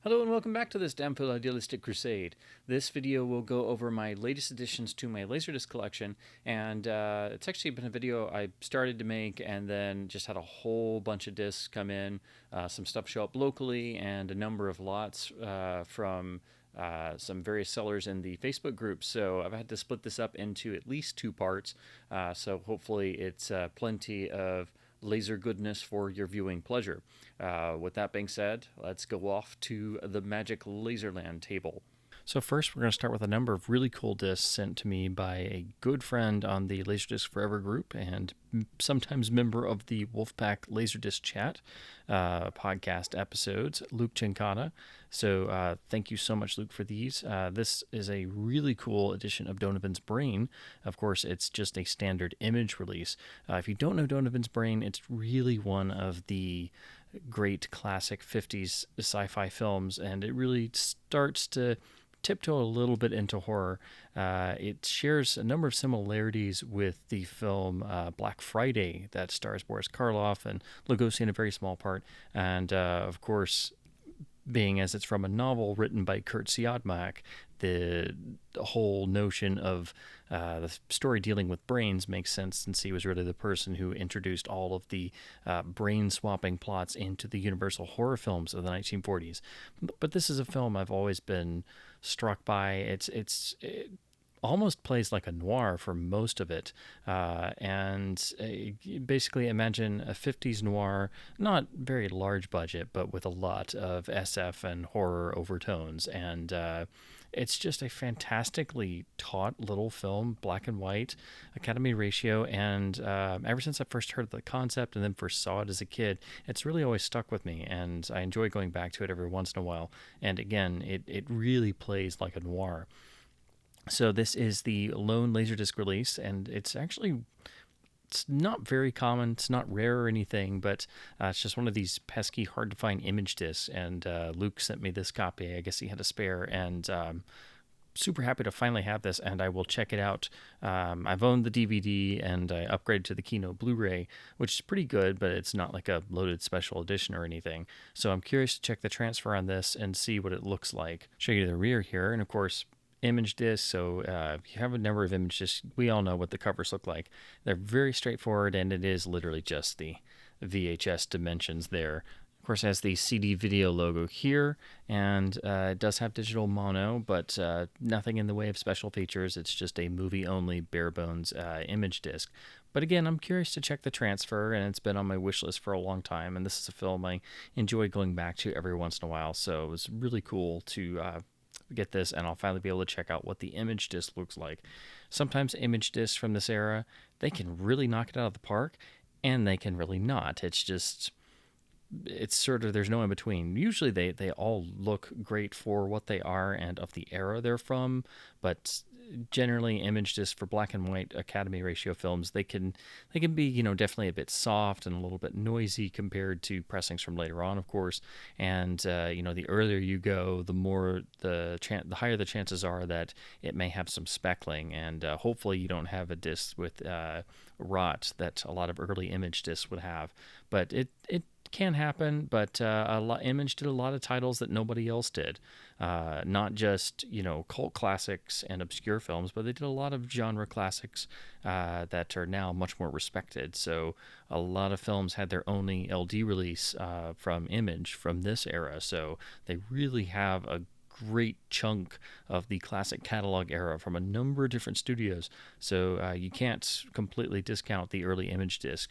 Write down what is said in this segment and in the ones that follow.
Hello and welcome back to this damn full idealistic crusade. This video will go over my latest additions to my Laserdisc collection, and it's actually been a video I started to make and then just had a whole bunch of discs come in, some stuff show up locally, and a number of lots from some various sellers in the Facebook group. So I've had to split this up into at least two parts, so hopefully it's plenty of laser goodness for your viewing pleasure. With that being said, let's go off to the Magic Laserland table. So first, we're going to start with a number of really cool discs sent to me by a good friend on the Laserdisc Forever group and sometimes member of the Wolfpack Laserdisc Chat podcast episodes, Luke Chincana. So thank you so much, Luke, for these. This is a really cool edition of Donovan's Brain. Of course, it's just a standard image release. If you don't know Donovan's Brain, it's really one of the great classic 50s sci-fi films, and it really starts to tiptoe a little bit into horror. It shares a number of similarities with the film Black Friday that stars Boris Karloff and Lugosi in a very small part, and of course, being as it's from a novel written by Kurt Siodmak, the whole notion of the story dealing with brains makes sense, since he was really the person who introduced all of the brain-swapping plots into the Universal horror films of the 1940s. But this is a film I've always been struck by. It almost plays like a noir for most of it. Basically imagine a 50s noir, not very large budget, but with a lot of SF and horror overtones. And it's just a fantastically taut little film, black and white, Academy ratio. And ever since I first heard the concept and then first saw it as a kid, it's really always stuck with me. And I enjoy going back to it every once in a while. And again, it really plays like a noir. So this is the lone Laserdisc release, and it's not very common. It's not rare or anything, but it's just one of these pesky, hard-to-find image discs, and Luke sent me this copy. I guess he had a spare, and super happy to finally have this, and I will check it out. I've owned the DVD, and I upgraded to the Kino Blu-ray, which is pretty good, but it's not like a loaded special edition or anything. So I'm curious to check the transfer on this and see what it looks like. Show you the rear here, and of course, image disc. So if you have a number of image discs, we all know what the covers look like. They're very straightforward, and it is literally just the VHS dimensions there. Of course, it has the CD video logo here, and it does have digital mono, but nothing in the way of special features. It's just a movie-only, bare-bones image disc. But again, I'm curious to check the transfer, and it's been on my wish list for a long time, and this is a film I enjoy going back to every once in a while, so it was really cool to get this, and I'll finally be able to check out what the image disc looks like. Sometimes image discs from this era, they can really knock it out of the park, and they can really not. It's sort of, there's no in between. Usually they all look great for what they are and of the era they're from, but generally image discs for black and white Academy ratio films, they can be, definitely a bit soft and a little bit noisy compared to pressings from later on, of course. And the earlier you go, the more the higher the chances are that it may have some speckling, and hopefully you don't have a disc with rot that a lot of early image discs would have. But it can happen, but Image did a lot of titles that nobody else did. Not just, cult classics and obscure films, but they did a lot of genre classics that are now much more respected. So a lot of films had their only LD release from Image from this era. So they really have a great chunk of the classic catalog era from a number of different studios. So you can't completely discount the early image disc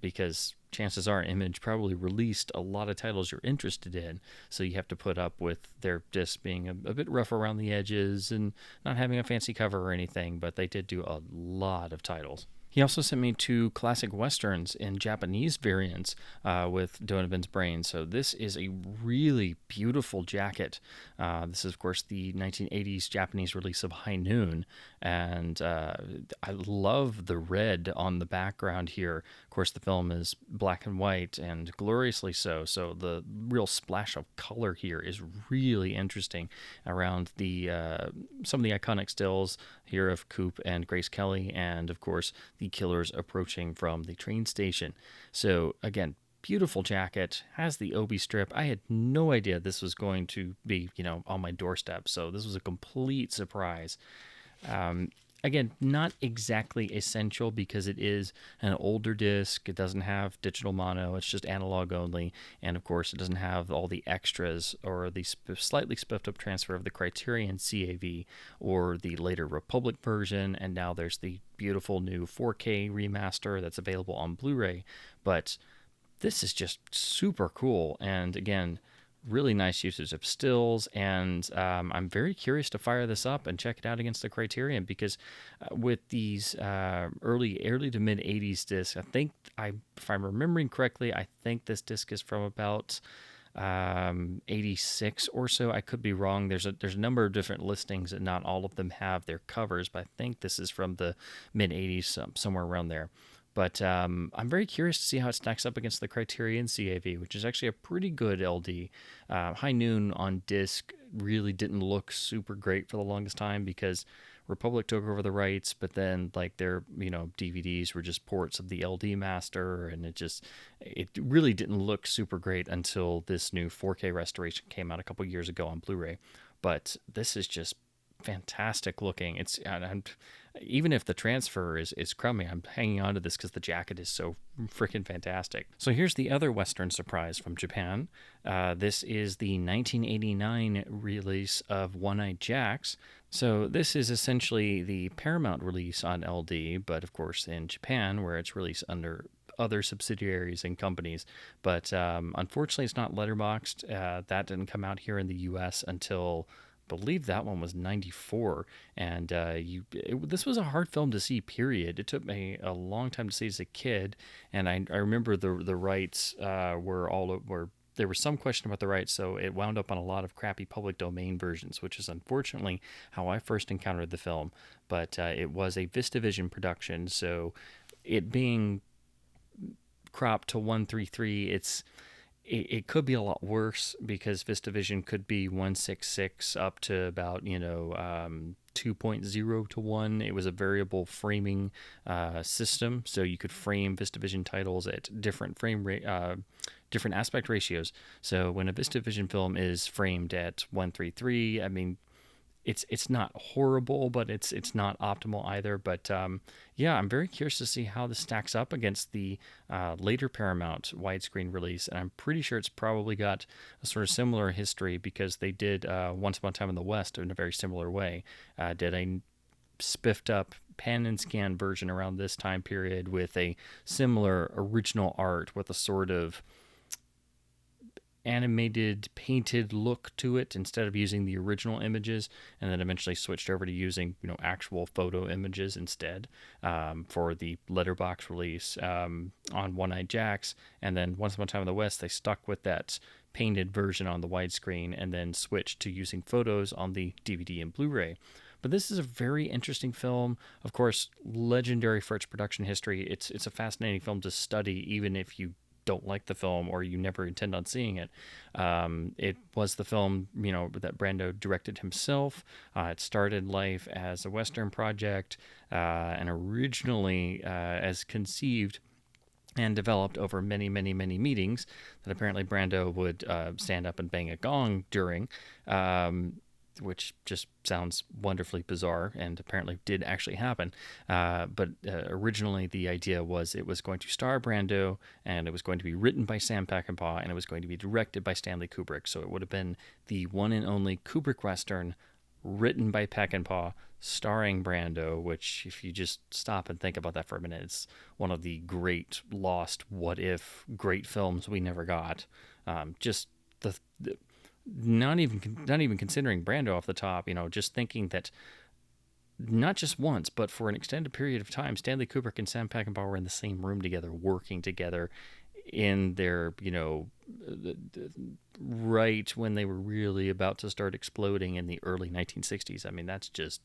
because chances are Image probably released a lot of titles you're interested in. So you have to put up with their disc being a bit rough around the edges and not having a fancy cover or anything, but they did do a lot of titles. He also sent me two classic westerns in Japanese variants with Donovan's Brain. So this is a really beautiful jacket. This is, of course, the 1980s Japanese release of High Noon. And I love the red on the background here. Of course, the film is black and white, and gloriously so. So the real splash of color here is really interesting around the some of the iconic stills here of Coop and Grace Kelly, and of course the killers approaching from the train station. So again, beautiful jacket, has the Obi strip. I had no idea this was going to be, on my doorstep. So this was a complete surprise. Um, Again, not exactly essential because it is an older disc. It doesn't have digital mono. It's just analog only. And of course, it doesn't have all the extras or the slightly spiffed up transfer of the Criterion CAV or the later Republic version. And now there's the beautiful new 4K remaster that's available on Blu-ray. But this is just super cool. And again, really nice usage of stills, and I'm very curious to fire this up and check it out against the Criterion, because with these early to mid 80s discs, if I'm remembering correctly, I think this disc is from about 86 or so. I could be wrong. There's a number of different listings, and not all of them have their covers, but I think this is from the mid 80s, somewhere around there. But I'm very curious to see how it stacks up against the Criterion CAV, which is actually a pretty good LD. High Noon on disc really didn't look super great for the longest time because Republic took over the rights, but then like their DVDs were just ports of the LD master, and it really didn't look super great until this new 4K restoration came out a couple years ago on Blu-ray. But this is just fantastic looking. Even if the transfer is crummy, I'm hanging on to this because the jacket is so freaking fantastic. So here's the other Western surprise from Japan. This is the 1989 release of One-Eyed Jacks. So this is essentially the Paramount release on LD, but of course in Japan, where it's released under other subsidiaries and companies. But unfortunately, it's not letterboxed. That didn't come out here in the U.S. until, believe that one was 94, and this was a hard film to see, period. It took me a long time to see as a kid, and I remember the rights were there was some question about the rights, so it wound up on a lot of crappy public domain versions, which is unfortunately how I first encountered the film. But it was a VistaVision production, so it being cropped to 133, it could be a lot worse, because VistaVision could be 166 up to about 2.0 to 1. It was a variable framing system, so you could frame VistaVision titles at different different aspect ratios. So when a VistaVision film is framed at 133, I mean, it's not horrible, but it's not optimal either. But yeah, I'm very curious to see how this stacks up against the later Paramount widescreen release, and I'm pretty sure it's probably got a sort of similar history, because they did Once Upon a Time in the West in a very similar way. Did a spiffed up pan and scan version around this time period with a similar original art with a sort of animated painted look to it instead of using the original images, and then eventually switched over to using actual photo images instead for the letterbox release on One-Eyed Jacks. And then Once Upon a Time in the West, they stuck with that painted version on the widescreen and then switched to using photos on the DVD and Blu-ray. But this is a very interesting film. Of course, legendary for its production history. It's a fascinating film to study, even if you don't like the film or you never intend on seeing it. It was the film, that Brando directed himself. It started life as a Western project, and originally as conceived and developed over many, many, many meetings that apparently Brando would stand up and bang a gong during. Which just sounds wonderfully bizarre, and apparently did actually happen. But originally the idea was it was going to star Brando, and it was going to be written by Sam Peckinpah, and it was going to be directed by Stanley Kubrick. So it would have been the one and only Kubrick Western written by Peckinpah, starring Brando, which, if you just stop and think about that for a minute, it's one of the great lost what-if great films we never got. Just the not even considering Brando off the top, just thinking that not just once, but for an extended period of time, Stanley Kubrick and Sam Peckinpah were in the same room together, working together in their, right when they were really about to start exploding in the early 1960s. I mean, that's just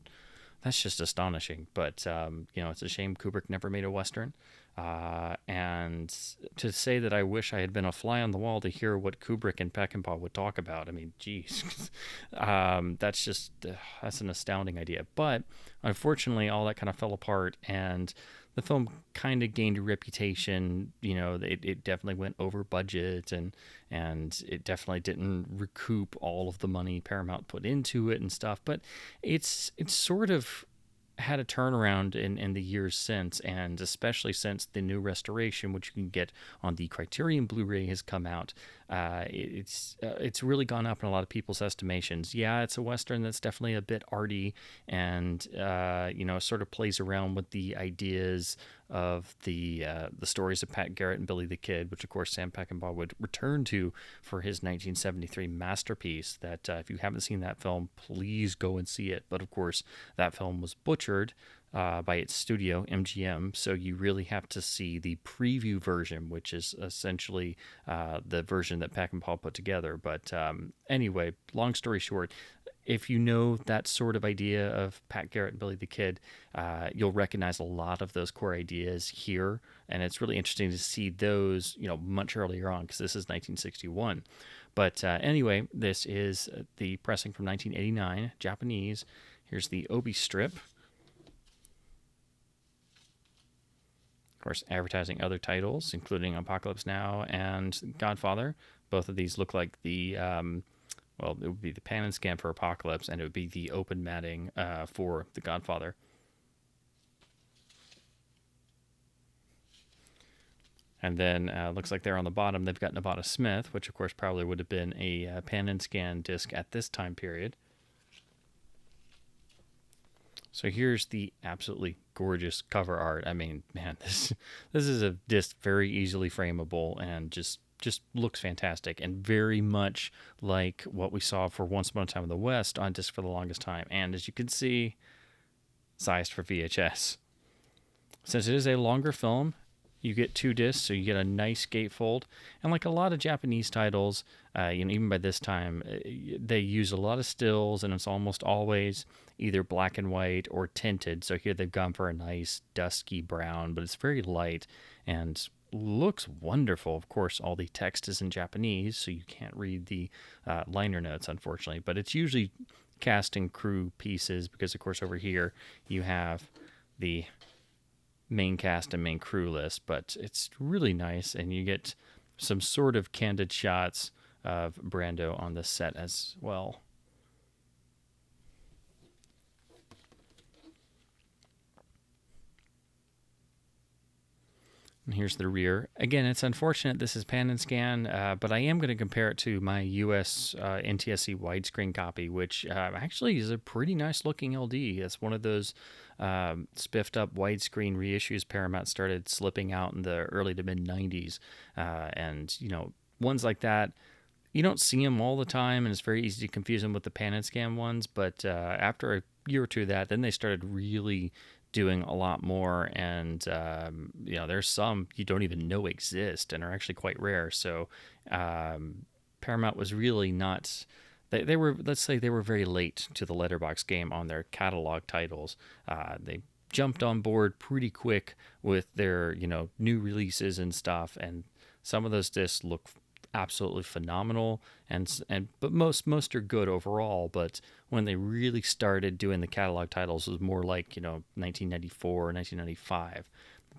astonishing. But, it's a shame Kubrick never made a Western. And to say that I wish I had been a fly on the wall to hear what Kubrick and Peckinpah would talk about. I mean, geez, that's an astounding idea. But unfortunately, all that kind of fell apart, and the film kind of gained a reputation. It definitely went over budget, and it definitely didn't recoup all of the money Paramount put into it and stuff. But it's sort of had a turnaround in the years since, and especially since the new restoration, which you can get on the Criterion Blu-ray, has come out. It's really gone up in a lot of people's estimations. Yeah, it's a Western that's definitely a bit arty, and sort of plays around with the ideas of the stories of Pat Garrett and Billy the Kid, which of course Sam Peckinpah would return to for his 1973 masterpiece. That if you haven't seen that film, please go and see it. But of course, that film was butchered by its studio, MGM, so you really have to see the preview version, which is essentially the version that Peckinpah put together. But anyway, long story short, if you know that sort of idea of Pat Garrett and Billy the Kid, you'll recognize a lot of those core ideas here, and it's really interesting to see those, much earlier on, because this is 1961. But anyway, this is the pressing from 1989, Japanese. Here's the Obi strip. Of course, advertising other titles, including Apocalypse Now and Godfather. Both of these look like the it would be the pan and scan for Apocalypse, and it would be the open matting for The Godfather. And then looks like there on the bottom they've got Nevada Smith, which of course probably would have been a pan and scan disc at this time period. So here's the absolutely gorgeous cover art. I mean, man, this is a disc very easily frameable, and just looks fantastic, and very much like what we saw for Once Upon a Time in the West on disc for the longest time. And as you can see, sized for VHS. Since it is a longer film, you get 2 discs, so you get a nice gatefold. And like a lot of Japanese titles, even by this time, they use a lot of stills, and it's almost always either black and white or tinted. So here they've gone for a nice dusky brown, but it's very light and looks wonderful. Of course, all the text is in Japanese, so you can't read the liner notes, unfortunately. But it's usually cast and crew pieces, because, of course, over here you have the main cast and main crew list. But it's really nice, and you get some sort of candid shots of Brando on the set as well. And here's the rear. Again, it's unfortunate this is pan and scan, but I am going to compare it to my US NTSC widescreen copy, which actually is a pretty nice looking LD. It's one of those spiffed up widescreen reissues Paramount started slipping out in the early to mid 90s. And, ones like that, you don't see them all the time, and it's very easy to confuse them with the pan and scan ones. But after a year or two of that, then they started really doing a lot more, and there's some you don't even know exist and are actually quite rare. So Paramount was really not, they were, let's say, they were very late to the letterbox game on their catalog titles. They jumped on board pretty quick with their new releases and stuff, and some of those discs look absolutely phenomenal, but most are good overall. But when they really started doing the catalog titles, it was more like 1994 or 1995.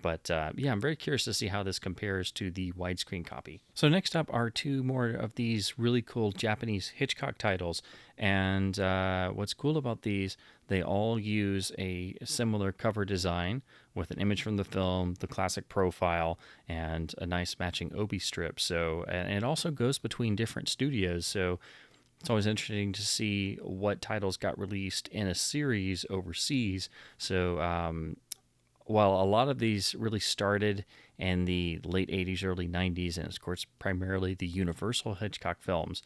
But I'm very curious to see how this compares to the widescreen copy. So next up are 2 more of these really cool Japanese Hitchcock titles. And what's cool about these, they all use a similar cover design with an image from the film, the classic profile, and a nice matching Obi strip. So, and it also goes between different studios. So it's always interesting to see what titles got released in a series overseas. So while a lot of these really started in the late 80s, early 90s, and of course primarily the Universal Hitchcock films,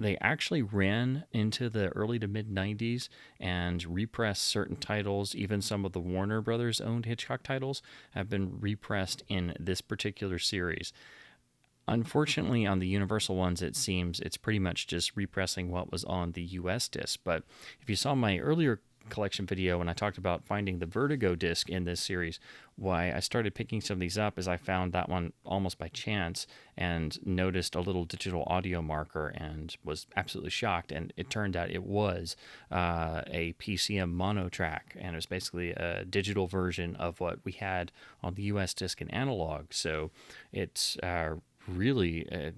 they actually ran into the early to mid 90s and repressed certain titles. Even some of the Warner Brothers owned Hitchcock titles have been repressed in this particular series. Unfortunately, on the Universal ones, it seems it's pretty much just repressing what was on the US disc. But if you saw my earlier collection video when I talked about finding the Vertigo disc in this series, why I started picking some of these up is I found that one almost by chance and noticed a little digital audio marker and was absolutely shocked. And it turned out it was a PCM mono track, and it was basically a digital version of what we had on the US disc and analog. So it's really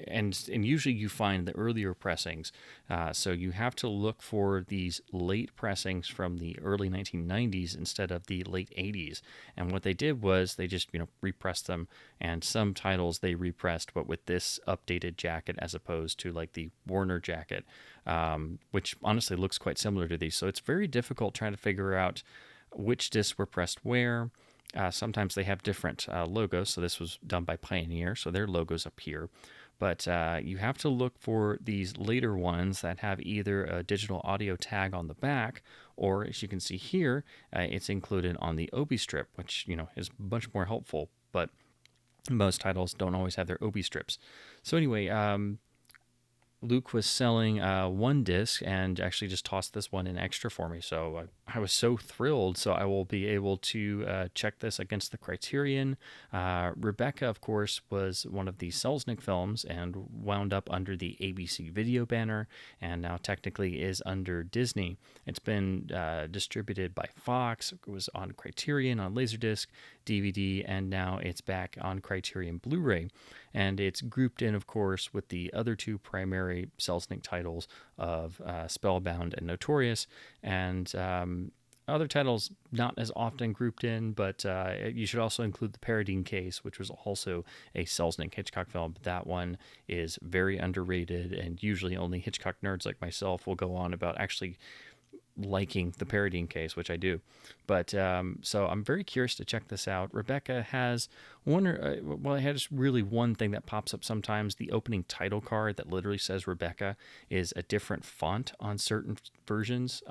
and usually you find the earlier pressings, so you have to look for these late pressings from the early 1990s instead of the late 80s. And what they did was they just repressed them, and some titles they repressed but with this updated jacket as opposed to like the Warner jacket, which honestly looks quite similar to these. So it's very difficult trying to figure out which discs were pressed where. Sometimes they have different logos, so this was done by Pioneer, so their logo's up here. But you have to look for these later ones that have either a digital audio tag on the back, or as you can see here, it's included on the Obi strip, which is much more helpful. But most titles don't always have their Obi strips. So anyway, Luke was selling one disc and actually just tossed this one in extra for me. So I was so thrilled. So I will be able to check this against the Criterion. Rebecca, of course, was one of the Selznick films and wound up under the ABC Video banner, and now technically is under Disney. It's been distributed by Fox. It was on Criterion, on Laserdisc, DVD, and now it's back on Criterion Blu-ray. And it's grouped in, of course, with the other two primary Selznick titles of Spellbound and Notorious, and other titles not as often grouped in, but you should also include the Paradine Case, which was also a Selznick Hitchcock film. But that one is very underrated, and usually only Hitchcock nerds like myself will go on about actually liking the Paradine Case, which I do. But so I'm very curious to check this out. Rebecca has it has really one thing that pops up sometimes. The opening title card that literally says Rebecca is a different font on certain versions,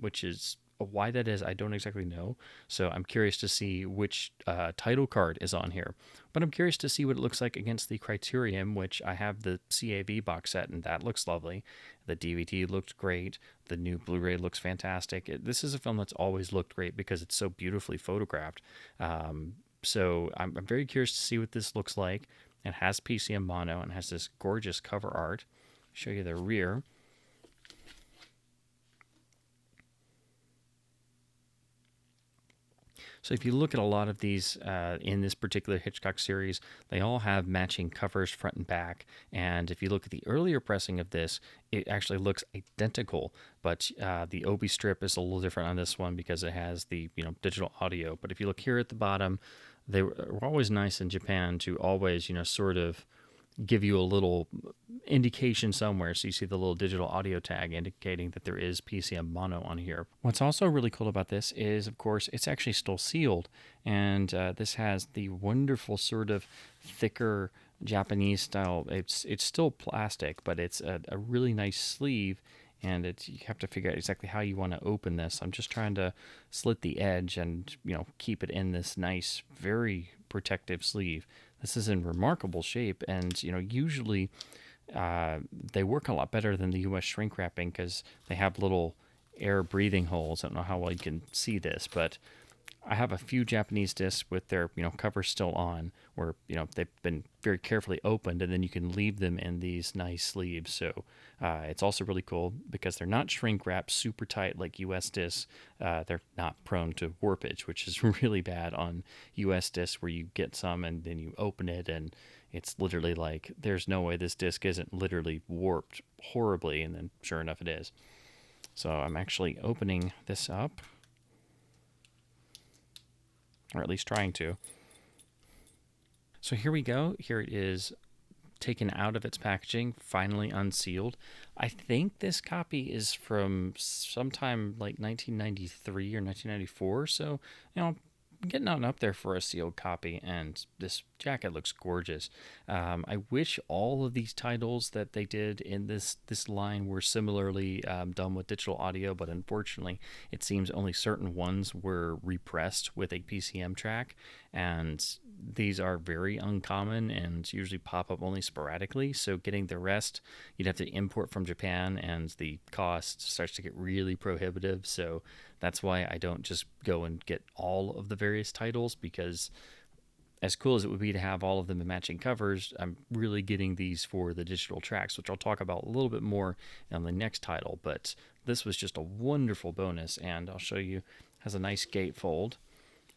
which is why that is, I don't exactly know. So I'm curious to see which title card is on here. But I'm curious to see what it looks like against the Criterion, which I have the CAV box set, and that looks lovely. The DVD looked great. The new Blu-ray looks fantastic. This is a film that's always looked great because it's so beautifully photographed. So I'm very curious to see what this looks like. It has PCM mono and has this gorgeous cover art. Show you the rear. So if you look at a lot of these in this particular Hitchcock series, they all have matching covers front and back. And if you look at the earlier pressing of this, it actually looks identical. But the Obi strip is a little different on this one because it has the digital audio. But if you look here at the bottom, they were always nice in Japan to always sort of give you a little indication somewhere, so you see the little digital audio tag indicating that there is PCM mono on here. What's also really cool about this is, of course, it's actually still sealed, and this has the wonderful sort of thicker Japanese style. It's still plastic, but it's a really nice sleeve, and you have to figure out exactly how you want to open this. I'm just trying to slit the edge and keep it in this nice, very protective sleeve. This is in remarkable shape, and usually they work a lot better than the U.S. shrink wrapping because they have little air breathing holes. I don't know how well you can see this, but I have a few Japanese discs with their covers still on, where they've been very carefully opened, and then you can leave them in these nice sleeves. So it's also really cool because they're not shrink wrapped super tight like U.S. discs. They're not prone to warpage, which is really bad on U.S. discs, where you get some and then you open it and it's literally like there's no way this disc isn't literally warped horribly, and then sure enough it is. So I'm actually opening this up, or at least trying to. So here we go. Here it is taken out of its packaging, finally unsealed. I think this copy is from sometime like 1993 or 1994. So, getting on up there for a sealed copy, and this jacket looks gorgeous. I wish all of these titles that they did in this line were similarly done with digital audio, but unfortunately it seems only certain ones were repressed with a PCM track, and these are very uncommon and usually pop up only sporadically. So getting the rest, you'd have to import from Japan, and the cost starts to get really prohibitive. So that's why I don't just go and get all of the various titles, because as cool as it would be to have all of them in matching covers, I'm really getting these for the digital tracks, which I'll talk about a little bit more on the next title. But this was just a wonderful bonus, and I'll show you. It has a nice gatefold.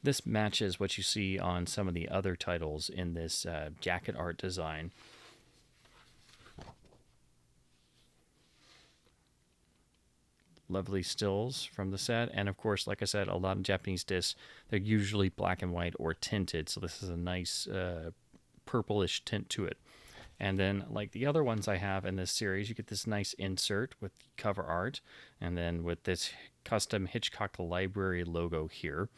This matches what you see on some of the other titles in this jacket art design. Lovely stills from the set, and of course, like I said, a lot of Japanese discs, they're usually black and white or tinted, so this is a nice purplish tint to it. And then, like the other ones I have in this series, you get this nice insert with cover art, and then with this custom Hitchcock library logo here.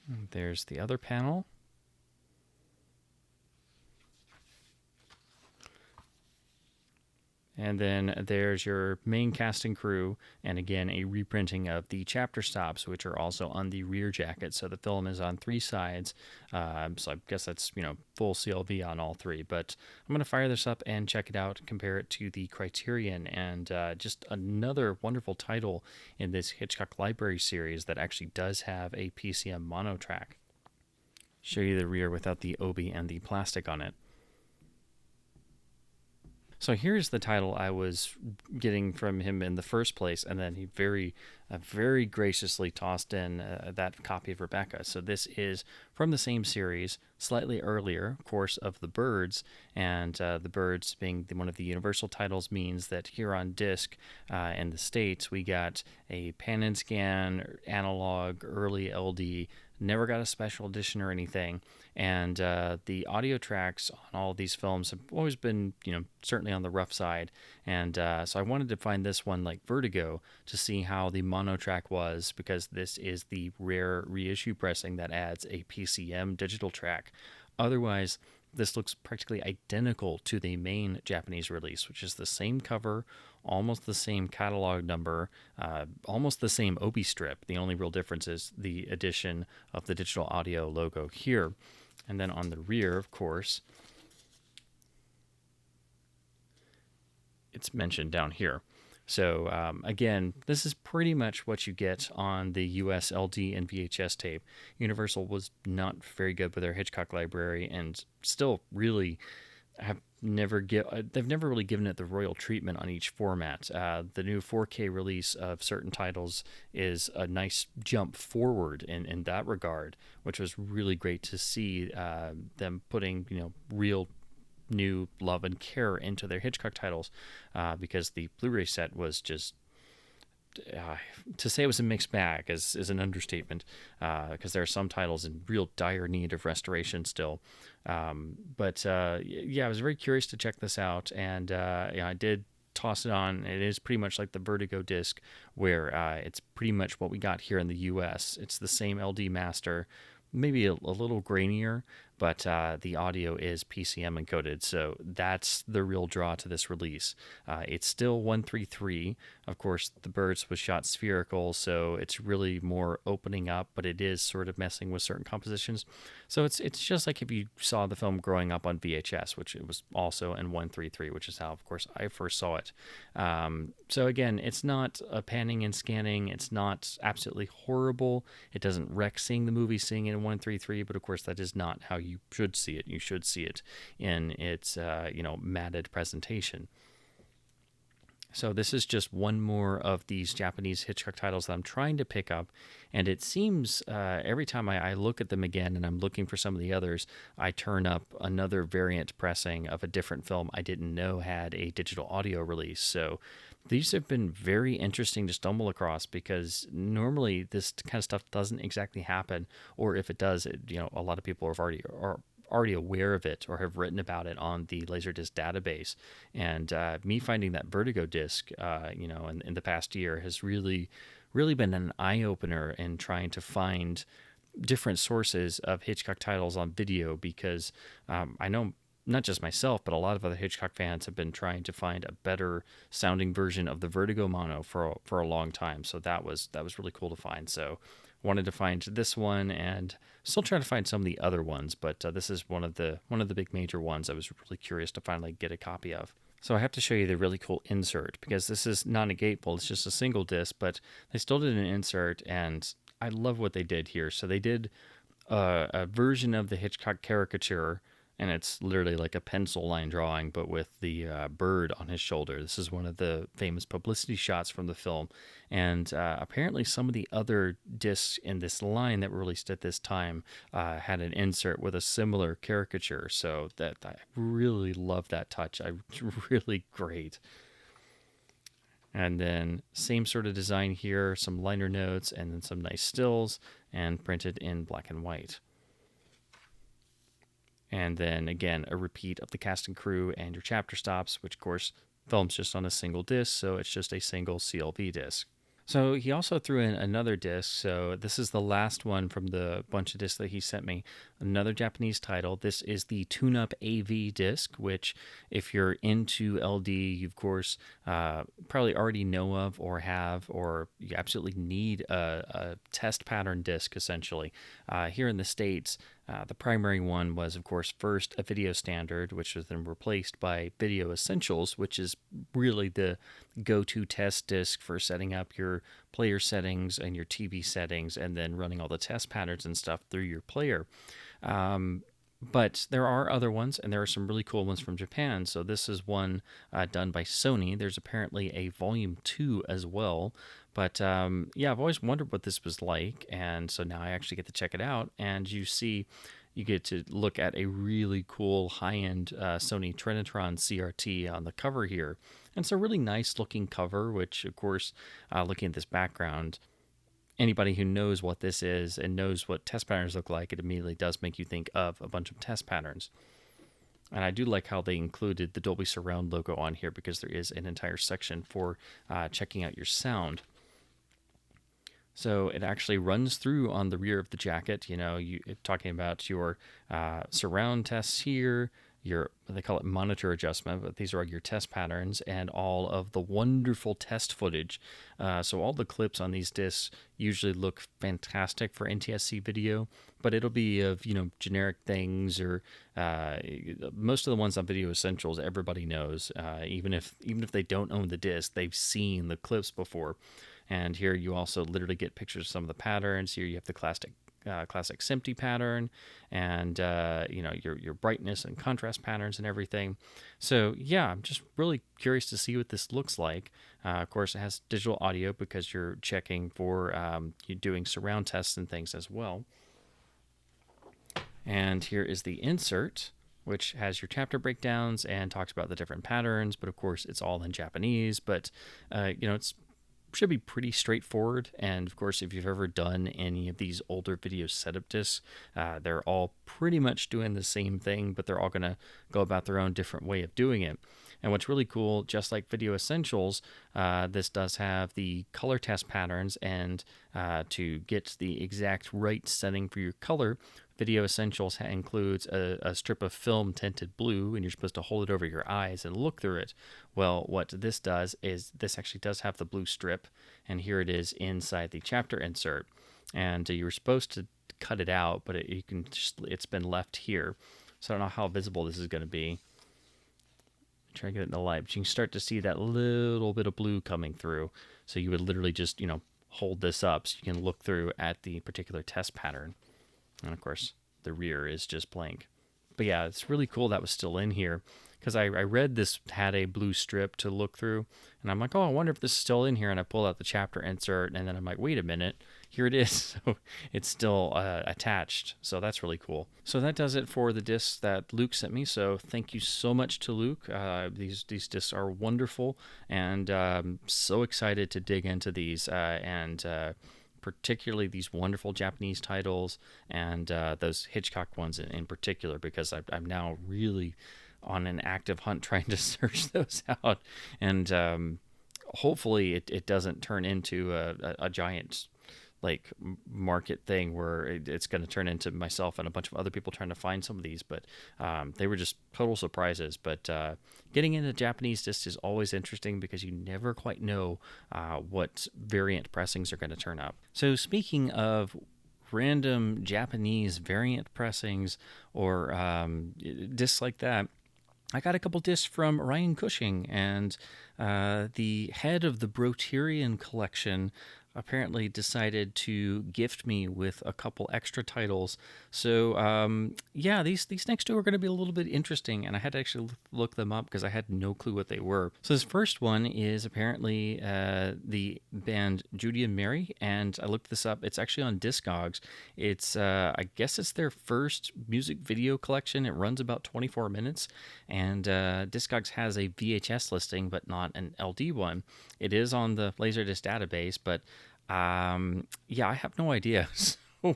And there's the other panel. And then there's your main cast and crew, and again, a reprinting of the chapter stops, which are also on the rear jacket. So the film is on 3 sides. So I guess that's, full CLV on all 3. But I'm going to fire this up and check it out, compare it to the Criterion, and just another wonderful title in this Hitchcock Library series that actually does have a PCM mono track. Show you the rear without the obi and the plastic on it. So here's the title I was getting from him in the first place, and then he very graciously tossed in that copy of Rebecca. So this is from the same series, slightly earlier, of course, of The Birds, and The Birds being one of the Universal titles means that here on disc in the States, we got a pan and scan, analog, early LD, never got a special edition or anything. And the audio tracks on all of these films have always been, certainly on the rough side. And so I wanted to find this one like Vertigo to see how the mono track was, because this is the rare reissue pressing that adds a PCM digital track. Otherwise, this looks practically identical to the main Japanese release, which is the same cover, almost the same catalog number, almost the same obi strip. The only real difference is the addition of the digital audio logo here. And then on the rear, of course, it's mentioned down here. So again, this is pretty much what you get on the US LD and VHS tape. Universal was not very good with their Hitchcock library, and still really they've never really given it the royal treatment on each format. The new 4K release of certain titles is a nice jump forward in that regard, which was really great to see them putting real new love and care into their Hitchcock titles, because the Blu-ray set was just to say it was a mixed bag is an understatement, because there are some titles in real dire need of restoration still. But I was very curious to check this out, and I did toss it on. It is pretty much like the Vertigo disc, where it's pretty much what we got here in the US. It's the same LD master, maybe a little grainier, but the audio is PCM encoded, so that's the real draw to this release. It's still 133. Of course, The Birds was shot spherical, so it's really more opening up, but it is sort of messing with certain compositions. So it's just like if you saw the film growing up on VHS, which it was also in 133, which is how, of course, I first saw it. So again, it's not a panning and scanning. It's not absolutely horrible. It doesn't wreck seeing the movie seeing it in 133, but of course that is not how you should see it. You should see it in its matted presentation. So this is just one more of these Japanese Hitchcock titles that I'm trying to pick up, and it seems every time I look at them again and I'm looking for some of the others, I turn up another variant pressing of a different film I didn't know had a digital audio release. So these have been very interesting to stumble across, because normally this kind of stuff doesn't exactly happen, or if it does, a lot of people are already aware of it or have written about it on the Laserdisc database. And me finding that Vertigo disc, in the past year has really been an eye-opener in trying to find different sources of Hitchcock titles on video, because I know not just myself, but a lot of other Hitchcock fans have been trying to find a better sounding version of the Vertigo mono for a long time. So that was really cool to find. So wanted to find this one, and still trying to find some of the other ones, but this is one of the big major ones I was really curious to finally get a copy of. So I have to show you the really cool insert, because this is not a gatefold, it's just a single disc, but they still did an insert, and I love what they did here. So they did a version of the Hitchcock caricature, and it's literally like a pencil line drawing, but with the bird on his shoulder. This is one of the famous publicity shots from the film. And apparently some of the other discs in this line that were released at this time had an insert with a similar caricature. So that I really love that touch. Really great. And then same sort of design here, some liner notes, and then some nice stills, and printed in black and white. And then again, a repeat of the cast and crew and your chapter stops, which of course films just on a single disc, so it's just a single CLV disc. So he also threw in another disc. So this is the last one from the bunch of discs that he sent me. Another Japanese title. This is the Tune-Up AV disc, which if you're into LD, you of course probably already know of or have, or you absolutely need a test pattern disc, essentially. Here in the States, the primary one was, of course, first a video standard, which was then replaced by Video Essentials, which is really the go-to test disc for setting up your player settings and your TV settings, and then running all the test patterns and stuff through your player. But there are other ones, and there are some really cool ones from Japan. So this is one done by Sony. There's apparently a volume 2 as well. But yeah, I've always wondered what this was like, and so now I actually get to check it out. And you get to look at a really cool high-end Sony Trinitron CRT on the cover here. And it's a really nice looking cover, which of course, looking at this background, anybody who knows what this is and knows what test patterns look like, it immediately does make you think of a bunch of test patterns. And I do like how they included the Dolby Surround logo on here, because there is an entire section for checking out your sound. So it actually runs through on the rear of the jacket, talking about your surround tests here, they call it monitor adjustment, but these are your test patterns and all of the wonderful test footage. So all the clips on these discs usually look fantastic for NTSC video, but it'll be of, generic things, or most of the ones on Video Essentials, everybody knows, even if they don't own the disc, they've seen the clips before. And here you also literally get pictures of some of the patterns. Here you have the classic SMPTE pattern, and your brightness and contrast patterns and everything. So yeah, I'm just really curious to see what this looks like. Of course, it has digital audio because you're checking for you're doing surround tests and things as well. And here is the insert, which has your chapter breakdowns and talks about the different patterns. But of course, it's all in Japanese. But it's should be pretty straightforward. And of course, if you've ever done any of these older video setup discs, they're all pretty much doing the same thing, but they're all going to go about their own different way of doing it. And what's really cool, just like Video Essentials, this does have the color test patterns, and to get the exact right setting for your color, Video Essentials includes a strip of film tinted blue, and you're supposed to hold it over your eyes and look through it. Well, what this does is this actually does have the blue strip, and here it is inside the chapter insert. And you were supposed to cut it out, but it's been left here. So I don't know how visible this is going to be. Try to get it in the light, but you can start to see that little bit of blue coming through. So you would literally just, hold this up so you can look through at the particular test pattern. And of course, the rear is just blank. But yeah, it's really cool that was still in here, because I read this had a blue strip to look through, and I'm like, oh, I wonder if this is still in here. And I pull out the chapter insert, and then I'm like, wait a minute, here it is. So it's still attached. So that's really cool. So that does it for the discs that Luke sent me. So thank you so much to Luke. These discs are wonderful, and so excited to dig into these and particularly these wonderful Japanese titles, and those Hitchcock ones in particular, because I'm now really on an active hunt trying to search those out, and hopefully it doesn't turn into a giant like market thing where it's going to turn into myself and a bunch of other people trying to find some of these, but they were just total surprises. But getting into Japanese discs is always interesting because you never quite know what variant pressings are going to turn up. So speaking of random Japanese variant pressings or discs like that, I got a couple discs from Ryan Cushing, and the head of the Criterion Collection apparently decided to gift me with a couple extra titles. So yeah, these next two are going to be a little bit interesting, and I had to actually look them up because I had no clue what they were. So this first one is apparently the band Judy and Mary, and I looked this up. It's actually on Discogs. It's I guess it's their first music video collection. It runs about 24 minutes, and Discogs has a VHS listing, but not an LD one. It is on the Laserdisc database, but yeah, I have no idea. So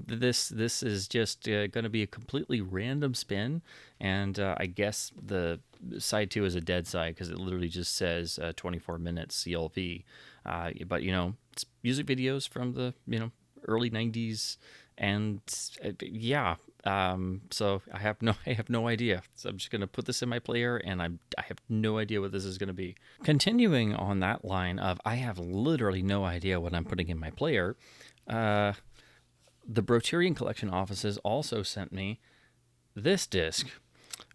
this is just going to be a completely random spin, and I guess the side 2 is a dead side because it literally just says 24 minutes CLV. But it's music videos from the early 90s, and yeah. So I have no idea. So I'm just gonna put this in my player, and I have no idea what this is gonna be. Continuing on that line of I have literally no idea what I'm putting in my player. The Criterion Collection offices also sent me this disc,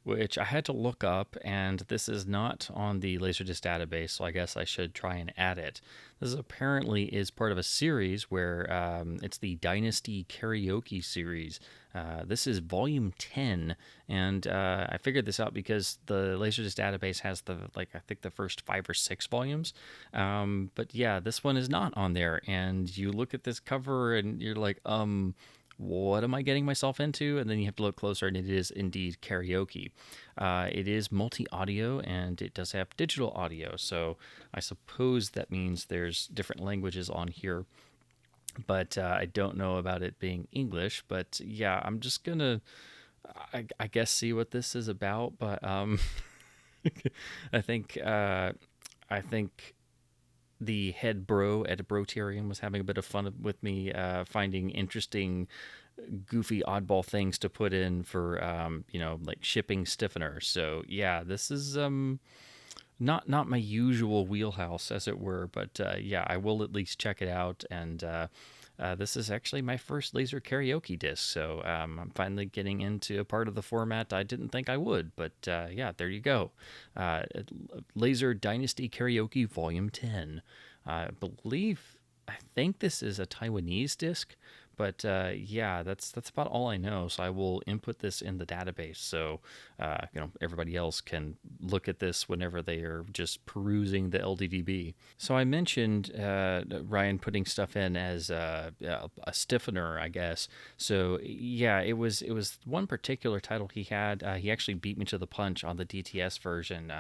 which I had to look up, and this is not on the Laserdisc database, so I guess I should try and add it. This apparently is part of a series where it's the Dynasty Karaoke series. This is volume 10, and I figured this out because the Laserdisc database has I think the first 5 or 6 volumes. But yeah, this one is not on there, and you look at this cover and you're like, what am I getting myself into? And then you have to look closer, and it is indeed karaoke. It is multi-audio, and it does have digital audio, so I suppose that means there's different languages on here. But I don't know about it being English. But yeah, I'm just gonna, I guess, see what this is about. But I think the head bro at Criterion was having a bit of fun with me, finding interesting, goofy, oddball things to put in for like shipping stiffener. So yeah, this is not my usual wheelhouse, as it were, but yeah, I will at least check it out. And this is actually my first laser karaoke disc, so I'm finally getting into a part of the format I didn't think I would. But yeah, there you go. Laser Dynasty Karaoke Volume 10. I think this is a Taiwanese disc, but yeah, that's about all I know. So I will input this in the database, so everybody else can look at this whenever they are just perusing the LDDB. So I mentioned Ryan putting stuff in as a stiffener, I guess. So yeah, it was one particular title he had. He actually beat me to the punch on the DTS version,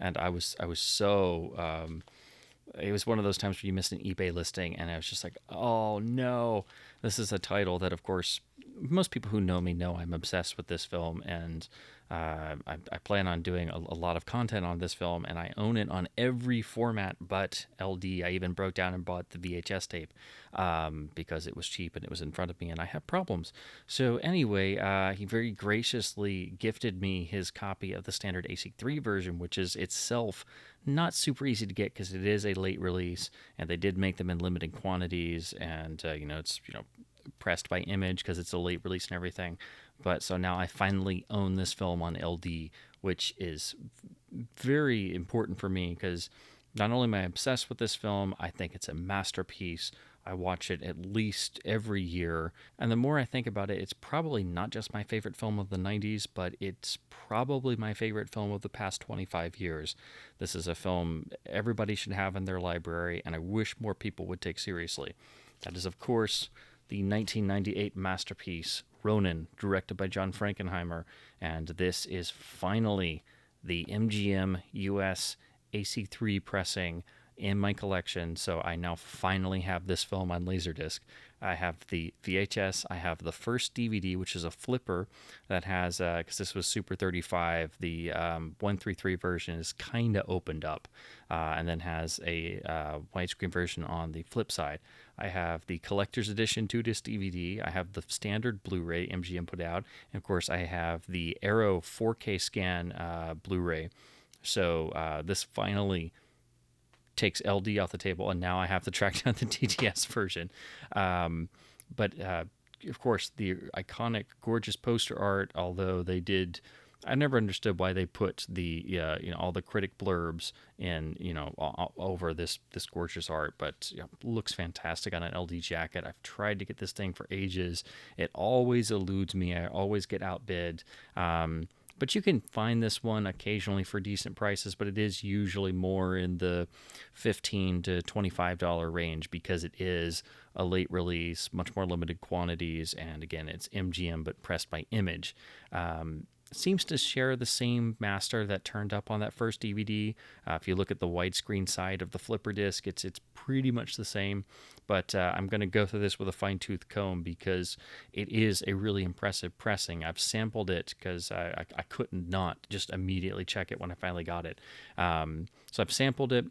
and I was so. It was one of those times where you missed an eBay listing, and I was just like, oh no. This is a title that, of course, most people who know me know I'm obsessed with this film, and I plan on doing a lot of content on this film, and I own it on every format but LD. I even broke down and bought the VHS tape because it was cheap and it was in front of me, and I have problems. So anyway, he very graciously gifted me his copy of the standard AC3 version, which is itself not super easy to get because it is a late release, and they did make them in limited quantities, and it's pressed by Image because it's a late release and everything. But so now I finally own this film on LD, which is very important for me because not only am I obsessed with this film, I think it's a masterpiece. I watch it at least every year. And the more I think about it, it's probably not just my favorite film of the 90s, but it's probably my favorite film of the past 25 years. This is a film everybody should have in their library, and I wish more people would take seriously. That is, of course, the 1998 masterpiece, Ronin, directed by John Frankenheimer. And this is finally the MGM US AC3 pressing in my collection, so I now finally have this film on Laserdisc. I have the VHS, I have the first DVD, which is a flipper that has, because this was Super 35, the 133 version is kind of opened up, and then has a widescreen version on the flip side. I have the collector's edition 2-disc DVD. I have the standard Blu-ray MGM put out. And of course, I have the Arrow 4K scan Blu-ray. So this finally takes LD off the table, and now I have to track down the DTS version. But of course, the iconic, gorgeous poster art, although they did... I never understood why they put the all the critic blurbs in over this gorgeous art, but looks fantastic on an LD jacket. I've tried to get this thing for ages. It always eludes me. I always get outbid. But you can find this one occasionally for decent prices, but it is usually more in the $15 to $25 range because it is a late release, much more limited quantities, and again, it's MGM but pressed by Image. Seems to share the same master that turned up on that first DVD. If you look at the widescreen side of the flipper disc, it's pretty much the same. But I'm going to go through this with a fine-tooth comb because it is a really impressive pressing. I've sampled it because I couldn't not just immediately check it when I finally got it. So I've sampled it.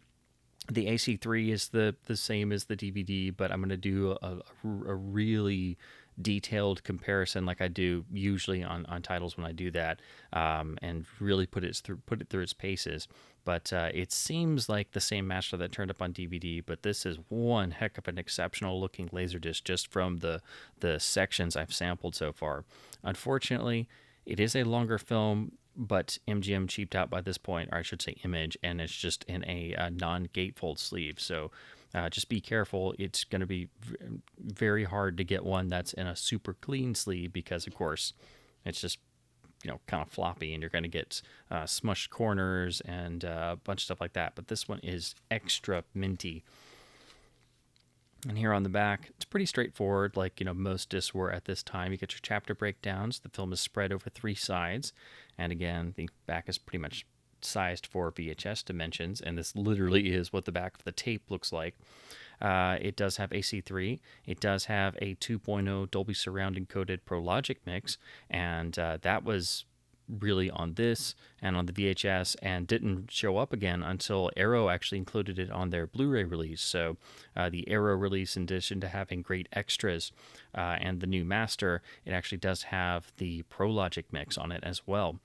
The AC3 is the same as the DVD, but I'm going to do a really detailed comparison like I do usually on titles when I do that, and really put it through its paces. But it seems like the same master that turned up on DVD, but this is one heck of an exceptional looking Laserdisc just from the sections I've sampled so far. Unfortunately, it is a longer film, but MGM cheaped out by this point, or I should say Image, and it's just in a non-gatefold sleeve. So just be careful. It's going to be very hard to get one that's in a super clean sleeve because, of course, it's just kind of floppy, and you're going to get smushed corners and a bunch of stuff like that. But this one is extra minty. And here on the back, it's pretty straightforward, like most discs were at this time. You get your chapter breakdowns. The film is spread over 3 sides, and again, the back is pretty much sized for VHS dimensions, and this literally is what the back of the tape looks like. It does have AC3. It does have a 2.0 Dolby Surround encoded Pro Logic mix, and that was really on this and on the VHS and didn't show up again until Arrow actually included it on their Blu-ray release. So the Arrow release, in addition to having great extras and the new master, it actually does have the Pro Logic mix on it as well.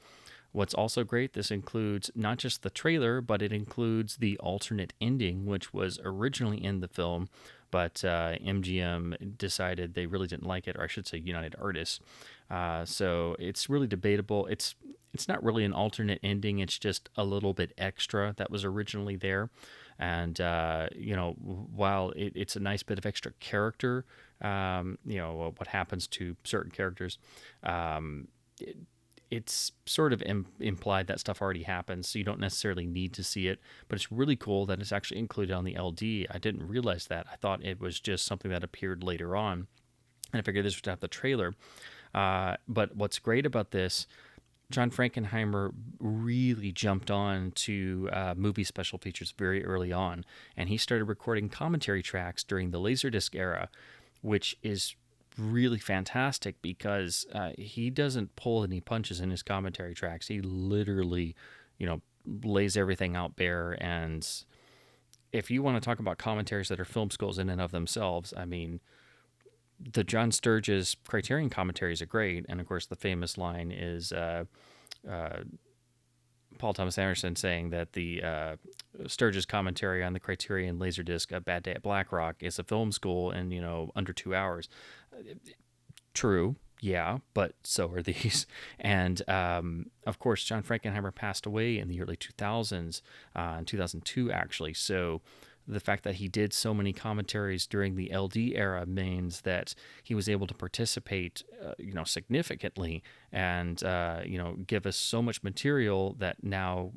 What's also great, this includes not just the trailer, but it includes the alternate ending, which was originally in the film, but MGM decided they really didn't like it, or I should say United Artists. So it's really debatable. It's not really an alternate ending. It's just a little bit extra that was originally there. And, while it's a nice bit of extra character, what happens to certain characters, it's sort of implied that stuff already happens, so you don't necessarily need to see it. But it's really cool that it's actually included on the LD. I didn't realize that. I thought it was just something that appeared later on, and I figured this would have the trailer. But what's great about this, John Frankenheimer really jumped on to movie special features very early on, and he started recording commentary tracks during the Laserdisc era, which is really fantastic because he doesn't pull any punches in his commentary tracks. He literally, lays everything out bare. And if you want to talk about commentaries that are film schools in and of themselves, I mean, the John Sturges Criterion commentaries are great. And of course, the famous line is Paul Thomas Anderson saying that the Sturges commentary on the Criterion Laserdisc, A Bad Day at Black Rock, is a film school in, under 2 hours. True, yeah, but so are these. And, of course, John Frankenheimer passed away in the early 2000s, in 2002, actually. So the fact that he did so many commentaries during the LD era means that he was able to participate, significantly and, give us so much material that now,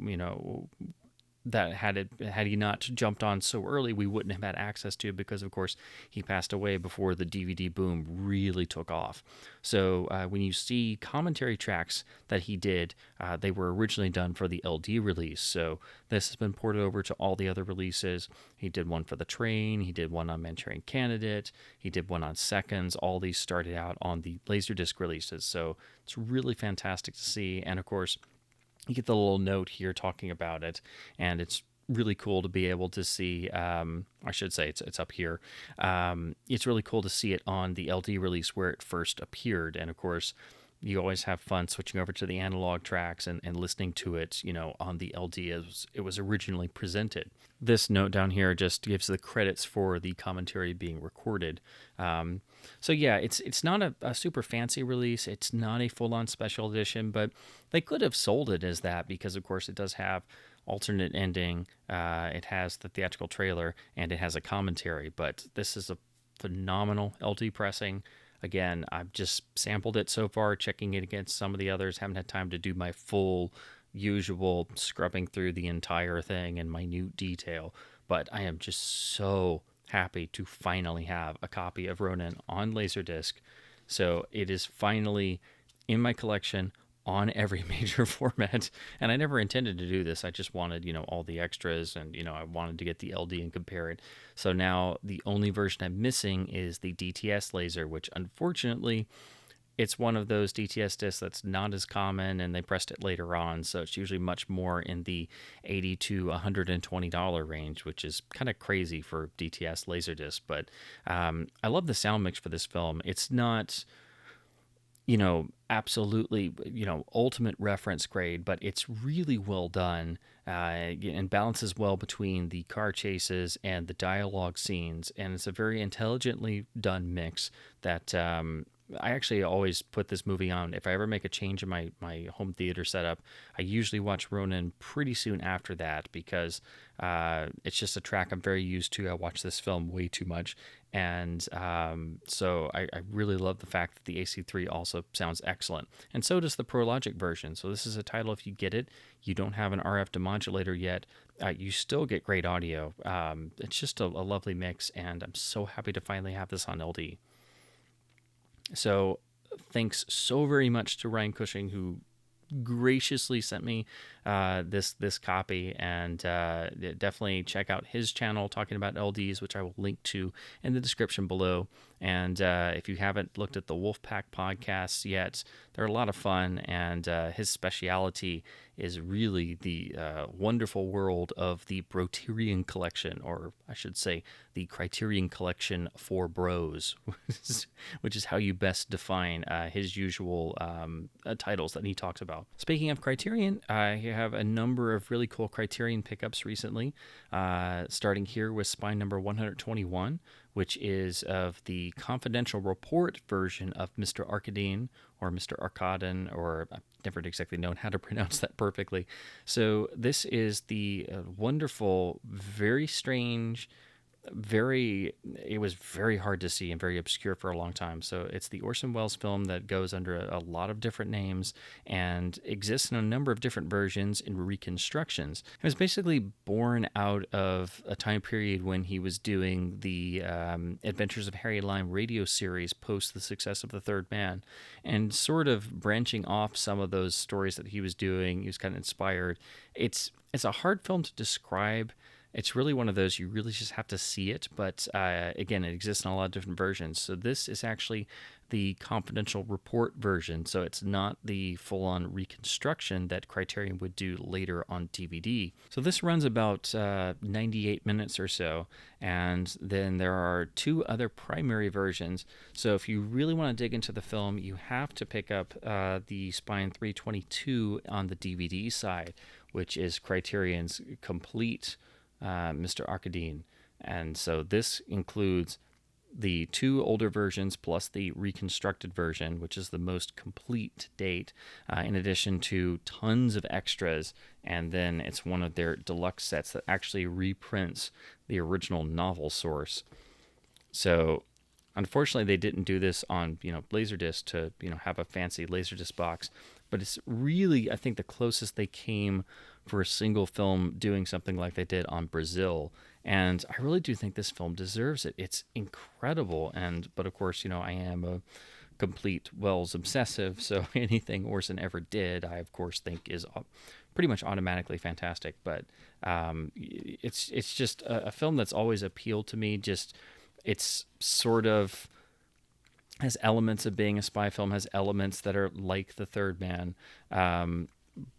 that had he not jumped on so early, we wouldn't have had access to, because of course he passed away before the DVD boom really took off. So when you see commentary tracks that he did, they were originally done for the LD release. So this has been ported over to all the other releases. He did one for The Train, he did one on Manchurian Candidate, he did one on Seconds. All these started out on the Laserdisc releases. So it's really fantastic to see. And of course, you get the little note here talking about it, and it's really cool to be able to see. I should say it's up here. It's really cool to see it on the LD release where it first appeared, and of course, you always have fun switching over to the analog tracks and listening to it, on the LD as it was originally presented. This note down here just gives the credits for the commentary being recorded. So yeah, it's not a super fancy release. It's not a full-on special edition, but they could have sold it as that because, of course, it does have alternate ending. It has the theatrical trailer, and it has a commentary. But this is a phenomenal LD pressing. Again, I've just sampled it so far, checking it against some of the others. Haven't had time to do my full usual scrubbing through the entire thing in minute detail. But I am just so happy to finally have a copy of Ronin on Laserdisc. So it is finally in my collection on every major format. And I never intended to do this. I just wanted, all the extras, and, I wanted to get the LD and compare it. So now the only version I'm missing is the DTS laser, which unfortunately it's one of those DTS discs that's not as common, and they pressed it later on. So it's usually much more in the $80 to $120 range, which is kind of crazy for DTS Laserdisc. But I love the sound mix for this film. It's not, absolutely, ultimate reference grade, but it's really well done, and balances well between the car chases and the dialogue scenes. And it's a very intelligently done mix that I actually always put this movie on. If I ever make a change in my home theater setup, I usually watch Ronin pretty soon after that because it's just a track I'm very used to. I watch this film way too much. And so I really love the fact that the AC3 also sounds excellent. And so does the Prologic version. So this is a title, if you get it, you don't have an RF demodulator yet, you still get great audio. It's just a lovely mix, and I'm so happy to finally have this on LD. So thanks so very much to Ryan Cushing, who graciously sent me this copy, and definitely check out his channel talking about LDs, which I will link to in the description below. And if you haven't looked at the Wolfpack podcasts yet, they're a lot of fun, and his speciality is really the wonderful world of the Criterion Collection, or I should say the Criterion Collection for Bros, which is how you best define his usual titles that he talks about. Speaking of Criterion, I have a number of really cool Criterion pickups recently, starting here with spine number 121, which is of the confidential report version of Mr. Arkadine, or Mr. Arkadin, or I've never exactly known how to pronounce that perfectly. So this is the wonderful, very strange, it was very hard to see and very obscure for a long time. So it's the Orson Welles film that goes under a lot of different names and exists in a number of different versions and reconstructions. It was basically born out of a time period when he was doing the Adventures of Harry Lime radio series post the success of The Third Man, and sort of branching off some of those stories that he was doing. He was kind of inspired. It's a hard film to describe. It's really one of those, you really just have to see it. But again, it exists in a lot of different versions. So this is actually the confidential report version. So it's not the full-on reconstruction that Criterion would do later on DVD. So this runs about 98 minutes or so. And then there are two other primary versions. So if you really want to dig into the film, you have to pick up the Spine 322 on the DVD side, which is Criterion's complete Mr. Arkadine. And so this includes the two older versions plus the reconstructed version, which is the most complete to date, in addition to tons of extras. And then it's one of their deluxe sets that actually reprints the original novel source. So unfortunately, they didn't do this on Laserdisc to have a fancy Laserdisc box, but it's really, I think, the closest they came for a single film doing something like they did on Brazil. And I really do think this film deserves it. It's incredible. But of course, I am a complete Welles obsessive, so anything Orson ever did, I of course think is pretty much automatically fantastic. But it's just a film that's always appealed to me. Just it's sort of has elements of being a spy film, has elements that are like The Third Man.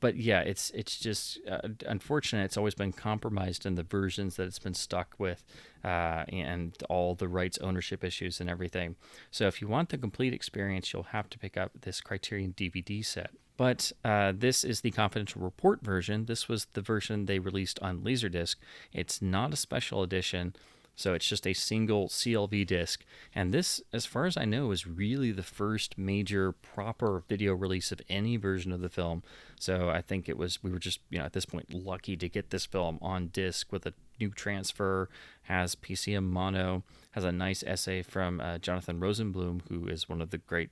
but yeah, it's just unfortunate. It's always been compromised in the versions that it's been stuck with, and all the rights ownership issues and everything. So if you want the complete experience, you'll have to pick up this Criterion DVD set. But this is the confidential report version. This was the version they released on Laserdisc. It's not a special edition, so it's just a single CLV disc. And this, as far as I know, is really the first major proper video release of any version of the film. So I think we were just, at this point, lucky to get this film on disc with a new transfer, has PCM mono, has a nice essay from Jonathan Rosenblum, who is one of the great,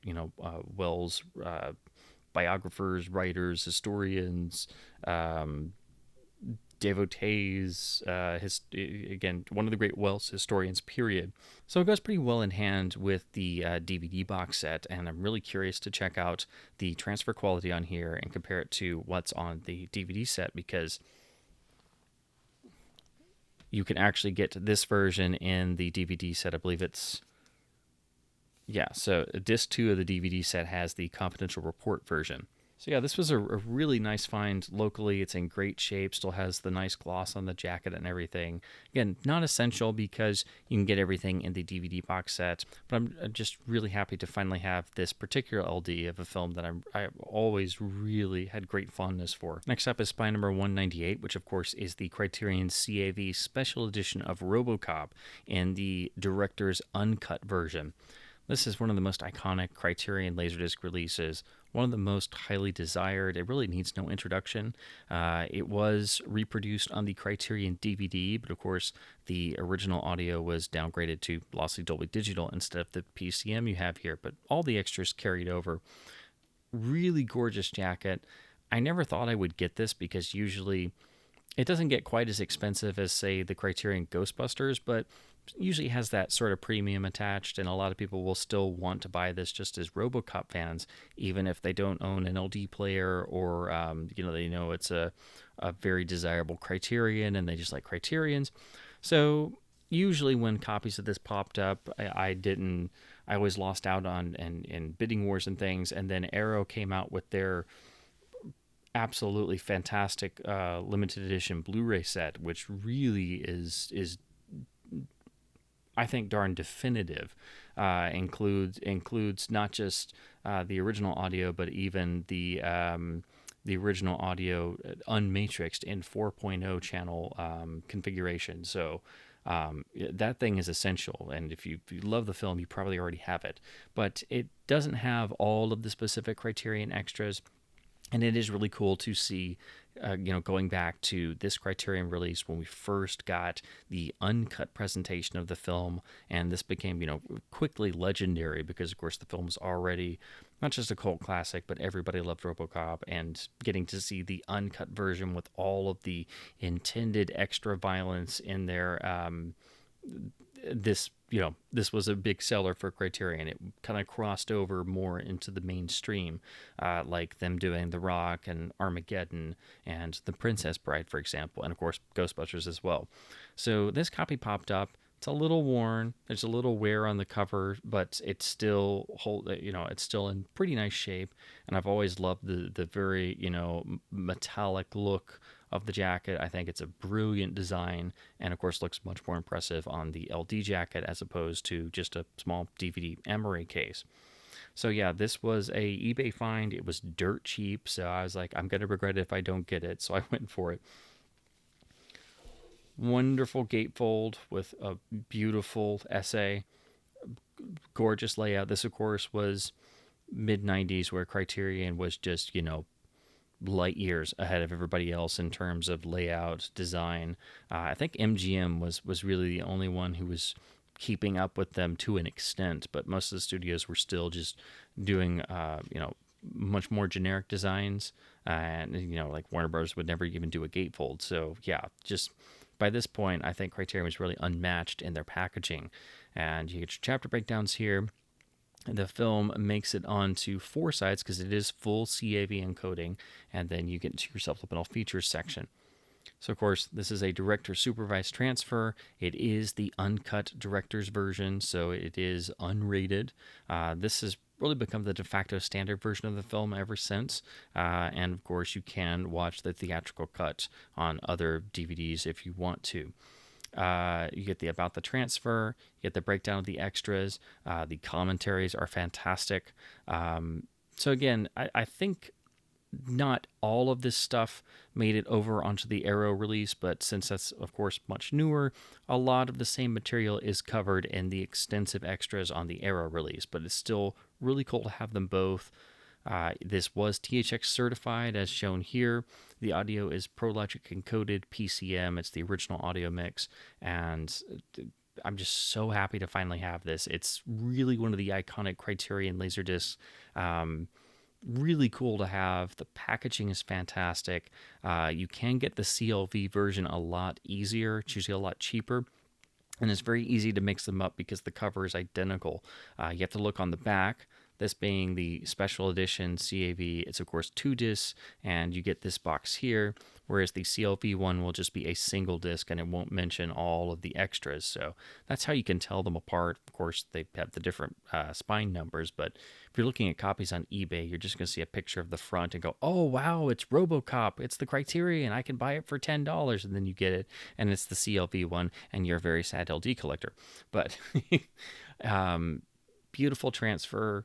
Wells biographers, writers, historians, devotees, again, one of the great Welsh historians, period. So it goes pretty well in hand with the DVD box set, and I'm really curious to check out the transfer quality on here and compare it to what's on the DVD set, because you can actually get this version in the DVD set. I believe it's... Yeah, so disc 2 of the DVD set has the confidential report version. So yeah, this was a really nice find locally. It's in great shape, still has the nice gloss on the jacket and everything. Again, not essential because you can get everything in the DVD box set, but I'm just really happy to finally have this particular LD of a film that I always really had great fondness for. Next up is Spy number 198, which of course is the Criterion CAV special edition of RoboCop in the director's uncut version. This is one of the most iconic Criterion Laserdisc releases, one of the most highly desired. It really needs no introduction. It was reproduced on the Criterion DVD, but of course the original audio was downgraded to lossy Dolby Digital instead of the PCM you have here, but all the extras carried over. Really gorgeous jacket. I never thought I would get this because usually it doesn't get quite as expensive as, say, the Criterion Ghostbusters, but usually has that sort of premium attached, and a lot of people will still want to buy this just as RoboCop fans, even if they don't own an LD player, or they know it's a very desirable Criterion and they just like Criterions. So usually when copies of this popped up, I always lost out on in bidding wars and things, and then Arrow came out with their absolutely fantastic limited edition Blu-ray set, which really is I think darn definitive. Includes not just the original audio, but even the original audio unmatrixed in 4.0 channel configuration. So that thing is essential, and if you love the film, you probably already have it. But it doesn't have all of the specific Criterion extras. And it is really cool to see, going back to this Criterion release when we first got the uncut presentation of the film, and this became, quickly legendary because, of course, the film's already not just a cult classic, but everybody loved RoboCop, and getting to see the uncut version with all of the intended extra violence in there, this was a big seller for Criterion. It kind of crossed over more into the mainstream, like them doing The Rock and Armageddon and The Princess Bride, for example, and of course Ghostbusters as well. So this copy popped up. It's a little worn. There's a little wear on the cover, but it's still it's still in pretty nice shape. And I've always loved the very metallic look of the jacket. I think it's a brilliant design, and of course looks much more impressive on the LD jacket as opposed to just a small DVD emery case. So yeah, this was a eBay find. It was dirt cheap, so I was like, I'm gonna regret it if I don't get it, so I went for it. Wonderful gatefold with a beautiful essay, gorgeous layout. This of course was mid 90s, where Criterion was just light years ahead of everybody else in terms of layout, design. I think MGM was really the only one who was keeping up with them to an extent, but most of the studios were still just doing, much more generic designs. And, like Warner Bros. Would never even do a gatefold. So, yeah, just by this point, I think Criterion was really unmatched in their packaging. And you get your chapter breakdowns here. The film makes it onto 4 sides because it is full CAV encoding, and then you get into your supplemental features section. So, of course, this is a director supervised transfer. It is the uncut director's version, so it is unrated. This has really become the de facto standard version of the film ever since. And, of course, you can watch the theatrical cut on other DVDs if you want to. You get the about the transfer, you get the breakdown of the extras. The commentaries are fantastic. So, again, I think not all of this stuff made it over onto the Arrow release, but since that's, of course, much newer, a lot of the same material is covered in the extensive extras on the Arrow release, but it's still really cool to have them both. This was THX certified, as shown here. The audio is ProLogic encoded PCM. It's the original audio mix, and I'm just so happy to finally have this. It's really one of the iconic Criterion Laserdiscs. Really cool to have. The packaging is fantastic. You can get the CLV version a lot easier. It's usually a lot cheaper. And it's very easy to mix them up because the cover is identical. You have to look on the back. This being the special edition CAV, it's of course 2 discs, and you get this box here, whereas the CLV one will just be a single disc and it won't mention all of the extras. So that's how you can tell them apart. Of course, they have the different spine numbers, but if you're looking at copies on eBay, you're just going to see a picture of the front and go, oh, wow, it's RoboCop. It's the Criterion. I can buy it for $10. And then you get it, and it's the CLV one, and you're a very sad LD collector. But beautiful transfer.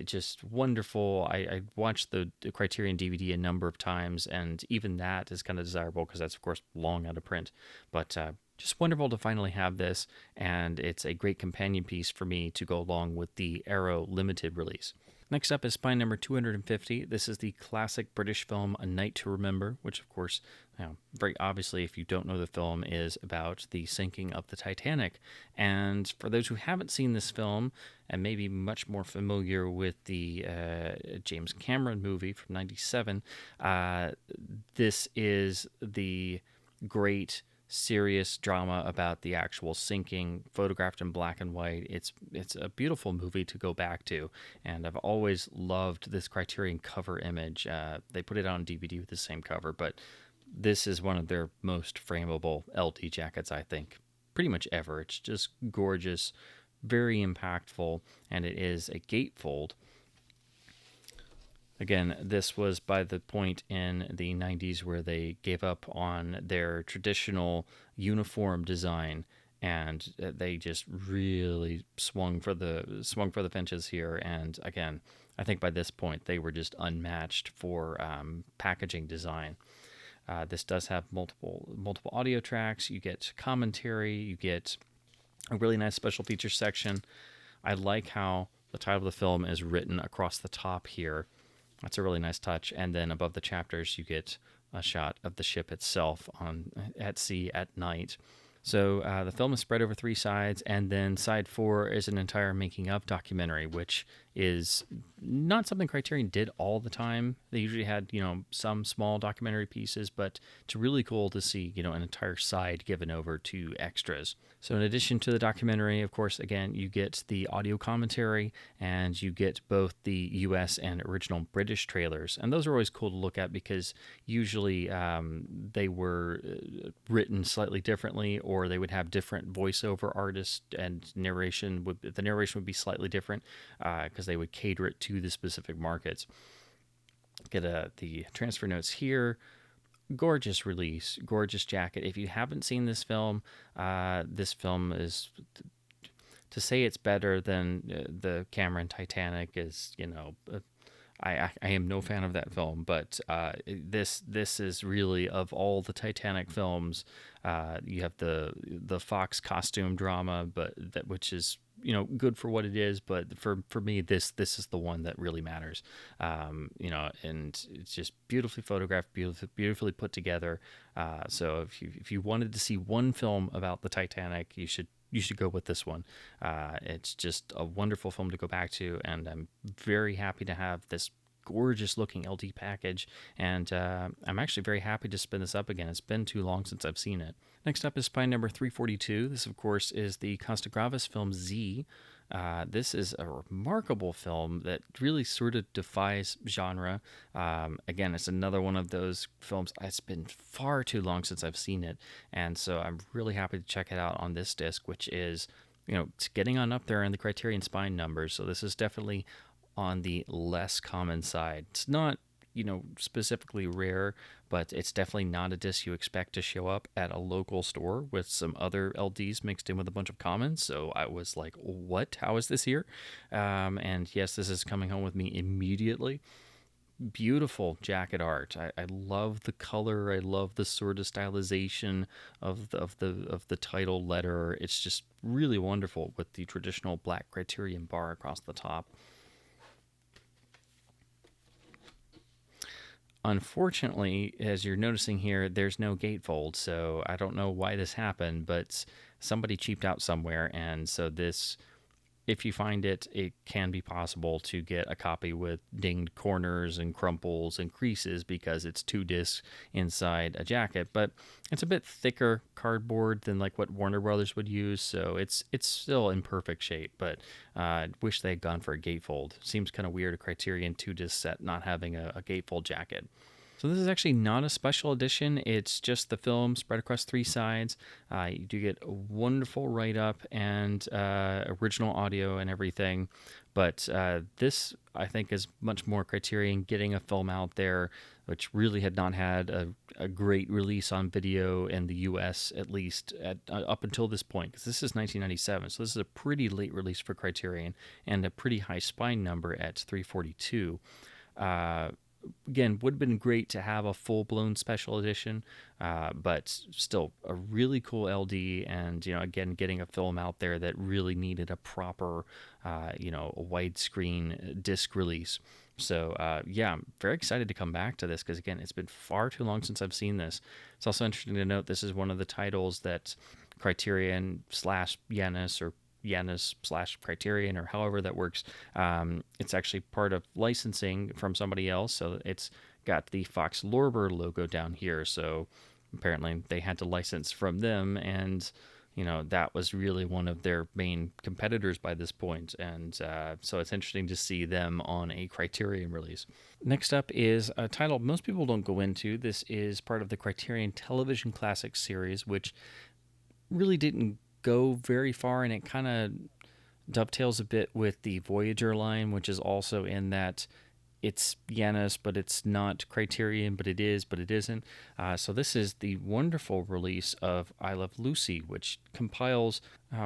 Just wonderful. I watched the Criterion DVD a number of times, and even that is kind of desirable because that's, of course, long out of print. But just wonderful to finally have this, and it's a great companion piece for me to go along with the Arrow limited release. Next up is spine number 250. This is the classic British film A Night to Remember, which, of course, very obviously, if you don't know the film, is about the sinking of the Titanic. And for those who haven't seen this film and maybe much more familiar with the James Cameron movie from '97, this is the great serious drama about the actual sinking, photographed in black and white. It's a beautiful movie to go back to, and I've always loved this Criterion cover image. They put it on DVD with the same cover, but this is one of their most frameable LD jackets, I think, pretty much ever. It's just gorgeous, very impactful, and it is a gatefold. Again, this was by the point in the 90s where they gave up on their traditional uniform design, and they just really swung for the fences here. And again, I think by this point they were just unmatched for packaging design. This does have multiple audio tracks. You get commentary. You get a really nice special features section. I like how the title of the film is written across the top here. That's a really nice touch. And then above the chapters, you get a shot of the ship itself at sea at night. So the film is spread over 3 sides, and then side 4 is an entire making of documentary, which is not something Criterion did all the time. They usually had, some small documentary pieces, but it's really cool to see, an entire side given over to extras. So in addition to the documentary, of course, again, you get the audio commentary, and you get both the US and original British trailers. And those are always cool to look at because usually they were written slightly differently, or they would have different voiceover artists, and the narration would be slightly different because they would cater it to the specific markets. Get the transfer notes here. Gorgeous release, gorgeous jacket. If you haven't seen this film is, to say it's better than the Cameron Titanic is, I am no fan of that film, but this is really, of all the Titanic films, you have the Fox costume drama, which is good for what it is, but for me this is the one that really matters. And it's just beautifully photographed, beautifully put together. So if you wanted to see one film about the Titanic, you should go with this one. It's just a wonderful film to go back to, and I'm very happy to have this gorgeous looking LD package, and I'm actually very happy to spin this up again. It's been too long since I've seen it. Next up is spine number 342. This, of course, is the Costa Gravas film Z. This is a remarkable film that really sort of defies genre. Again, it's another one of those films. It's been far too long since I've seen it, and so I'm really happy to check it out on this disc, which is, it's getting on up there in the Criterion Spine numbers. So this is definitely on the less common side. It's not, specifically rare, but it's definitely not a disc you expect to show up at a local store with some other LDs mixed in with a bunch of commons. So I was like, what? How is this here? And yes, this is coming home with me immediately. Beautiful jacket art. I love the color. I love the sort of stylization of the title letter. It's just really wonderful with the traditional black Criterion bar across the top. Unfortunately, as you're noticing here, there's no gatefold, so I don't know why this happened, but somebody cheaped out somewhere, and so this, if you find it, it can be possible to get a copy with dinged corners and crumples and creases because it's 2 discs inside a jacket, but it's a bit thicker cardboard than like what Warner Brothers would use, so it's still in perfect shape, but I wish they had gone for a gatefold. Seems kind of weird, a Criterion 2-disc set not having a gatefold jacket. So this is actually not a special edition. It's just the film spread across 3 sides. You do get a wonderful write-up and original audio and everything. But this, I think, is much more Criterion getting a film out there, which really had not had a great release on video in the U.S., at least up until this point, because this is 1997. So this is a pretty late release for Criterion and a pretty high spine number at 342. Again, would have been great to have a full-blown special edition, but still a really cool LD, and again, getting a film out there that really needed a proper a widescreen disc release. So yeah, I'm very excited to come back to this because again, it's been far too long since I've seen this. It's also interesting to note this is one of the titles that Criterion / Janus or Janus/Criterion, or however that works. It's actually part of licensing from somebody else, so it's got the Fox Lorber logo down here. So apparently they had to license from them, and that was really one of their main competitors by this point. And so it's interesting to see them on a Criterion release. Next up is a title most people don't go into. This is part of the Criterion Television Classics series, which really didn't go very far, and it kind of dovetails a bit with the Voyager line, which is also in that it's Janus, but it's not Criterion, but it is, but it isn't. So this is the wonderful release of I Love Lucy, which compiles,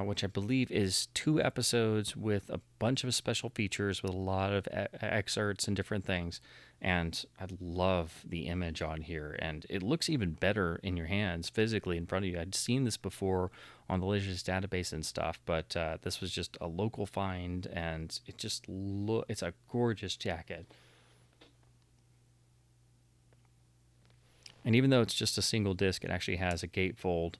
which I believe is 2 episodes with a bunch of special features with a lot of excerpts and different things. And I love the image on here, and it looks even better in your hands physically in front of you. I'd seen this before on the Laserdisc database and stuff, but this was just a local find, and it just it's a gorgeous jacket. And even though it's just a single disc, it actually has a gatefold,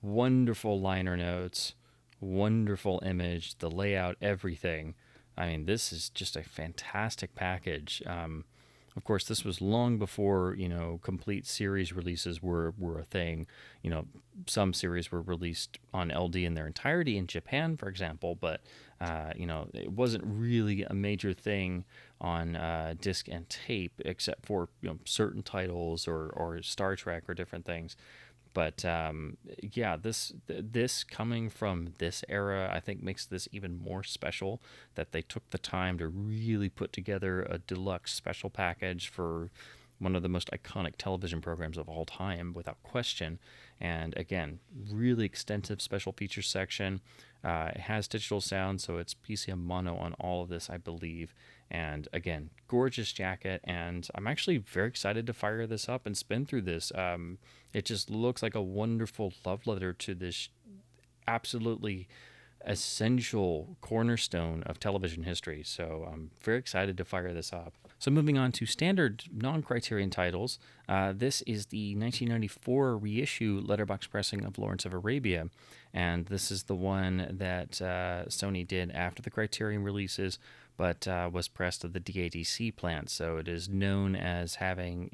wonderful liner notes, wonderful image, the layout, everything. I mean, this is just a fantastic package. Of course, this was long before, complete series releases were a thing. Some series were released on LD in their entirety in Japan, for example, but, it wasn't really a major thing on disc and tape, except for, certain titles or Star Trek or different things. But yeah, this coming from this era, I think makes this even more special, that they took the time to really put together a deluxe special package for one of the most iconic television programs of all time, without question. And again, really extensive special features section. It has digital sound, so it's PCM mono on all of this, I believe. And again, gorgeous jacket, and I'm actually very excited to fire this up and spin through this. It just looks like a wonderful love letter to this absolutely essential cornerstone of television history. So I'm very excited to fire this up. So moving on to standard non-Criterion titles, this is the 1994 reissue letterbox pressing of Lawrence of Arabia, and this is the one that Sony did after the Criterion releases, but was pressed at the DADC plant. So it is known as having,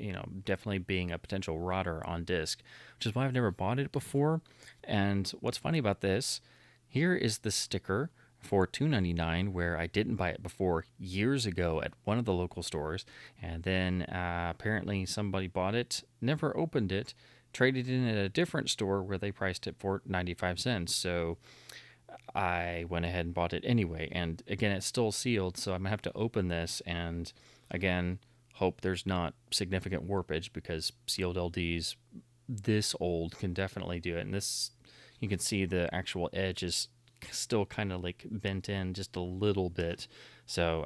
definitely being a potential rotter on disc, which is why I've never bought it before. And what's funny about this, here is the sticker for $2.99, where I didn't buy it before years ago at one of the local stores, and then apparently somebody bought it, never opened it, traded in at a different store where they priced it for 95 cents. So I went ahead and bought it anyway. And again, it's still sealed, so I'm going to have to open this and, again, hope there's not significant warpage, because sealed LDs this old can definitely do it. And this, you can see the actual edge is still kind of like bent in just a little bit. So,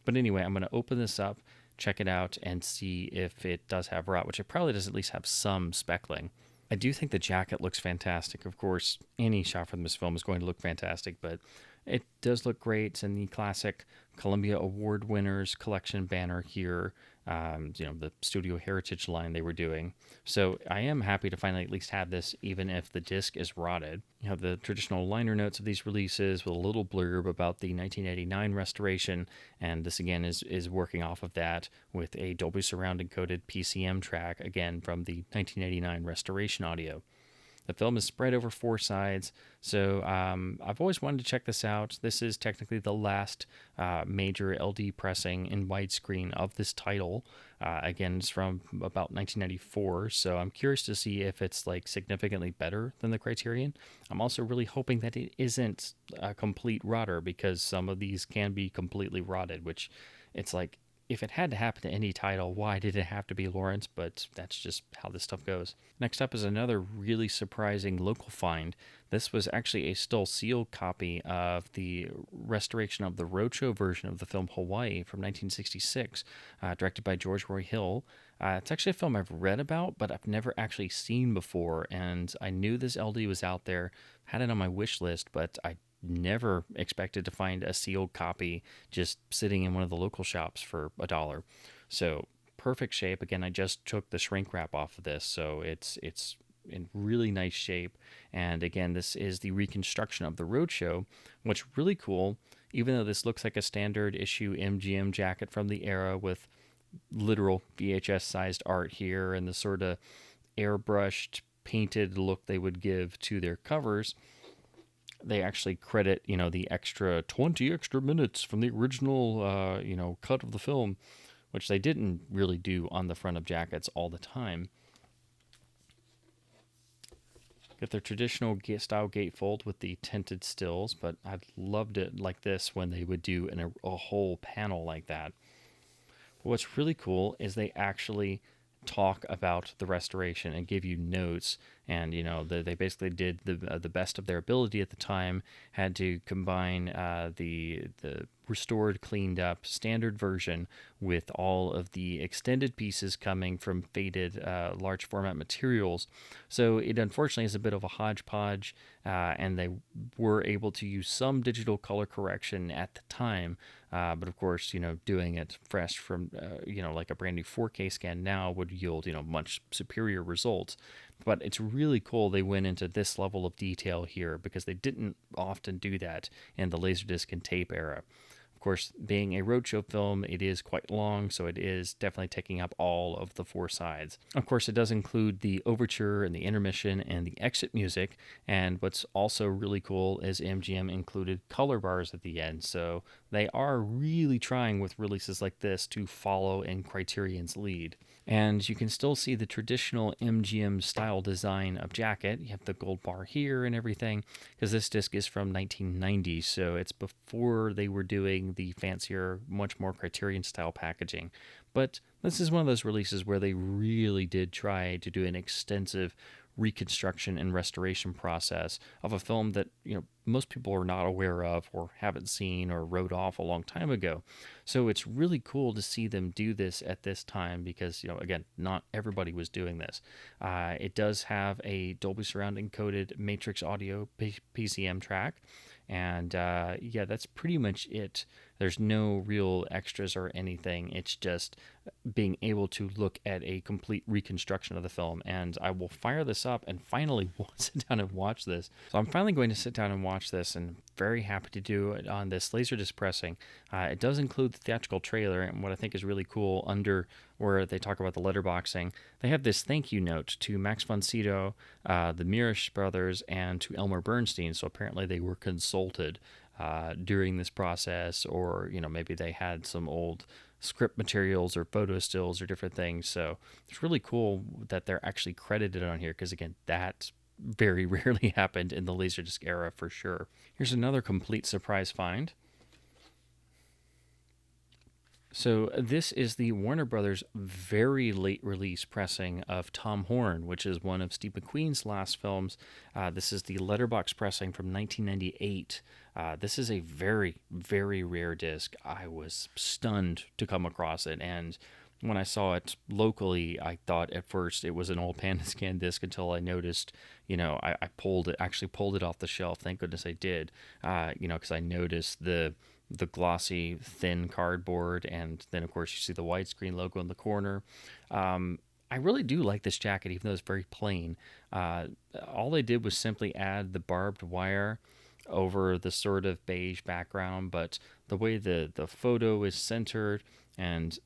but anyway, I'm going to open this up, check it out, and see if it does have rot, which it probably does at least have some speckling. I do think the jacket looks fantastic. Of course, any shot from this film is going to look fantastic, but it does look great. It's in the classic Columbia Award winners collection banner here, the Studio Heritage line they were doing. So I am happy to finally at least have this, even if the disc is rotted. You have the traditional liner notes of these releases with a little blurb about the 1989 restoration, and this again is working off of that with a Dolby Surround encoded PCM track, again from the 1989 restoration audio. The film is spread over 4 sides, so I've always wanted to check this out. This is technically the last major LD pressing in widescreen of this title. Again, it's from about 1994, so I'm curious to see if it's like significantly better than the Criterion. I'm also really hoping that it isn't a complete rotter, because some of these can be completely rotted, which it's like, if it had to happen to any title, why did it have to be Lawrence? But that's just how this stuff goes. Next up is another really surprising local find. This was actually a still sealed copy of the restoration of the roadshow version of the film Hawaii from 1966, directed by George Roy Hill. It's actually a film I've read about, but I've never actually seen before, and I knew this LD was out there, had it on my wish list, but I never expected to find a sealed copy just sitting in one of the local shops for $1. So perfect shape. Again, I just took the shrink wrap off of this, so it's in really nice shape. And again, this is the reconstruction of the Roadshow. What's really cool, even though this looks like a standard issue MGM jacket from the era with literal VHS sized art here and the sort of airbrushed painted look they would give to their covers, they actually credit, the extra 20 extra minutes from the original, cut of the film, which they didn't really do on the front of jackets all the time. Get their traditional style gatefold with the tinted stills, but I loved it like this when they would do a whole panel like that. But what's really cool is they actually talk about the restoration and give you notes, and they basically did the best of their ability at the time, had to combine the restored, cleaned up standard version with all of the extended pieces coming from faded large format materials. So it unfortunately is a bit of a hodgepodge, and they were able to use some digital color correction at the time, but of course, doing it fresh from like a brand new 4K scan now would yield much superior results. But it's really cool they went into this level of detail here, because they didn't often do that in the Laserdisc and tape era. Of course, being a roadshow film, it is quite long, so it is definitely taking up all of the 4 sides. Of course, it does include the overture and the intermission and the exit music, and what's also really cool is MGM included color bars at the end, so they are really trying with releases like this to follow in Criterion's lead. And you can still see the traditional MGM style design of jacket. You have the gold bar here and everything, because this disc is from 1990, so it's before they were doing the fancier, much more Criterion style packaging. But this is one of those releases where they really did try to do an extensive reconstruction and restoration process of a film that most people are not aware of or haven't seen or wrote off a long time ago. So it's really cool to see them do this at this time, because again, not everybody was doing this. It does have a Dolby Surround encoded Matrix Audio PCM track, and that's pretty much it. There's no real extras or anything. It's just being able to look at a complete reconstruction of the film. And I will fire this up and finally sit down and watch this. So I'm finally going to sit down and watch this, and very happy to do it on this Laserdisc pressing. It does include the theatrical trailer, and what I think is really cool, under where they talk about the letterboxing, they have this thank you note to Max von Sydow, the Mirisch brothers, and to Elmer Bernstein. So apparently they were consulted during this process, or maybe they had some old script materials or photo stills or different things. So it's really cool that they're actually credited on here, because again, that very rarely happened in the Laserdisc era for sure. Here's another complete surprise find. So this is the Warner Brothers very late release pressing of Tom Horn, which is one of Steve McQueen's last films. This is the Letterbox pressing from 1998. This is a very, very rare disc. I was stunned to come across it, and when I saw it locally, I thought at first it was an old Pandascan disc until I noticed, I actually pulled it off the shelf. Thank goodness I did, because I noticed the glossy, thin cardboard, and then of course you see the widescreen logo in the corner. I really do like this jacket, even though it's very plain. All they did was simply add the barbed wire over the sort of beige background, but the way the photo is centered and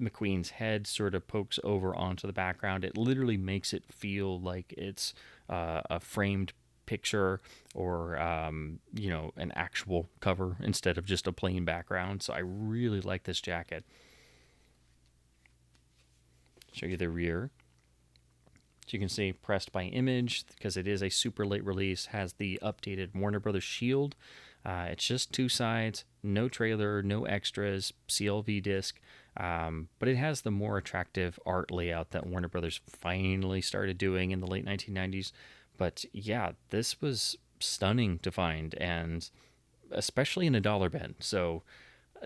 McQueen's head sort of pokes over onto the background, it literally makes it feel like it's a framed picture, or an actual cover instead of just a plain background. So I really like this jacket. Show you the rear. So you can see pressed by Image, because it is a super late release, has the updated Warner Brothers shield. It's just two sides, no trailer, no extras, CLV disc, but it has the more attractive art layout that Warner Brothers finally started doing in the late 1990s. But yeah, this was stunning to find, and especially in a dollar bin. So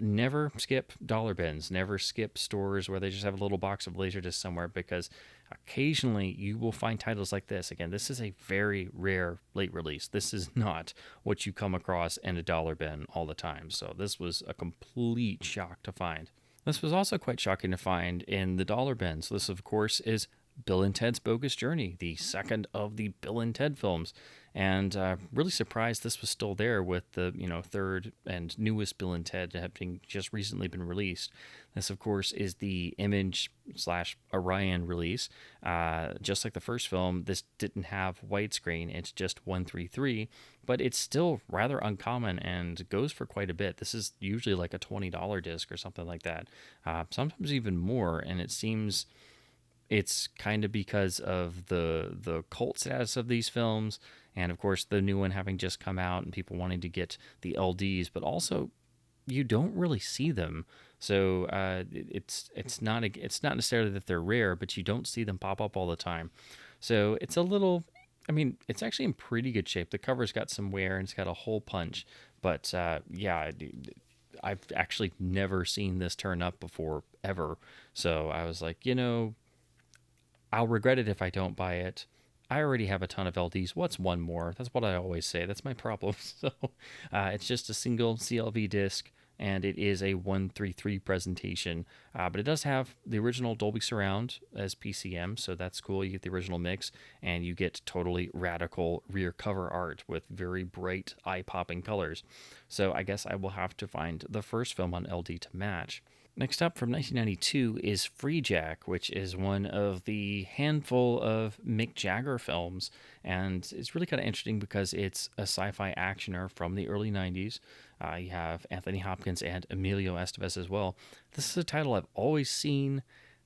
never skip dollar bins, never skip stores where they just have a little box of Laserdisc somewhere, because occasionally you will find titles like this. Again, this is a very rare late release. This is not what you come across in a dollar bin all the time. So this was a complete shock to find. This was also quite shocking to find in the dollar bin. So this, of course, is Bill and Ted's Bogus Journey, the second of the Bill and Ted films. And really surprised this was still there, with the third and newest Bill and Ted having just recently been released. This, of course, is the Image/Orion release. Just like the first film, this didn't have widescreen. It's just 1:3:3, but it's still rather uncommon and goes for quite a bit. This is usually like a $20 disc or something like that, sometimes even more. And it seems it's kind of because of the cult status of these films, and of course the new one having just come out and people wanting to get the LDs, but also you don't really see them. So it's not necessarily that they're rare, but you don't see them pop up all the time. So it's a little, it's actually in pretty good shape. The cover's got some wear and it's got a hole punch, but yeah, I've actually never seen this turn up before, ever. So I was like, I'll regret it if I don't buy it. I already have a ton of LDs. What's one more? That's what I always say. That's my problem. So it's just a single CLV disc, and it is a 1:3:3 presentation. But it does have the original Dolby Surround as PCM, so that's cool. You get the original mix, and you get totally radical rear cover art with very bright, eye-popping colors. So I guess I will have to find the first film on LD to match. Next up, from 1992, is Freejack, which is one of the handful of Mick Jagger films. And it's really kind of interesting because it's a sci-fi actioner from the early 90s. You have Anthony Hopkins and Emilio Estevez as well. This is a title I've always seen,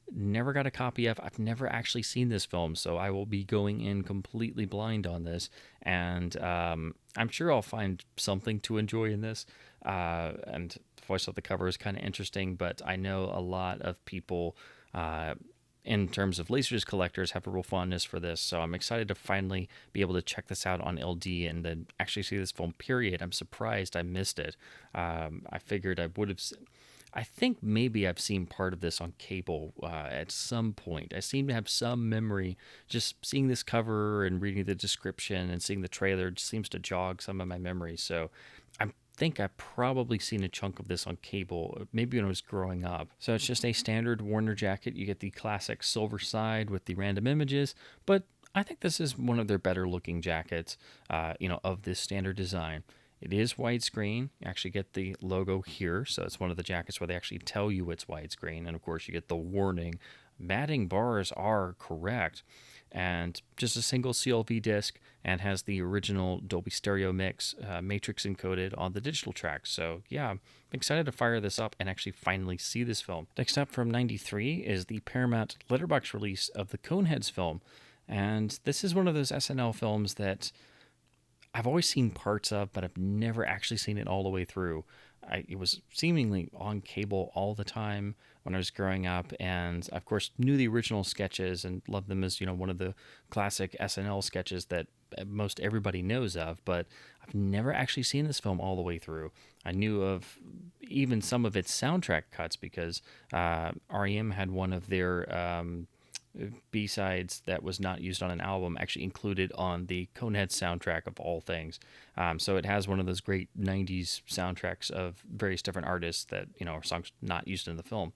never got a copy of. I've never actually seen this film, so I will be going in completely blind on this. And I'm sure I'll find something to enjoy in this. And the voice of the cover is kind of interesting, but I know a lot of people, in terms of Laserdisc collectors, have a real fondness for this. So I'm excited to finally be able to check this out on LD and then actually see this film, period. I'm surprised I missed it. I figured I would have. I think maybe I've seen part of this on cable at some point. I seem to have some memory. Just seeing this cover and reading the description and seeing the trailer just seems to jog some of my memory. So I think I've probably seen a chunk of this on cable, maybe when I was growing up. So it's just a standard Warner jacket. You get the classic silver side with the random images, but I think this is one of their better looking jackets, of this standard design. It is widescreen. You actually get the logo here, so it's one of the jackets where they actually tell you it's widescreen, and of course you get the warning. Matting bars are correct, and just a single CLV disc, and has the original Dolby Stereo mix, matrix encoded on the digital track. So yeah, I'm excited to fire this up and actually finally see this film. Next up from 93 is the Paramount Letterbox release of the Coneheads film. And this is one of those SNL films that I've always seen parts of, but I've never actually seen it all the way through. It was seemingly on cable all the time when I was growing up, and of course knew the original sketches and loved them as, one of the classic SNL sketches that most everybody knows of, but I've never actually seen this film all the way through. I knew of even some of its soundtrack cuts because REM had one of their B-sides that was not used on an album actually included on the Coneheads soundtrack of all things. So it has one of those great 90s soundtracks of various different artists that, are songs not used in the film.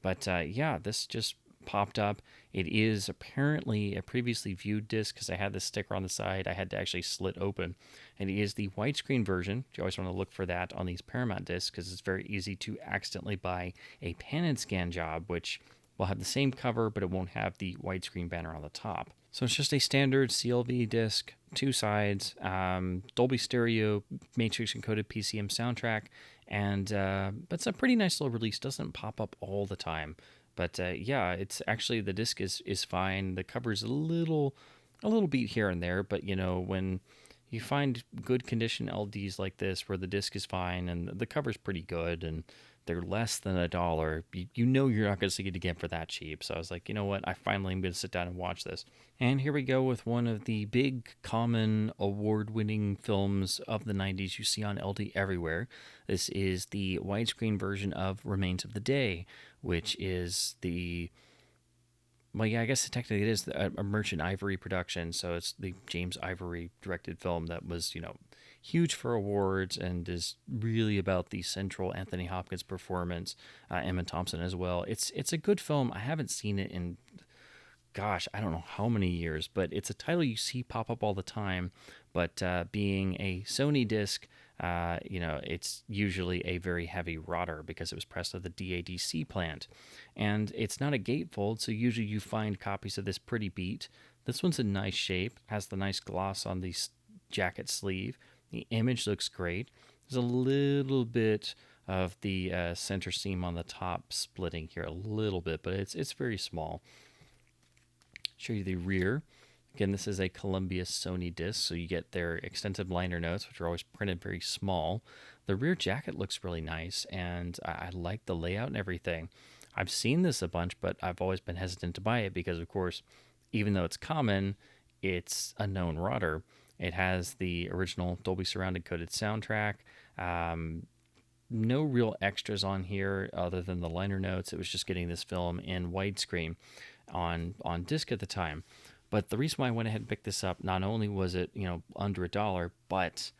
But yeah, this just popped up. It is apparently a previously viewed disc because I had this sticker on the side I had to actually slit open. And it is the widescreen version. You always want to look for that on these Paramount discs because it's very easy to accidentally buy a pan and scan job, which will have the same cover, but it won't have the widescreen banner on the top. So it's just a standard CLV disc, two sides, Dolby Stereo, matrix encoded PCM soundtrack, and but it's a pretty nice little release. Doesn't pop up all the time, but yeah, it's actually the disc is fine. The cover's a little beat here and there, but when you find good condition LDs like this where the disc is fine and the cover's pretty good and they're less than $1, you're not going to see it again for that cheap. So I was like, you know what? I finally am going to sit down and watch this. And here we go with one of the big, common, award-winning films of the 90s you see on LD everywhere. This is the widescreen version of Remains of the Day, which is well, yeah, I guess technically it is a Merchant Ivory production, so it's the James Ivory directed film that was, huge for awards and is really about the central Anthony Hopkins performance, Emma Thompson as well. It's a good film. I haven't seen it in, gosh, I don't know how many years, but it's a title you see pop up all the time. But being a Sony disc, it's usually a very heavy rotter because it was pressed at the DADC plant. And it's not a gatefold, so usually you find copies of this pretty beat. This one's in nice shape, has the nice gloss on the jacket sleeve. The image looks great. There's a little bit of the center seam on the top splitting here a little bit, but it's very small. Show you the rear. Again, this is a Columbia Sony disc, so you get their extensive liner notes, which are always printed very small. The rear jacket looks really nice, and I like the layout and everything. I've seen this a bunch, but I've always been hesitant to buy it because, of course, even though it's common, it's a known rotter. It has the original Dolby Surround encoded soundtrack. No real extras on here other than the liner notes. It was just getting this film in widescreen on disc at the time. But the reason why I went ahead and picked this up, not only was it, under $1, but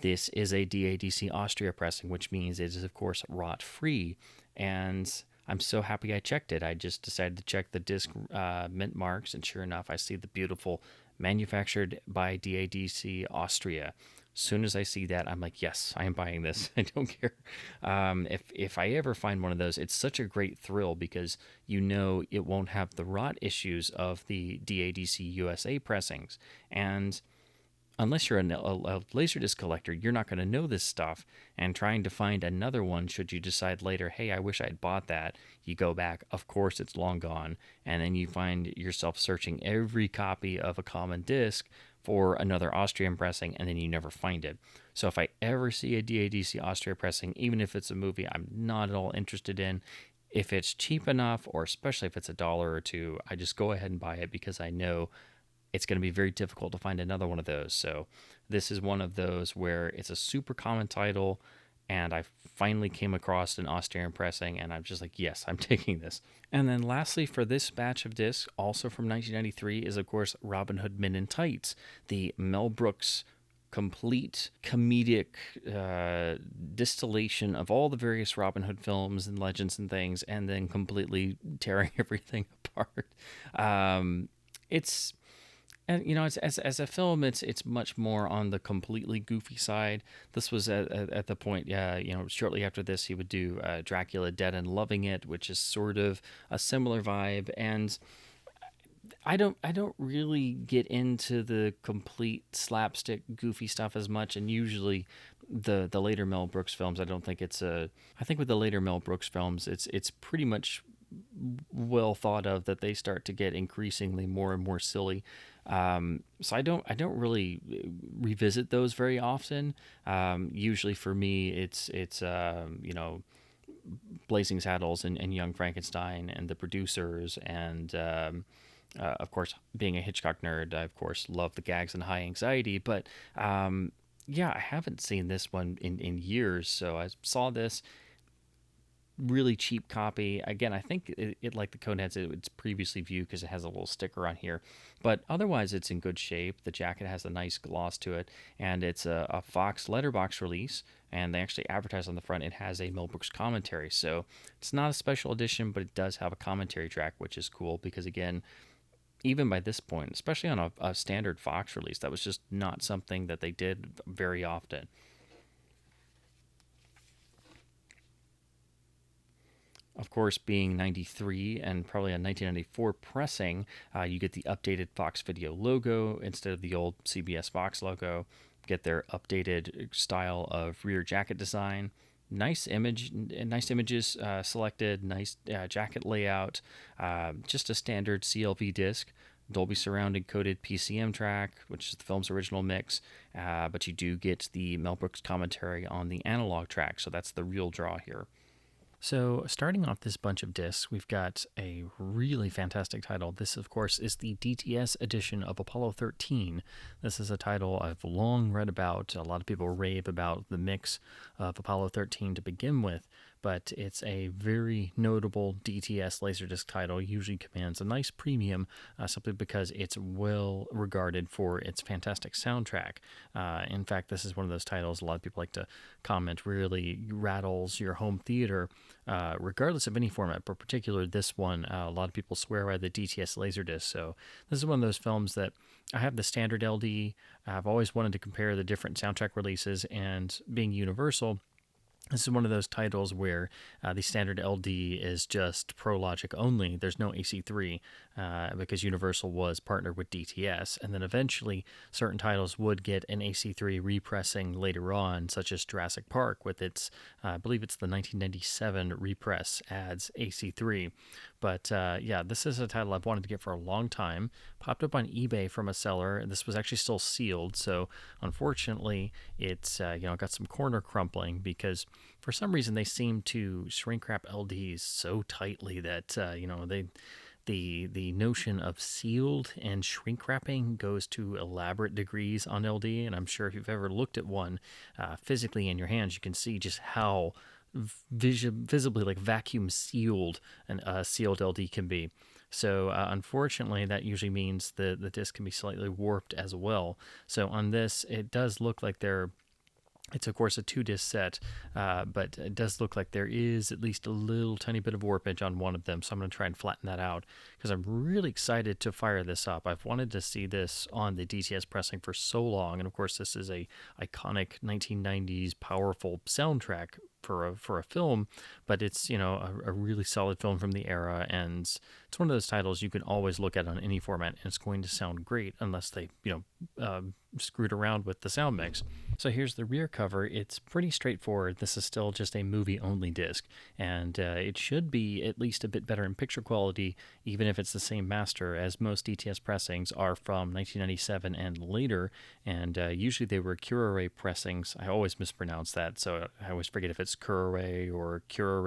this is a DADC Austria pressing, which means it is, of course, rot free. And I'm so happy I checked it. I just decided to check the disc mint marks, and sure enough, I see the beautiful manufactured by DADC Austria. As soon as I see that, I'm like, yes, I am buying this. I don't care. If I ever find one of those, it's such a great thrill because it won't have the rot issues of the DADC USA pressings. And unless you're a Laserdisc collector, you're not going to know this stuff. And trying to find another one, should you decide later, hey, I wish I'd bought that, you go back, of course it's long gone. And then you find yourself searching every copy of a common disc for another Austrian pressing, and then you never find it. So if I ever see a DADC Austria pressing, even if it's a movie I'm not at all interested in, if it's cheap enough, or especially if it's $1 or $2, I just go ahead and buy it because I know it's going to be very difficult to find another one of those. So this is one of those where it's a super common title, and I finally came across an Austrian pressing, and I'm just like, yes, I'm taking this. And then lastly, for this batch of discs, also from 1993, is, of course, Robin Hood Men in Tights, the Mel Brooks complete comedic distillation of all the various Robin Hood films and legends and things, and then completely tearing everything apart. It's... And, as a film, it's much more on the completely goofy side. This was at the point, shortly after this, he would do Dracula Dead and Loving It, which is sort of a similar vibe. And I don't really get into the complete slapstick goofy stuff as much, and usually the later Mel Brooks films, I don't think it's a I think with the later Mel Brooks films, it's pretty much well thought of that they start to get increasingly more and more silly. So I don't really revisit those very often. Usually for me, it's Blazing Saddles and Young Frankenstein and the producers and of course, being a Hitchcock nerd, I of course love the gags and high anxiety. But yeah, I haven't seen this one in years, so I saw this really cheap copy. Again, I think it like the Coneheads, it's previously viewed because it has a little sticker on here. But otherwise, it's in good shape. The jacket has a nice gloss to it, and it's a Fox Letterbox release. And they actually advertise on the front. It has a Mel Brooks commentary, so it's not a special edition, but it does have a commentary track, which is cool because again, even by this point, especially on a standard Fox release, that was just not something that they did very often. Of course, being 93 and probably a 1994 pressing, you get the updated Fox Video logo instead of the old CBS Fox logo. Get their updated style of rear jacket design. Nice images selected. Nice jacket layout. Just a standard CLV disc. Dolby Surround encoded PCM track, which is the film's original mix, but you do get the Mel Brooks commentary on the analog track, so that's the real draw here. So, starting off this bunch of discs, we've got a really fantastic title. This, of course, is the DTS edition of Apollo 13. This is a title I've long read about. A lot of people rave about the mix of Apollo 13 to begin with, but it's a very notable DTS Laserdisc title. Usually commands a nice premium simply because it's well regarded for its fantastic soundtrack. In fact, this is one of those titles a lot of people like to comment really rattles your home theater, regardless of any format, but particularly this one. A lot of people swear by the DTS Laserdisc. So this is one of those films that I have the standard LD. I've always wanted to compare the different soundtrack releases, and being Universal, this is one of those titles where the standard LD is just Pro Logic only. There's no AC3 because Universal was partnered with DTS. And then eventually certain titles would get an AC3 repressing later on, such as Jurassic Park with its, I believe it's the 1997 repress adds AC3. But yeah, this is a title I've wanted to get for a long time. Popped up on eBay from a seller. This was actually still sealed, so unfortunately, it's got some corner crumpling because for some reason they seem to shrink wrap LDs so tightly that the notion of sealed and shrink wrapping goes to elaborate degrees on LD. And I'm sure if you've ever looked at one physically in your hands, you can see just how visibly like vacuum sealed an sealed LD can be. So unfortunately, that usually means the disc can be slightly warped as well. So on this, it does look like it's of course a 2-disc set, but it does look like there is at least a little tiny bit of warpage on one of them. So I'm going to try and flatten that out because I'm really excited to fire this up. I've wanted to see this on the DTS pressing for so long, and of course this is a iconic 1990s powerful soundtrack for a film, but it's a really solid film from the era, and it's one of those titles you can always look at on any format and it's going to sound great unless they screwed around with the sound mix. So here's the rear cover. It's pretty straightforward. This is still just a movie only disc, and it should be at least a bit better in picture quality, even if it's the same master, as most DTS pressings are from 1997 and later, and usually they were Cure pressings. I always mispronounce that, so I always forget if it's Cure or Cure.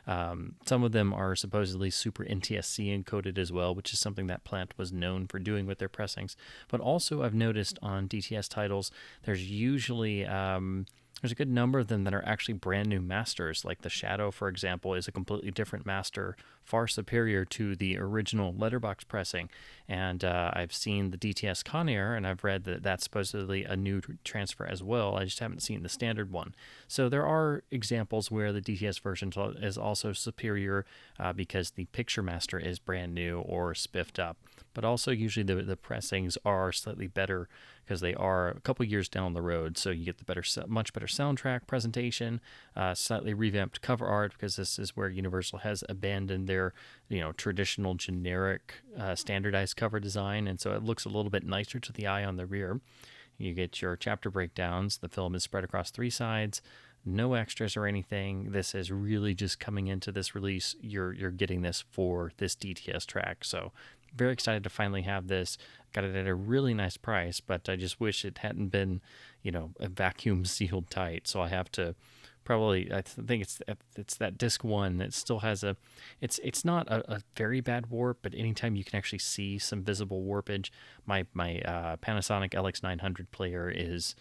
Some of them are supposedly super NTSC encoded as well, which is something that Plant was known for doing with their pressings. But also I've noticed on DTS titles, there's usually there's a good number of them that are actually brand new masters. Like the Shadow, for example, is a completely different master, far superior to the original Letterbox pressing. And I've seen the DTS Conair, and I've read that that's supposedly a new transfer as well. I just haven't seen the standard one. So there are examples where the DTS version is also superior because the picture master is brand new or spiffed up. but also usually the pressings are slightly better because they are a couple years down the road. So you get the much better soundtrack presentation, slightly revamped cover art, because this is where Universal has abandoned their traditional generic standardized cover design, and so it looks a little bit nicer to the eye on the rear. You get your chapter breakdowns. The film is spread across 3 sides. No extras or anything. This is really just coming into this release. You're getting this for this DTS track. So very excited to finally have this. Got it at a really nice price, but I just wish it hadn't been, a vacuum sealed tight. So I have to probably, I think it's that disc 1 that still has it's not a very bad warp, but anytime you can actually see some visible warpage. My Panasonic LX900 player is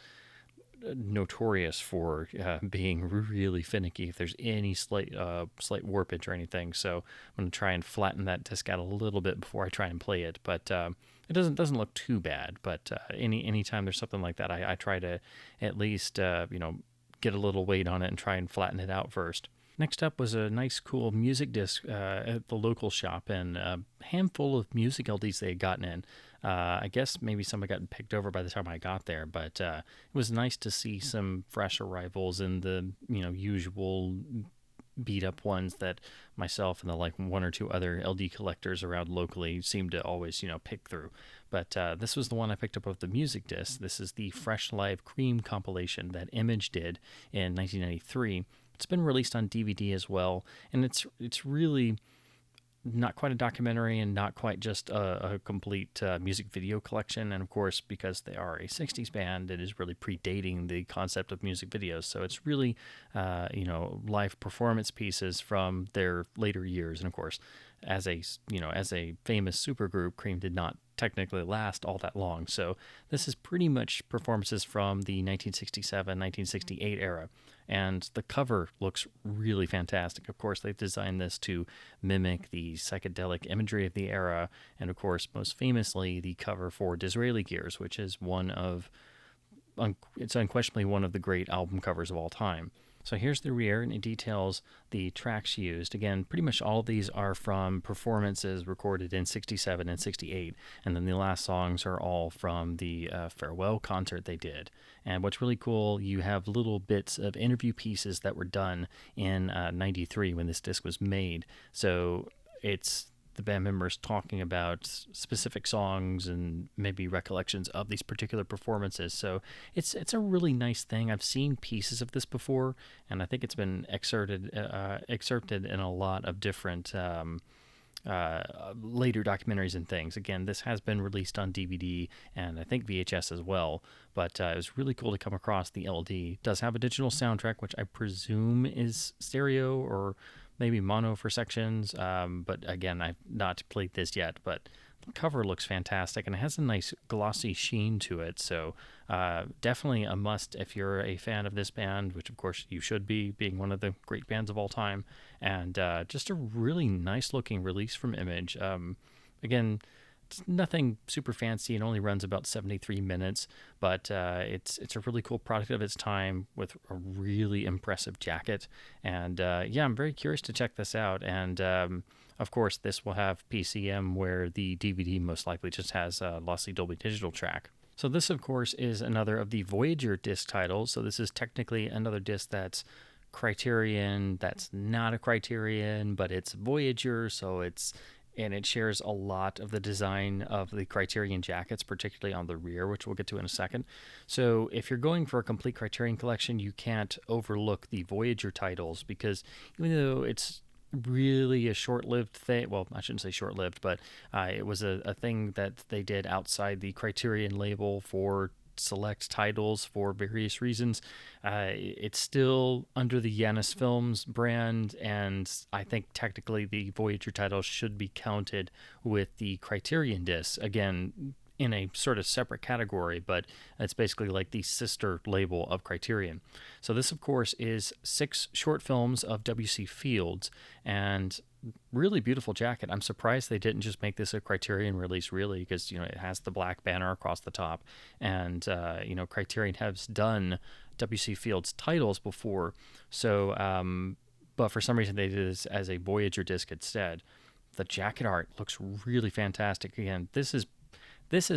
notorious for being really finicky if there's any slight warpage or anything. So I'm going to try and flatten that disc out a little bit before I try and play it. But it doesn't look too bad. But anytime there's something like that, I try to at least get a little weight on it and try and flatten it out first. Next up was a nice, cool music disc at the local shop, and a handful of music LDs they had gotten in. I guess maybe some had gotten picked over by the time I got there, but it was nice to see some fresh arrivals in the usual beat up ones that myself and the like 1 or 2 other LD collectors around locally seem to always pick through. But this was the one I picked up of the music disc. This is the Fresh Live Cream compilation that Image did in 1993. It's been released on DVD as well, and it's really not quite a documentary and not quite just a complete music video collection. And of course, because they are a 60s band, it is really predating the concept of music videos. So it's really, live performance pieces from their later years. And of course, as a famous supergroup, Cream did not technically last all that long. So this is pretty much performances from the 1967, 1968 era. And the cover looks really fantastic. Of course, they've designed this to mimic the psychedelic imagery of the era. And of course, most famously, the cover for Disraeli Gears, which is it's unquestionably one of the great album covers of all time. So here's the rear, and it details the tracks used. Again, pretty much all of these are from performances recorded in 67 and 68, and then the last songs are all from the farewell concert they did. And what's really cool, you have little bits of interview pieces that were done in 93 when this disc was made. So it's the band members talking about specific songs and maybe recollections of these particular performances. So it's a really nice thing. I've seen pieces of this before, and I think it's been excerpted in a lot of different later documentaries and things. Again, this has been released on DVD and I think VHS as well, but it was really cool to come across the LD. It does have a digital soundtrack, which I presume is stereo or maybe mono for sections, but again, I've not played this yet, but the cover looks fantastic, and it has a nice glossy sheen to it, so definitely a must if you're a fan of this band, which of course you should be, being one of the great bands of all time, and just a really nice looking release from Image. Again, it's nothing super fancy. It only runs about 73 minutes, but it's a really cool product of its time with a really impressive jacket. And I'm very curious to check this out. And of course, this will have PCM, where the DVD most likely just has a lossy Dolby Digital track. So this, of course, is another of the Voyager disc titles. So this is technically another disc that's Criterion, that's not a Criterion, but it's Voyager, and it shares a lot of the design of the Criterion jackets, particularly on the rear, which we'll get to in a second. So if you're going for a complete Criterion collection, you can't overlook the Voyager titles, because even though it's really a short-lived thing, well, I shouldn't say short-lived, but it was a thing that they did outside the Criterion label for select titles for various reasons. It's still under the Janus Films brand, and I think technically the Voyager titles should be counted with the Criterion discs, again, in a sort of separate category, but it's basically like the sister label of Criterion. So this, of course, is 6 short films of W.C. Fields, and really beautiful jacket. I'm surprised they didn't just make this a Criterion release, really, because it has the black banner across the top, and Criterion has done W.C. Fields titles before, so but for some reason they did this as a Voyager disc instead. The jacket art looks really fantastic. Again, this is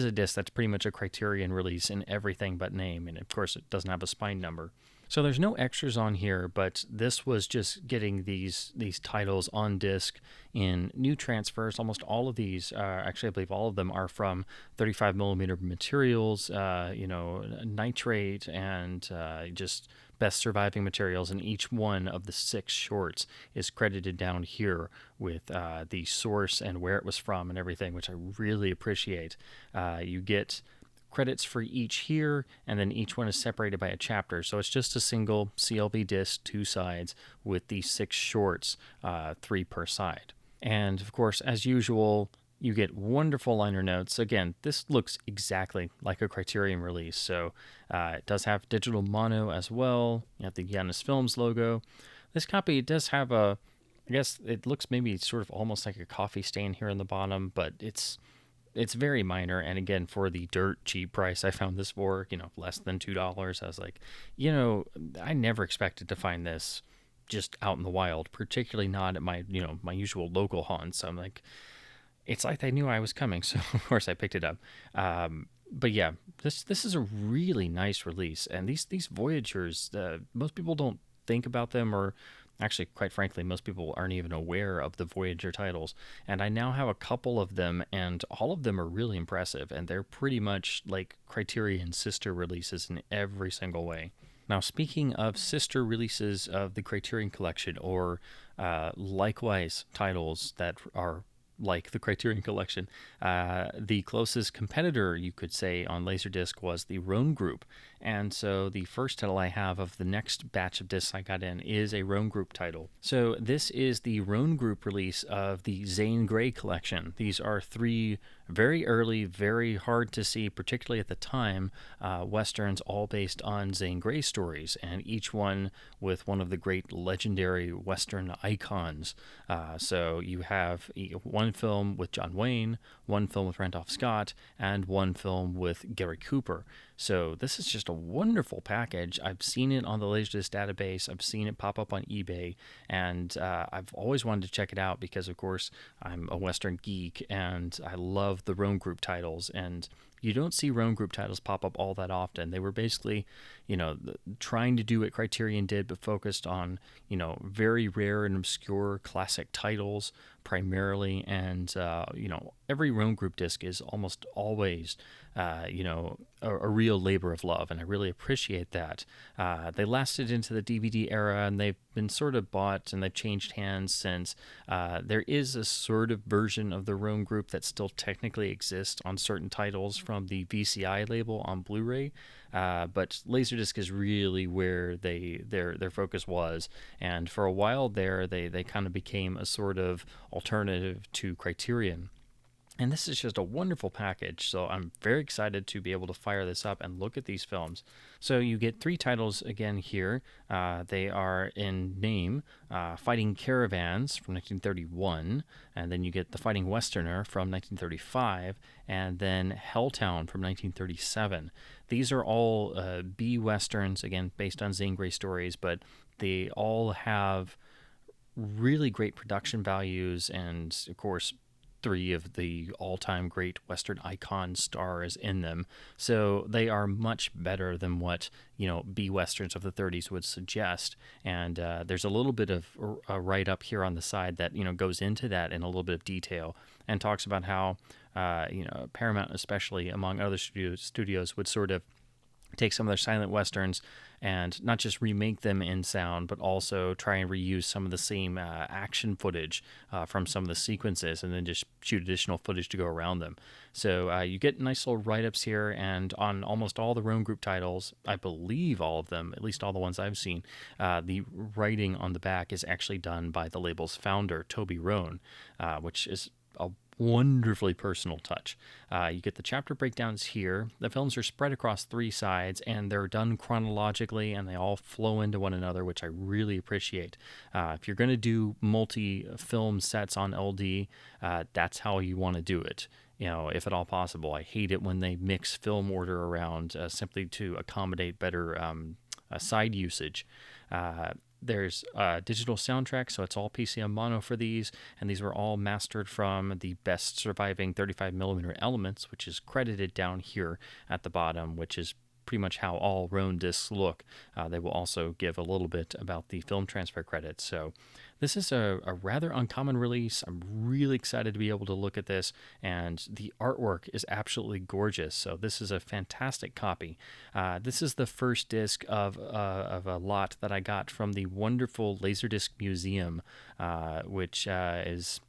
a disc that's pretty much a Criterion release in everything but name, and of course it doesn't have a spine number. So there's no extras on here, but this was just getting these titles on disc in new transfers. Almost all of these, actually I believe all of them are from 35 millimeter materials, nitrate, and just best surviving materials. And each one of the 6 shorts is credited down here with the source and where it was from and everything, which I really appreciate. You get credits for each here, and then each one is separated by a chapter. So it's just a single CLB disc, 2 sides, with these 6 shorts, 3 per side. And of course, as usual, you get wonderful liner notes. Again, this looks exactly like a Criterion release. So it does have digital mono as well. You have the Janus Films logo. This copy does have I guess it looks maybe sort of almost like a coffee stain here on the bottom, but it's very minor. And again, for the dirt cheap price I found this for, less than $2, I was like, I never expected to find this just out in the wild, particularly not at my, my usual local haunts. I'm like, it's like they knew I was coming. So of course I picked it up. But yeah, this is a really nice release. And these Voyagers, most people don't think about them, or actually, quite frankly, most people aren't even aware of the Voyager titles. And I now have a couple of them, and all of them are really impressive. And they're pretty much like Criterion sister releases in every single way. Now, speaking of sister releases of the Criterion Collection, or likewise titles that are like the Criterion Collection, the closest competitor, you could say, on Laserdisc was the Ronin Group. And so the first title I have of the next batch of discs I got in is a Ronin Group title. So this is the Ronin Group release of the Zane Grey collection. These are 3 very early, very hard to see, particularly at the time, westerns all based on Zane Grey stories, and each one with one of the great legendary western icons. So you have one film with John Wayne, one film with Randolph Scott, and one film with Gary Cooper. So this is just a wonderful package. I've seen it on the Laserdisc database. I've seen it pop up on eBay, and I've always wanted to check it out because, of course, I'm a Western geek, and I love the Ronin Group titles. And you don't see Ronin Group titles pop up all that often. They were basically, trying to do what Criterion did, but focused on, very rare and obscure classic titles primarily. And, every Ronin Group disc is almost always, a real labor of love. And I really appreciate that. They lasted into the DVD era, and they've been sort of bought, and they've changed hands since. There is a sort of version of the Ronin Group that still technically exists on certain titles from the VCI label on Blu-ray, but Laserdisc is really where their focus was, and for a while there they kind of became a sort of alternative to Criterion. And this is just a wonderful package, so I'm very excited to be able to fire this up and look at these films. So you get 3 titles again here. They are in name, Fighting Caravans from 1931, and then you get The Fighting Westerner from 1935, and then Helltown from 1937. These are all B westerns, again based on Zane Grey stories, but they all have really great production values, and of course 3 of the all-time great Western icon stars in them. So they are much better than what, B Westerns of the 30s would suggest. And there's a little bit of a write-up here on the side that, goes into that in a little bit of detail and talks about how, Paramount, especially among other studios, would sort of take some of their silent westerns and not just remake them in sound, but also try and reuse some of the same action footage from some of the sequences, and then just shoot additional footage to go around them. So you get nice little write-ups here, and on almost all the Ronin Group titles, I believe all of them, at least all the ones I've seen, the writing on the back is actually done by the label's founder, Toby Rohn, which is a wonderfully personal touch. You get the chapter breakdowns here. The films are spread across 3 sides, and they're done chronologically, and they all flow into one another, which I really appreciate. If you're going to do multi-film sets on LD, that's how you want to do it, if at all possible. I hate it when they mix film order around simply to accommodate better side usage. There's digital soundtrack, so it's all PCM mono for these, and these were all mastered from the best surviving 35 millimeter elements, which is credited down here at the bottom, which is pretty much how all Ronin discs look. They will also give a little bit about the film transfer credits. So this is a rather uncommon release. I'm really excited to be able to look at this, and the artwork is absolutely gorgeous. So this is a fantastic copy. This is the first disc of a lot that I got from the wonderful Laserdisc Museum, which is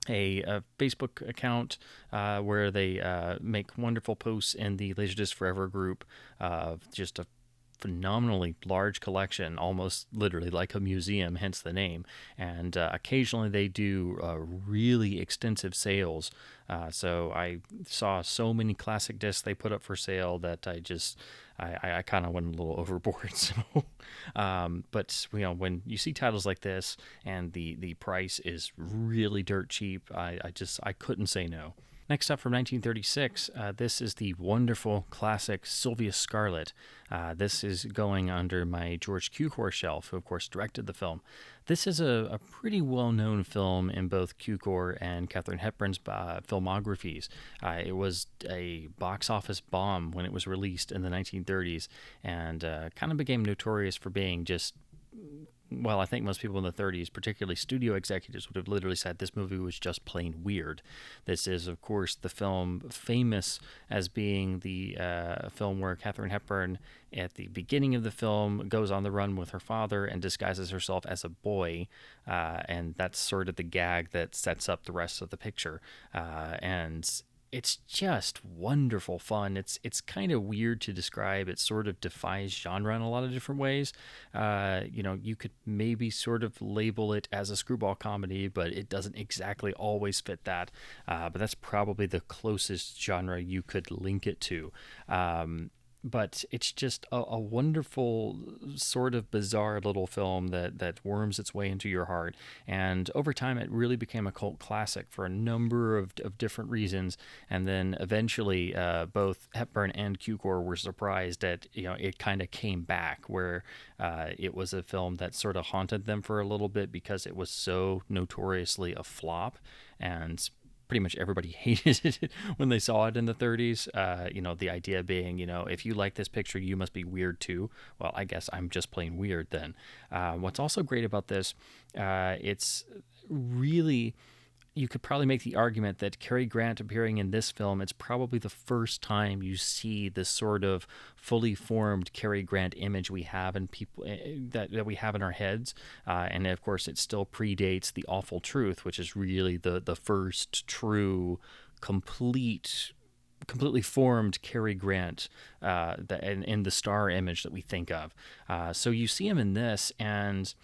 a Facebook account where they make wonderful posts in the Laserdisc Forever group of just a phenomenally large collection, almost literally like a museum, hence the name. And occasionally they do really extensive sales. So I saw so many classic discs they put up for sale that I kind of went a little overboard. So, but when you see titles like this and the price is really dirt cheap, I couldn't say no. Next up from 1936, this is the wonderful classic Sylvia Scarlet. This is going under my George Cukor shelf, who of course directed the film. This is a pretty well-known film in both Cukor and Katharine Hepburn's filmographies. It was a box office bomb when it was released in the 1930s, and kind of became notorious for being just, well, I think most people in the 30s, particularly studio executives, would have literally said this movie was just plain weird. This is, of course, the film famous as being the film where Katharine Hepburn, at the beginning of the film, goes on the run with her father and disguises herself as a boy, and that's sort of the gag that sets up the rest of the picture. And it's just wonderful fun. It's kind of weird to describe. It sort of defies genre in a lot of different ways. You could maybe sort of label it as a screwball comedy, but it doesn't exactly always fit that. But that's probably the closest genre you could link it to. But it's just a wonderful, sort of bizarre little film that worms its way into your heart. And over time, it really became a cult classic for a number of different reasons. And then eventually, both Hepburn and Cukor were surprised that it kind of came back, where it was a film that sort of haunted them for a little bit because it was so notoriously a flop. And pretty much everybody hated it when they saw it in the 30s. The idea being, if you like this picture, you must be weird too. Well, I guess I'm just plain weird then. What's also great about this, it's really, you could probably make the argument that Cary Grant appearing in this film, it's probably the first time you see this sort of fully formed Cary Grant image we have in people that we have in our heads. And of course, it still predates The Awful Truth, which is really the first true, completely formed Cary Grant in the star image that we think of. So you see him in this, and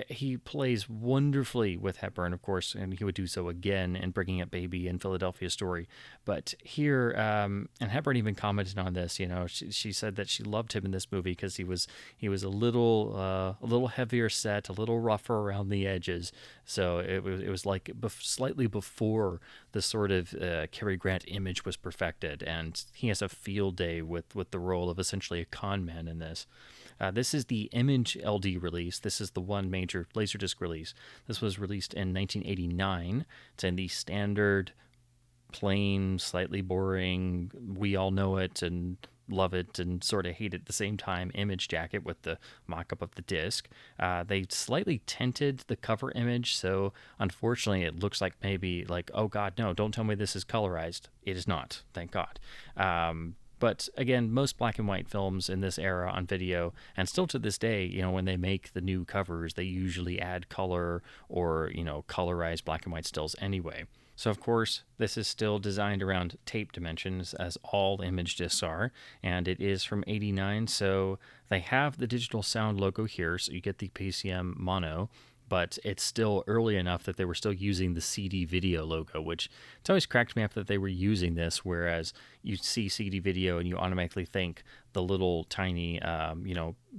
he plays wonderfully with Hepburn, of course, and he would do so again in Bringing Up Baby and Philadelphia Story. But here, and Hepburn even commented on this. She said that she loved him in this movie because he was a little heavier set, a little rougher around the edges. So it was like slightly before the sort of Cary Grant image was perfected, and he has a field day with the role of essentially a con man in this. This is the Image LD release. This is the one major Laserdisc release. This was released in 1989. It's in the standard, plain, slightly boring, we all know it and love it and sort of hate it at the same time image jacket with the mock-up of the disc. They slightly tinted the cover image, so unfortunately it looks like maybe like, oh God, no, don't tell me this is colorized. It is not, thank God. But again, most black and white films in this era on video, and still to this day, when they make the new covers, they usually add color or, colorize black and white stills anyway. So of course, this is still designed around tape dimensions, as all image discs are, and it is from '89, so they have the digital sound logo here, so you get the PCM mono, but it's still early enough that they were still using the CD video logo, which it's always cracked me up that they were using this, whereas you see CD video and you automatically think the little tiny,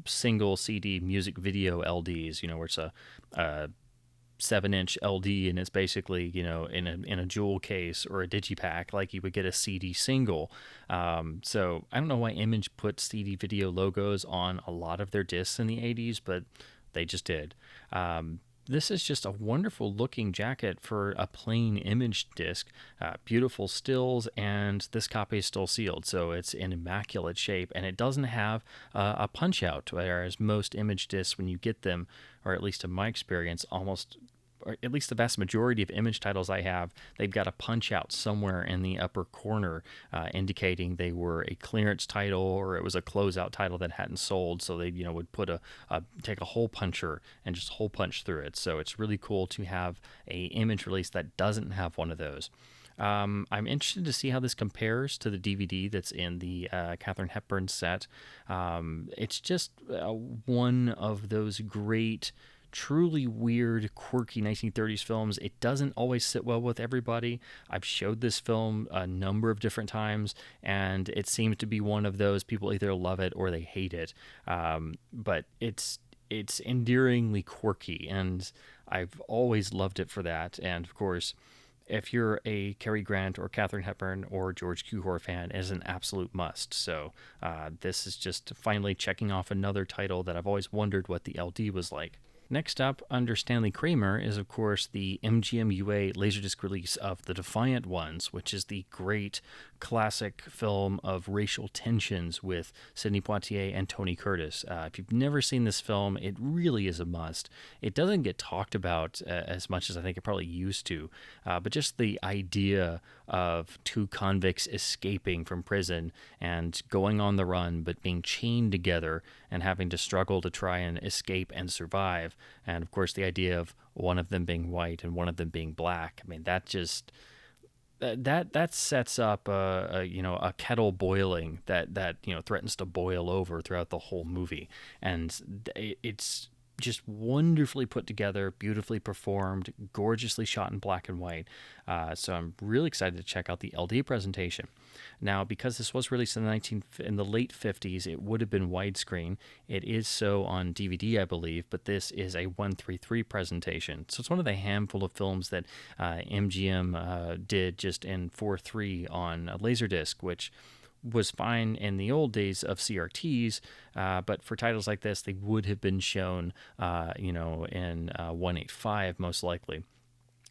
single CD music video LDs, where it's a 7-inch LD, and it's basically, in a jewel case or a digipack like you would get a CD single. So I don't know why Image put CD video logos on a lot of their discs in the 80s, but they just did. This is just a wonderful looking jacket for a plain Image disc. Beautiful stills, and this copy is still sealed, so it's in immaculate shape, and it doesn't have a punch out, whereas most Image discs, when you get them, or at least in my experience, almost, or at least the vast majority of Image titles I have, they've got a punch out somewhere in the upper corner, indicating they were a clearance title or it was a closeout title that hadn't sold. So they, would put take a hole puncher and just hole punch through it. So it's really cool to have a Image release that doesn't have one of those. I'm interested to see how this compares to the DVD that's in the Katharine Hepburn set. It's just one of those great, truly weird, quirky 1930s films. It doesn't always sit well with everybody. I've showed this film a number of different times, and it seems to be one of those people either love it or they hate it. But it's endearingly quirky, and I've always loved it for that. And of course, if you're a Cary Grant or Katharine Hepburn or George Cukor fan, it is an absolute must. So this is just finally checking off another title that I've always wondered what the LD was like. Next up, under Stanley Kramer, is, of course, the MGM UA Laserdisc release of The Defiant Ones, which is the great classic film of racial tensions with Sidney Poitier and Tony Curtis. If you've never seen this film, it really is a must. It doesn't get talked about as much as I think it probably used to, but just the idea of two convicts escaping from prison and going on the run, but being chained together and having to struggle to try and escape and survive. And of course, the idea of one of them being white and one of them being black. I mean, that just that sets up a kettle boiling that threatens to boil over throughout the whole movie, and it's just wonderfully put together, beautifully performed, gorgeously shot in black and white. So I'm really excited to check out the LD presentation. Now, because this was released in the late 50s, it would have been widescreen. It is so on DVD, I believe, but this is a 133 presentation. So it's one of the handful of films that MGM did just in 4:3 on a Laserdisc, which was fine in the old days of CRTs, but for titles like this, they would have been shown, in 185 most likely.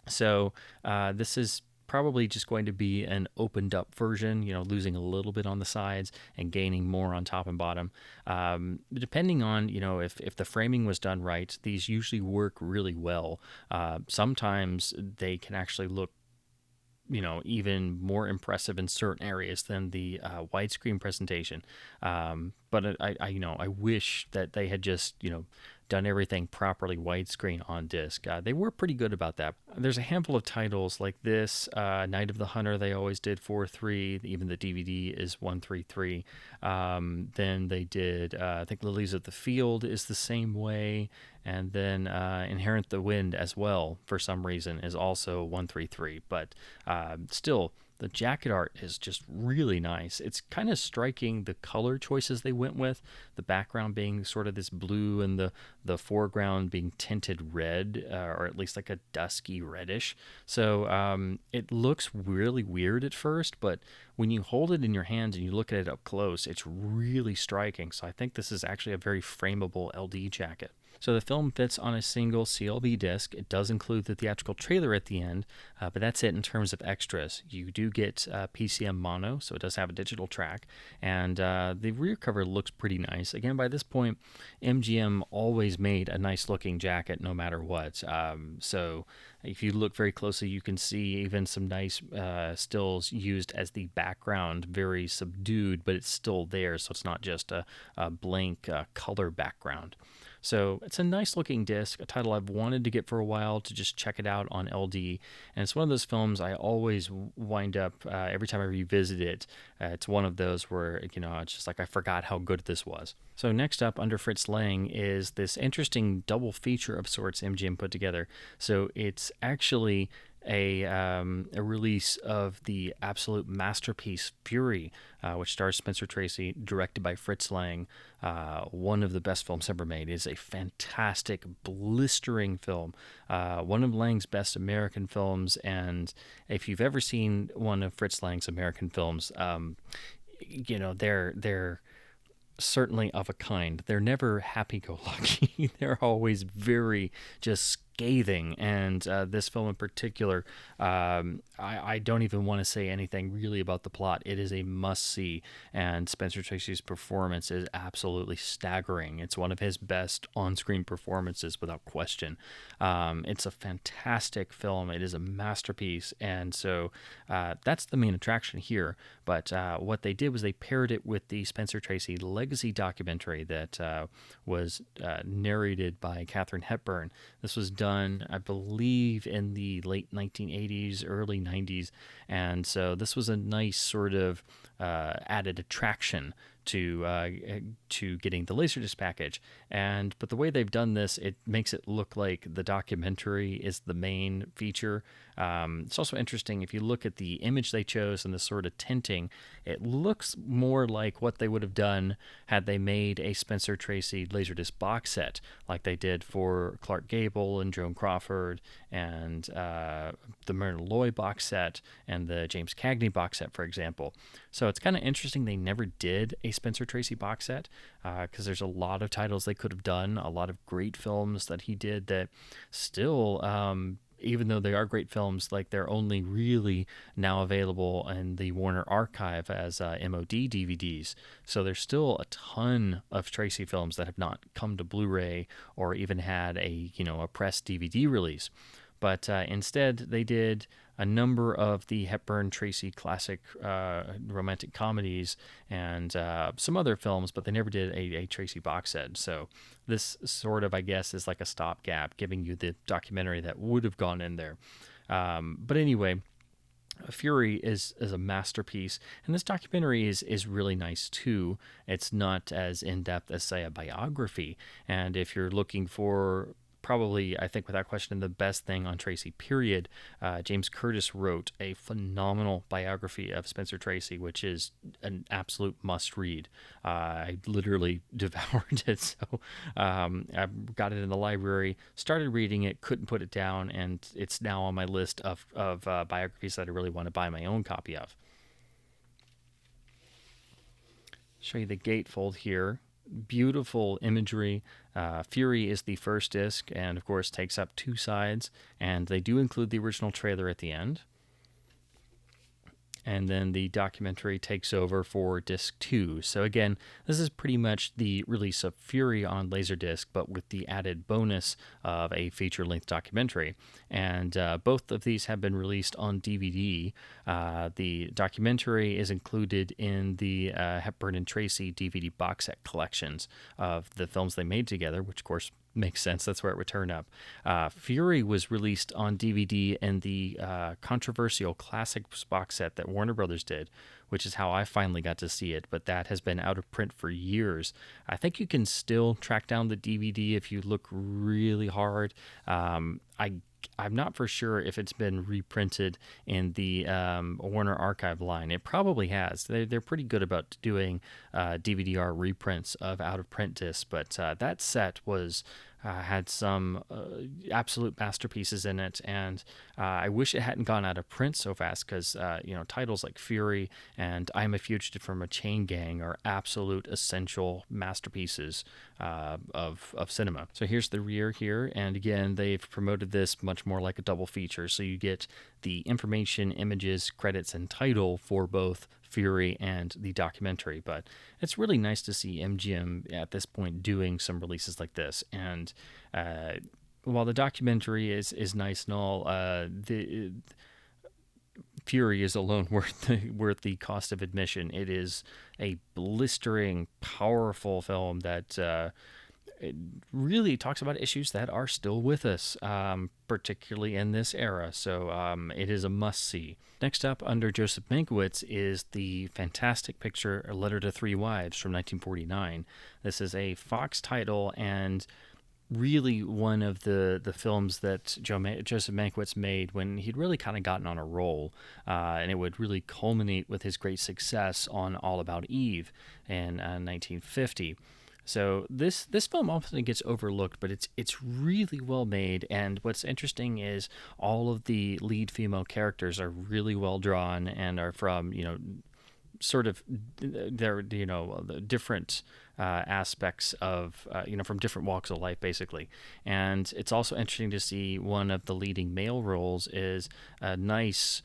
So this is probably just going to be an opened up version, losing a little bit on the sides and gaining more on top and bottom. Depending on, if the framing was done right, these usually work really well. Sometimes they can actually look even more impressive in certain areas than the widescreen presentation. But I wish that they had just, done everything properly widescreen on disc. They were pretty good about that. There's a handful of titles like this. Night of the Hunter, they always did 4:3. Even the DVD is 133. Then they did, I think Lilies of the Field is the same way. And then Inherent the Wind as well, for some reason, is also 133. But still, the jacket art is just really nice. It's kind of striking, the color choices they went with, the background being sort of this blue and the foreground being tinted red, or at least like a dusky reddish. So it looks really weird at first, but when you hold it in your hands and you look at it up close, it's really striking. So I think this is actually a very frameable LD jacket. So the film fits on a single CLB disc. It does include the theatrical trailer at the end, but that's it in terms of extras. You do get PCM mono, so it does have a digital track, and the rear cover looks pretty nice. Again, by this point, MGM always made a nice looking jacket no matter what. So if you look very closely, you can see even some nice stills used as the background, very subdued, but it's still there, so it's not just a blank color background. So it's a nice looking disc, a title I've wanted to get for a while to just check it out on LD. And it's one of those films I always wind up, every time I revisit it, it's one of those where, it's just like I forgot how good this was. So next up under Fritz Lang is this interesting double feature of sorts MGM put together. So it's actually a release of the absolute masterpiece Fury, which stars Spencer Tracy, directed by Fritz Lang. One of the best films ever made. It is a fantastic, blistering film. One of Lang's best American films, and if you've ever seen one of Fritz Lang's American films, they're certainly of a kind. They're never happy-go-lucky. They're always very just scathing, and this film in particular, I don't even want to say anything really about the plot. It is a must-see, and Spencer Tracy's performance is absolutely staggering. It's one of his best on-screen performances, without question. It's a fantastic film. It is a masterpiece, and so that's the main attraction here. But what they did was they paired it with the Spencer Tracy Legacy documentary that was narrated by Katharine Hepburn. This was done, I believe, in the late 1980s, early 90s, and so this was a nice sort of added attraction to getting the Laserdisc package. But the way they've done this, it makes it look like the documentary is the main feature. It's also interesting, if you look at the image they chose and the sort of tinting, it looks more like what they would have done had they made a Spencer Tracy Laserdisc box set, like they did for Clark Gable and Joan Crawford, and the Myrna Loy box set, and the James Cagney box set, for example. So it's kind of interesting they never did a Spencer Tracy box set, because there's a lot of titles they could have done, a lot of great films that he did that still, even though they are great films, like they're only really now available in the Warner Archive as MOD DVDs. So there's still a ton of Tracy films that have not come to Blu-ray or even had a pressed DVD release. But instead, they did a number of the Hepburn Tracy classic romantic comedies and some other films, but they never did a Tracy box set. So this sort of, I guess, is like a stopgap, giving you the documentary that would have gone in there. But anyway, Fury is a masterpiece, and this documentary is really nice too. It's not as in-depth as, say, a biography, and if you're looking for probably, I think without question, the best thing on Tracy, period, James Curtis wrote a phenomenal biography of Spencer Tracy, which is an absolute must-read. I literally devoured it, so I got it in the library, started reading it, couldn't put it down, and it's now on my list of biographies that I really want to buy my own copy of. Show you the gatefold here. Beautiful imagery. Fury is the first disc, and of course takes up two sides, and they do include the original trailer at the end. And then the documentary takes over for disc 2. So again, this is pretty much the release of Fury on Laserdisc, but with the added bonus of a feature-length documentary. And both of these have been released on DVD. The documentary is included in the Hepburn and Tracy DVD box set collections of the films they made together, which of course makes sense. That's where it would turn up. Fury was released on DVD in the controversial Classics box set that Warner Brothers did, which is how I finally got to see it, but that has been out of print for years. I think you can still track down the DVD if you look really hard. I'm not for sure if it's been reprinted in the Warner Archive line. It probably has. They're pretty good about doing DVD-R reprints of out-of-print discs, but that set was had some absolute masterpieces in it, and I wish it hadn't gone out of print so fast, because titles like Fury and I'm a Fugitive from a Chain Gang are absolute essential masterpieces of cinema. So here's the rear here, and again, they've promoted this much more like a double feature, so you get the information, images, credits, and title for both Fury and the documentary. But it's really nice to see MGM at this point doing some releases like this. And while the documentary is nice and all, the Fury is alone worth the cost of admission. It is a blistering, powerful film that it really talks about issues that are still with us, particularly in this era. So it is a must-see. Next up, under Joseph Mankiewicz, is the fantastic picture A Letter to Three Wives from 1949. This is a Fox title, and really one of the films that Joseph Mankiewicz made when he'd really kind of gotten on a roll, and it would really culminate with his great success on All About Eve in 1950. So this film often gets overlooked, but it's really well made. And what's interesting is all of the lead female characters are really well drawn and are from sort of they're the different aspects of from different walks of life basically. And it's also interesting to see one of the leading male roles is a nice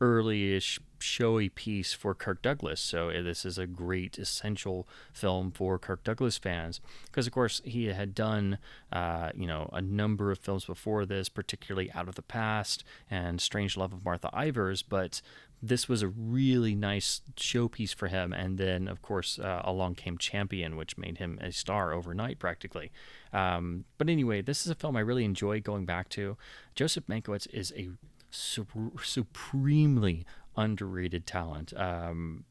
early-ish showy piece for Kirk Douglas. So this is a great essential film for Kirk Douglas fans because, of course, he had done a number of films before this, particularly Out of the Past and Strange Love of Martha Ivers, but this was a really nice showpiece for him. And then, of course, along came Champion, which made him a star overnight practically. But anyway, this is a film I really enjoy going back to. Joseph Mankiewicz is a supremely underrated talent, and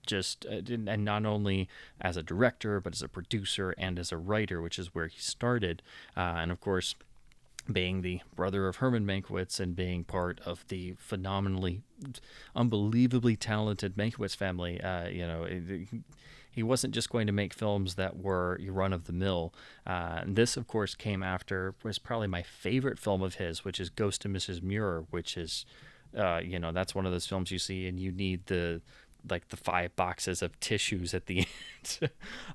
not only as a director but as a producer and as a writer, which is where he started, and of course being the brother of Herman Mankiewicz and being part of the phenomenally unbelievably talented Mankiewicz family. He wasn't just going to make films that were run of the mill. This, of course, came after was probably my favorite film of his, which is Ghost of Mrs. Muir, which is, that's one of those films you see and you need the 5 boxes of tissues at the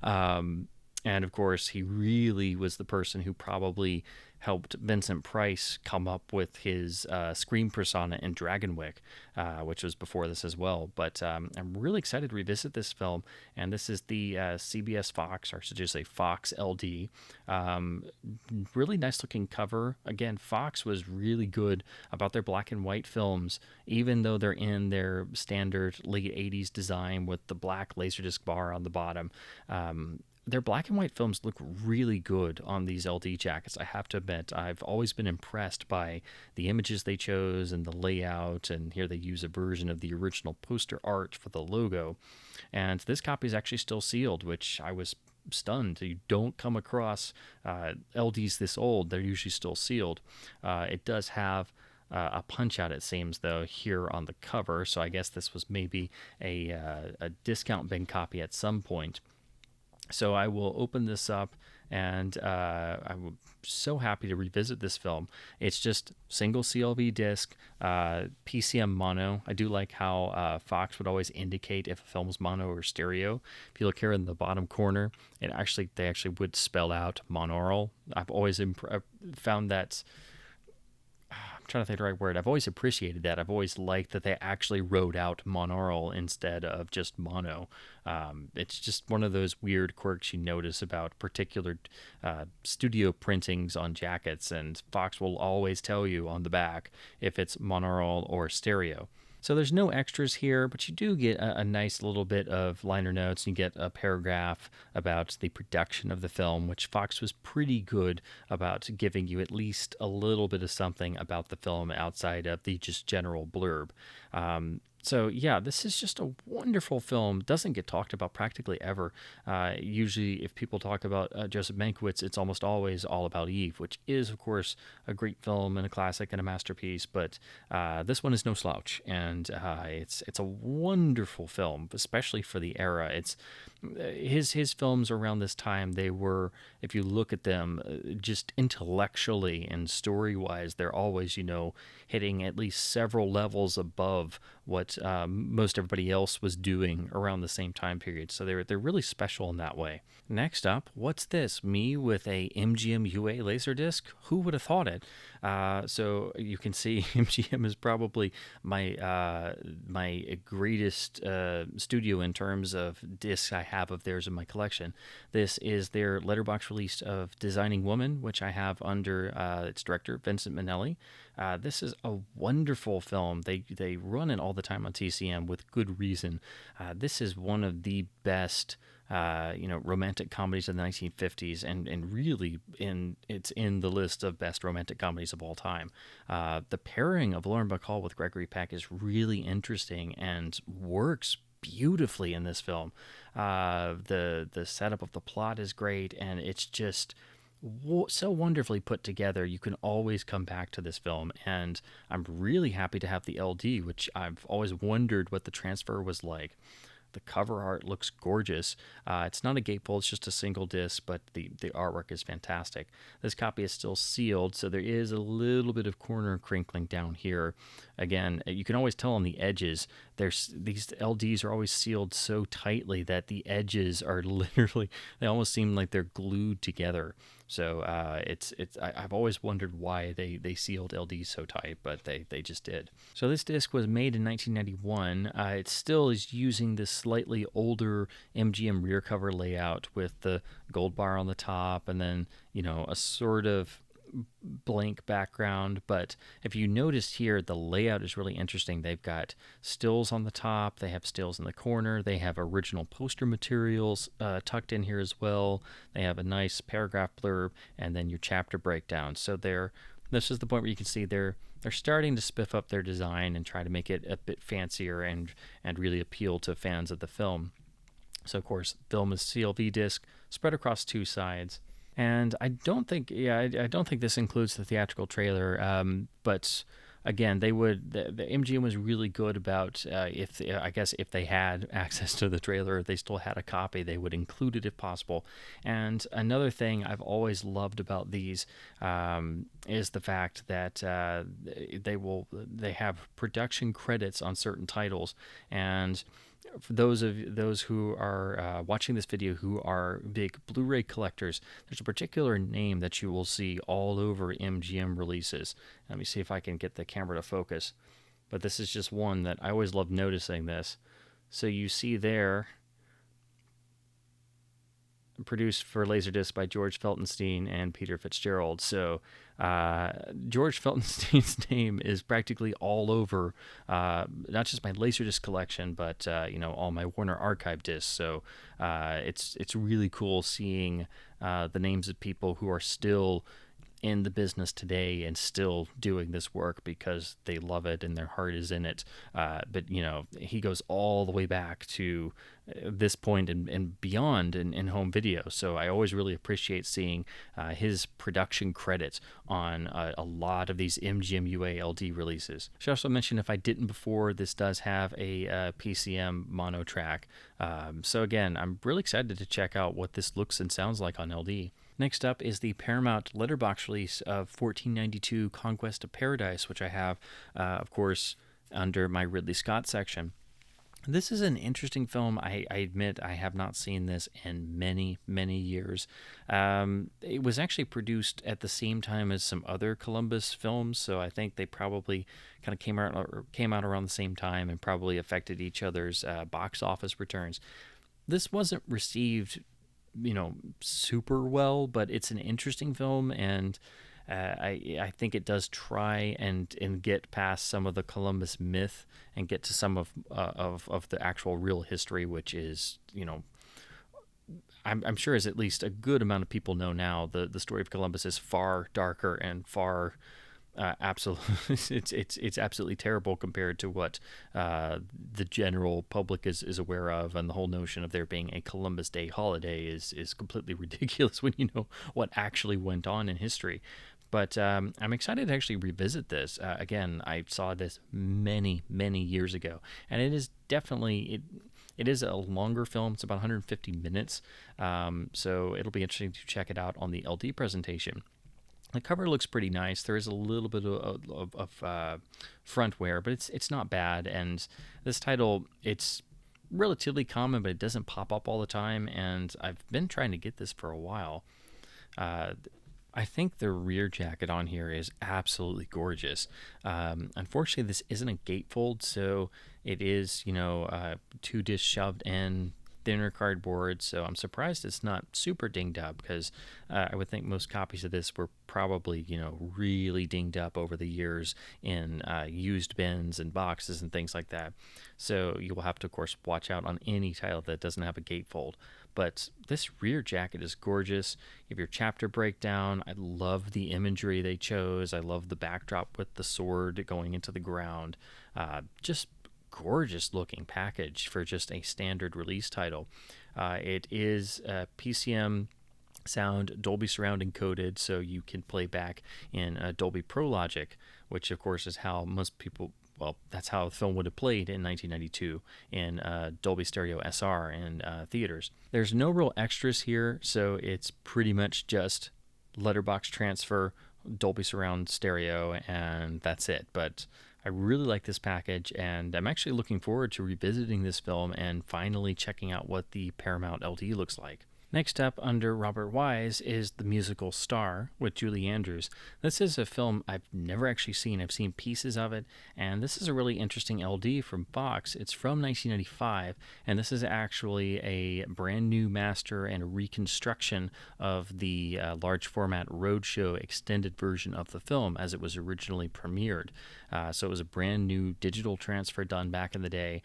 end. And of course, he really was the person who probably helped Vincent Price come up with his screen persona in Dragonwyck, which was before this as well. But I'm really excited to revisit this film, and this is the CBS Fox, or should I say Fox LD. Really nice looking cover. Again, Fox was really good about their black and white films, even though they're in their standard late 80s design with the black Laserdisc bar on the bottom. Their black and white films look really good on these LD jackets, I have to admit. I've always been impressed by the images they chose and the layout, and here they use a version of the original poster art for the logo. And this copy is actually still sealed, which I was stunned. You don't come across LDs this old. They're usually still sealed. It does have a punch out, it seems, though, here on the cover, so I guess this was maybe a discount bin copy at some point. So I will open this up, and I'm so happy to revisit this film. It's just single CLV disc, PCM mono. I do like how Fox would always indicate if a film was mono or stereo. If you look here in the bottom corner, they actually would spell out monaural. I've always found that. I'm trying to think the right word. I've always appreciated that. I've always liked that they actually wrote out monaural instead of just mono. It's just one of those weird quirks you notice about particular studio printings on jackets, and Fox will always tell you on the back if it's monaural or stereo. So there's no extras here, but you do get a nice little bit of liner notes. You get a paragraph about the production of the film, which Fox was pretty good about giving you at least a little bit of something about the film outside of the just general blurb. So yeah, this is just a wonderful film. Doesn't get talked about practically ever. Usually, if people talk about Joseph Mankiewicz, it's almost always All About Eve, which is, of course, a great film and a classic and a masterpiece. But this one is no slouch, and it's a wonderful film, especially for the era. It's his films around this time. They were, if you look at them, just intellectually and story wise, they're always hitting at least several levels above what most everybody else was doing around the same time period. So they're really special in that way. Next up, what's this? Me with a MGM UA Laserdisc? Who would have thought it? So you can see MGM is probably my greatest studio in terms of discs I have of theirs in my collection. This is their Letterbox release of Designing Woman, which I have under its director, Vincent Minnelli. This is a wonderful film. They run it all the time on TCM with good reason. This is one of the best romantic comedies of the 1950s, and really it's in the list of best romantic comedies of all time. The pairing of Lauren Bacall with Gregory Peck is really interesting and works beautifully in this film. The setup of the plot is great, and it's just so wonderfully put together. You can always come back to this film, and I'm really happy to have the LD, which I've always wondered what the transfer was like. The cover art looks gorgeous. It's not a gatefold, it's just a single disc, but the artwork is fantastic. This copy is still sealed, so there is a little bit of corner crinkling down here. Again, you can always tell on the edges. These LDs are always sealed so tightly that the edges are literally, they almost seem like they're glued together. So I've always wondered why they sealed LDs so tight, but they just did. So this disc was made in 1991. It still is using this slightly older MGM rear cover layout with the gold bar on the top, and then a sort of blank background. But if you notice here, the layout is really interesting. They've got stills on the top, they have stills in the corner, they have original poster materials tucked in here as well. They have a nice paragraph blurb, and then your chapter breakdown. So this is the point where you can see they're starting to spiff up their design and try to make it a bit fancier and really appeal to fans of the film. So of course, film is CLV disc spread across two sides. And I don't think this includes the theatrical trailer. But again, the MGM was really good about if they had access to the trailer, if they still had a copy, they would include it if possible. And another thing I've always loved about these is the fact that they have production credits on certain titles. And for those who are watching this video who are big Blu-ray collectors, there's a particular name that you will see all over MGM releases. Let me see if I can get the camera to focus. But this is just one that I always love noticing this. So you see there, produced for Laserdisc by George Feltenstein and Peter Fitzgerald. So George Feltenstein's name is practically all over not just my Laserdisc collection, but all my Warner Archive discs. So it's really cool seeing the names of people who are still in the business today and still doing this work because they love it and their heart is in it. But he goes all the way back to this point and beyond in home video. So I always really appreciate seeing his production credits on a lot of these MGM UA LD releases. I should also mention, if I didn't before, this does have a PCM mono track. So again, I'm really excited to check out what this looks and sounds like on LD. Next up is the Paramount Letterbox release of 1492 Conquest of Paradise, which I have, of course, under my Ridley Scott section. This is an interesting film. I admit I have not seen this in many, many years. It was actually produced at the same time as some other Columbus films, so I think they probably kind of came out around the same time and probably affected each other's box office returns. This wasn't received super well, but it's an interesting film, and I think it does try and get past some of the Columbus myth and get to some of the actual real history, which is I'm sure as at least a good amount of people know now, the story of Columbus is far darker and far it's absolutely terrible compared to what the general public is aware of, and the whole notion of there being a Columbus Day holiday is completely ridiculous when you know what actually went on in history. But I'm excited to actually revisit this. Again, I saw this many years ago, and it is definitely it is a longer film. It's about 150 minutes, so it'll be interesting to check it out on the LD presentation. The cover looks pretty nice. There is a little bit of front wear, but it's not bad. And this title, it's relatively common, but it doesn't pop up all the time. And I've been trying to get this for a while. I think the rear jacket on here is absolutely gorgeous. Unfortunately, this isn't a gatefold, so it is, two discs shoved in, thinner cardboard, so I'm surprised it's not super dinged up, because I would think most copies of this were probably really dinged up over the years in used bins and boxes and things like that. So you will have to, of course, watch out on any title that doesn't have a gatefold. But this rear jacket is gorgeous. You have your chapter breakdown. I love the imagery they chose. I love the backdrop with the sword going into the ground. Just gorgeous looking package for just a standard release title. It is PCM sound Dolby Surround encoded, so you can play back in Dolby Pro Logic, which of course is how most people, well, that's how the film would have played in 1992 in Dolby Stereo SR in theaters. There's no real extras here, so it's pretty much just letterbox transfer, Dolby Surround stereo, and that's it. But I really like this package, and I'm actually looking forward to revisiting this film and finally checking out what the Paramount LD looks like. Next up, under Robert Wise, is The Musical Star with Julie Andrews. This is a film I've never actually seen. I've seen pieces of it, and this is a really interesting LD from Fox. It's from 1995, and this is actually a brand new master and a reconstruction of the large format roadshow extended version of the film as it was originally premiered. So it was a brand new digital transfer done back in the day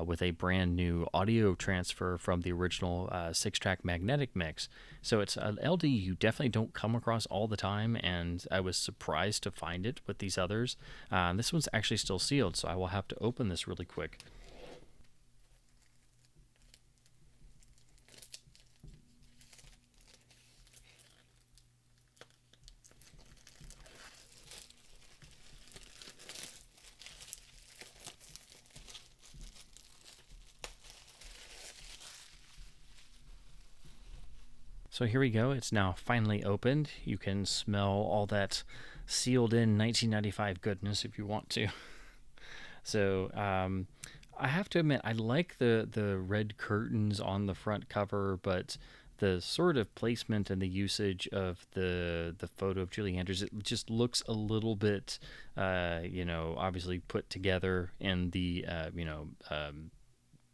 with a brand new audio transfer from the original 6-track magnetic mix. So it's an LD you definitely don't come across all the time, and I was surprised to find it with these others. This one's actually still sealed, so I will have to open this really quick. So here we go. It's now finally opened. You can smell all that sealed in 1995 goodness if you want to. So I have to admit, I like the red curtains on the front cover, but the sort of placement and the usage of the photo of Julie Andrews, it just looks a little bit, obviously put together in the,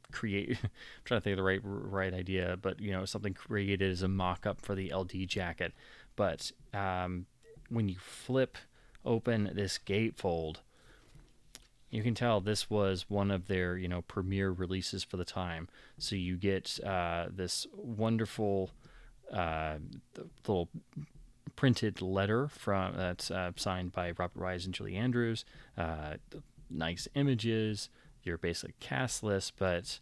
create I'm trying to think of the right idea, but something created as a mock-up for the LD jacket. But when you flip open this gatefold, you can tell this was one of their premiere releases for the time. So you get this wonderful little printed letter from that's signed by Robert Wise and Julie Andrews, nice images, your basic cast list. But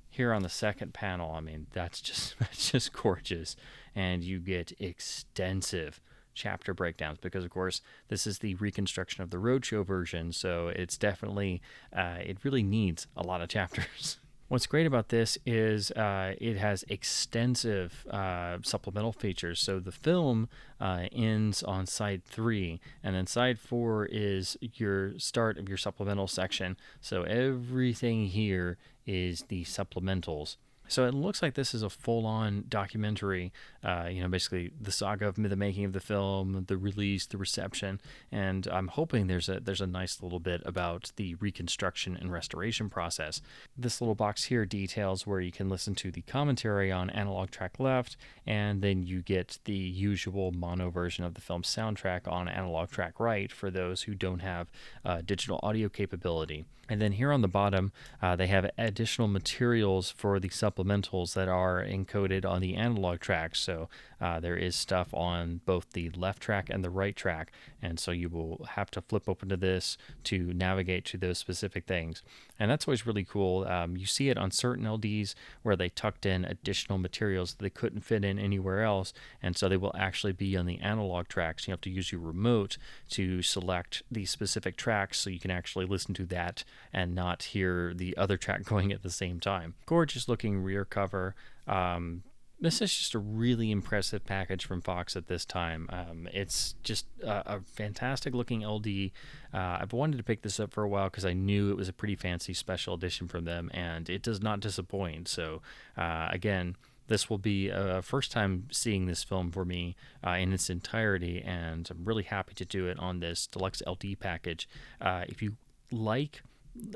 here on the second panel, I mean, that's just gorgeous, and you get extensive chapter breakdowns because, of course, this is the reconstruction of the roadshow version, so it's definitely it really needs a lot of chapters. What's great about this is it has extensive supplemental features. So the film ends on side 3, and then side 4 is your start of your supplemental section. So everything here is the supplementals. So it looks like this is a full-on documentary, basically the saga of the making of the film, the release, the reception, and I'm hoping there's a nice little bit about the reconstruction and restoration process. This little box here details where you can listen to the commentary on analog track left, and then you get the usual mono version of the film's soundtrack on analog track right for those who don't have digital audio capability. And then here on the bottom, they have additional materials for the supplementals that are encoded on the analog track. So there is stuff on both the left track and the right track. And so you will have to flip open to this to navigate to those specific things. And that's always really cool. You see it on certain LDs where they tucked in additional materials that they couldn't fit in anywhere else. And so they will actually be on the analog tracks. You have to use your remote to select the specific tracks so you can actually listen to that and not hear the other track going at the same time. Gorgeous looking rear cover. This is just a really impressive package from Fox at this time. It's just a fantastic looking LD. I've wanted to pick this up for a while because I knew it was a pretty fancy special edition from them, and it does not disappoint. So again, this will be a first time seeing this film for me in its entirety, and I'm really happy to do it on this deluxe LD package. If you like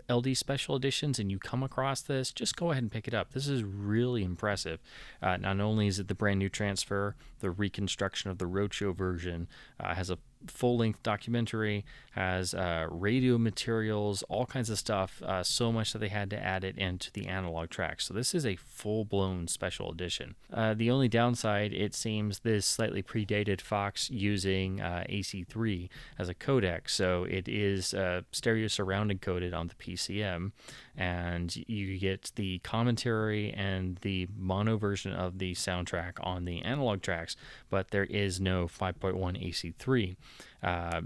LD special editions and you come across this, just go ahead and pick it up. This is really impressive. Not only is it the brand new transfer, the reconstruction of the roadshow version has a full-length documentary, has radio materials, all kinds of stuff, so much that they had to add it into the analog tracks. So this is a full-blown special edition. The only downside, it seems, this slightly predated Fox using AC3 as a codec, so it is stereo surround encoded on the PCM, and you get the commentary and the mono version of the soundtrack on the analog tracks, but there is no 5.1 AC3.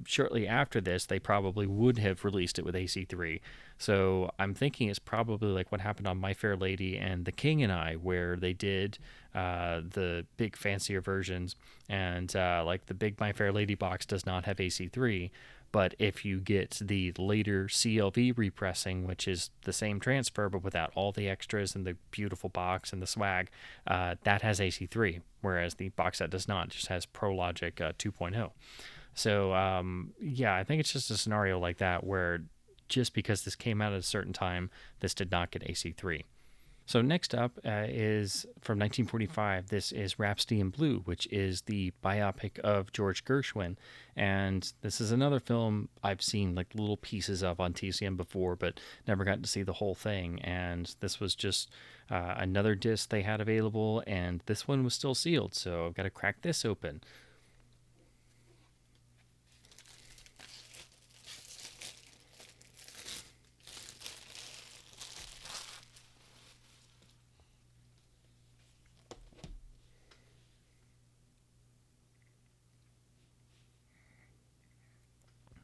Shortly after this, they probably would have released it with AC3. So I'm thinking it's probably like what happened on My Fair Lady and The King and I, where they did the big fancier versions, and like the big My Fair Lady box does not have AC3. But if you get the later CLV repressing, which is the same transfer but without all the extras and the beautiful box and the swag, that has AC3, whereas the box set does not. It just has ProLogic 2.0. So, yeah, I think it's just a scenario like that where just because this came out at a certain time, this did not get AC3. So next up is from 1945. This is Rhapsody in Blue, which is the biopic of George Gershwin. And this is another film I've seen like little pieces of on TCM before, but never gotten to see the whole thing. And this was just another disc they had available, and this one was still sealed. So I've got to crack this open.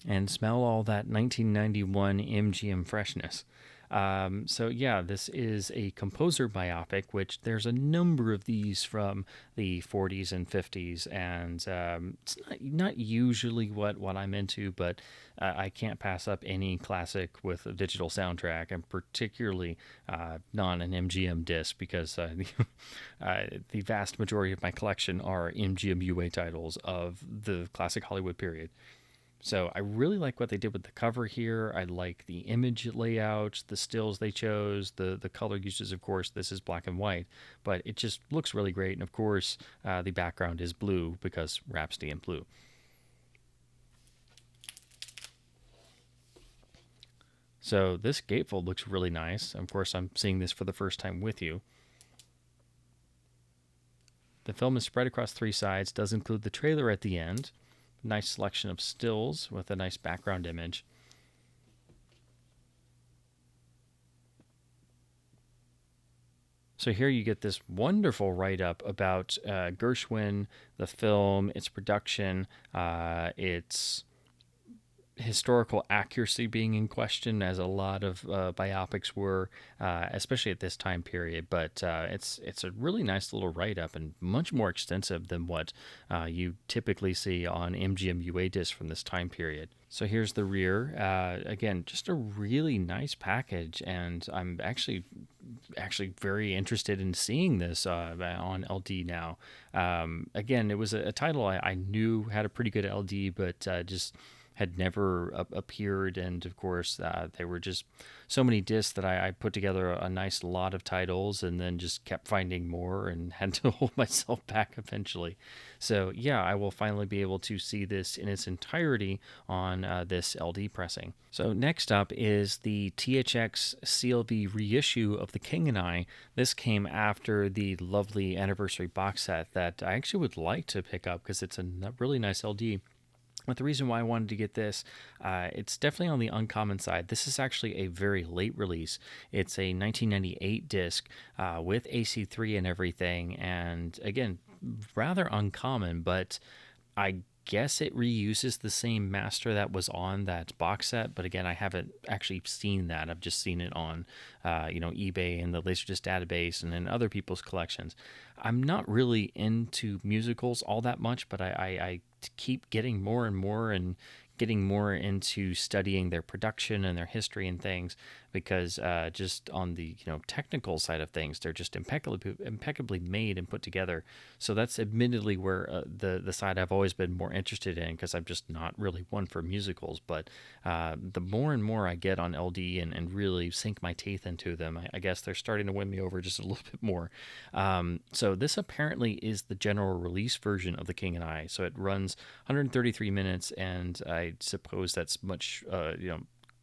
And smell all that 1991 MGM freshness. So yeah, this is a composer biopic, which there's a number of these from the 40s and 50s, and it's not usually what I'm into, but I can't pass up any classic with a digital soundtrack, and particularly not an MGM disc, because the vast majority of my collection are MGM UA titles of the classic Hollywood period. So I really like what they did with the cover here. I like the image layout, the stills they chose, the color uses. Of course, this is black and white, but it just looks really great. And of course, the background is blue because Rhapsody in Blue. So this gatefold looks really nice. Of course, I'm seeing this for the first time with you. The film is spread across 3 sides, does include the trailer at the end. Nice selection of stills with a nice background image. So here you get this wonderful write-up about Gershwin, the film, its production, its historical accuracy being in question, as a lot of biopics were, especially at this time period. But it's a really nice little write-up, and much more extensive than what you typically see on MGM UA discs from this time period. So here's the rear. Again, just a really nice package, and I'm actually very interested in seeing this on LD now. Again, it was a title I knew had a pretty good LD, but just had never appeared, and of course there were just so many discs that I put together a nice lot of titles, and then just kept finding more and had to hold myself back eventually. So yeah, I will finally be able to see this in its entirety on this LD pressing. So next up is the THX CLV reissue of The King and I. This came after the lovely anniversary box set that I actually would like to pick up because it's a really nice LD. But the reason why I wanted to get this, it's definitely on the uncommon side. This is actually a very late release. It's a 1998 disc with AC3 and everything. And again, rather uncommon, but I guess it reuses the same master that was on that box set. But again, I haven't actually seen that. I've just seen it on, eBay and the Laserdisc database and in other people's collections. I'm not really into musicals all that much, but I keep getting more and more and getting more into studying their production and their history and things, because just on the technical side of things, they're just impeccably made and put together. So that's admittedly where the side I've always been more interested in, because I'm just not really one for musicals. But the more and more I get on LD and really sink my teeth into them, I guess they're starting to win me over just a little bit more. So this apparently is the general release version of The King and I. So it runs 133 minutes, and I suppose that's much,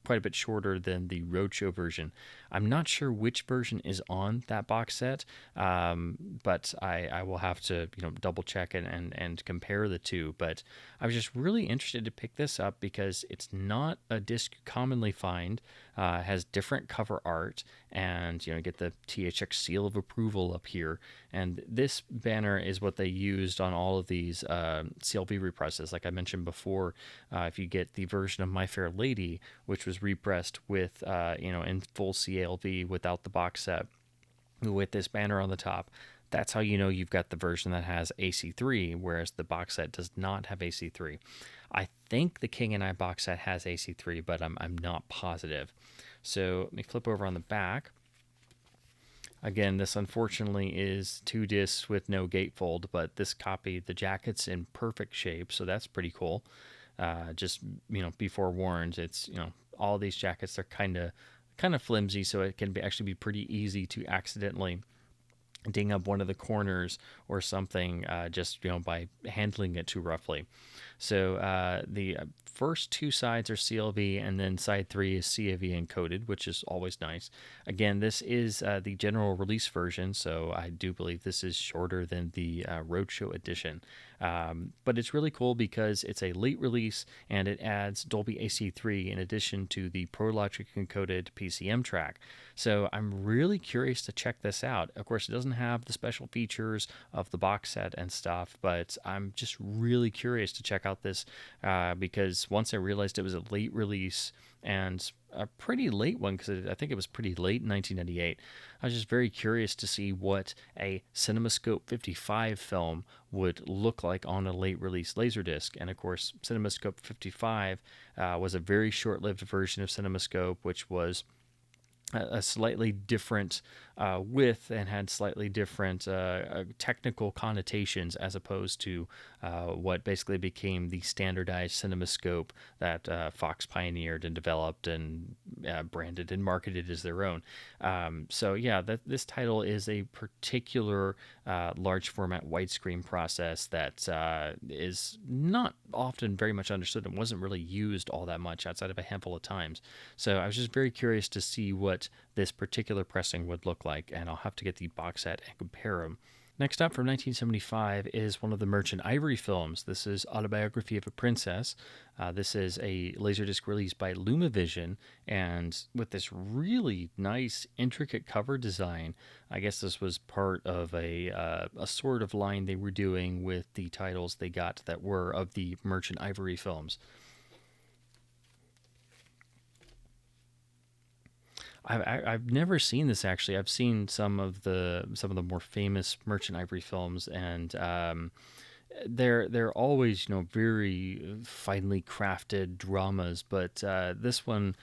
quite a bit shorter than the Roadshow version. I'm not sure which version is on that box set, but I will have to double check and compare the two. But I was just really interested to pick this up because it's not a disc you commonly find. Has different cover art, and get the THX seal of approval up here. And this banner is what they used on all of these CLV represses. Like I mentioned before, if you get the version of My Fair Lady, which was repressed with in full CLV without the box set, with this banner on the top, that's how you've got the version that has AC3, whereas the box set does not have AC3. I think the King and I box set has AC3, but I'm not positive. So let me flip over on the back. Again, this unfortunately is 2 discs with no gatefold, but this copy, the jacket's in perfect shape, so that's pretty cool. Just be forewarned, it's all these jackets are kind of flimsy, so it can actually be pretty easy to accidentally ding up one of the corners or something, just by handling it too roughly. So the first 2 sides are CLV, and then side 3 is CAV encoded, which is always nice. Again, this is the general release version, so I do believe this is shorter than the Roadshow edition. But it's really cool because it's a late release, and it adds Dolby AC3 in addition to the ProLogic encoded PCM track. So I'm really curious to check this out. Of course, it doesn't have the special features of the box set and stuff, but I'm just really curious to check out this because once I realized it was a late release, and a pretty late one, because I think it was pretty late in 1998. I was just very curious to see what a CinemaScope 55 film would look like on a late release Laserdisc. And of course, CinemaScope 55 was a very short-lived version of CinemaScope, which was a slightly different width and had slightly different technical connotations, as opposed to what basically became the standardized CinemaScope that Fox pioneered and developed and branded and marketed as their own. So yeah, this title is a particular large format widescreen process that is not often very much understood and wasn't really used all that much outside of a handful of times. So I was just very curious to see what this particular pressing would look like, and I'll have to get the box set and compare them. Next up, from 1975, is one of the Merchant Ivory films. This is Autobiography of a Princess. This is a Laserdisc release by LumaVision, and with this really nice, intricate cover design. I guess this was part of a sort of line they were doing with the titles they got that were of the Merchant Ivory films. I've never seen this actually. I've seen some of the more famous Merchant Ivory films, and they're always very finely crafted dramas. But this one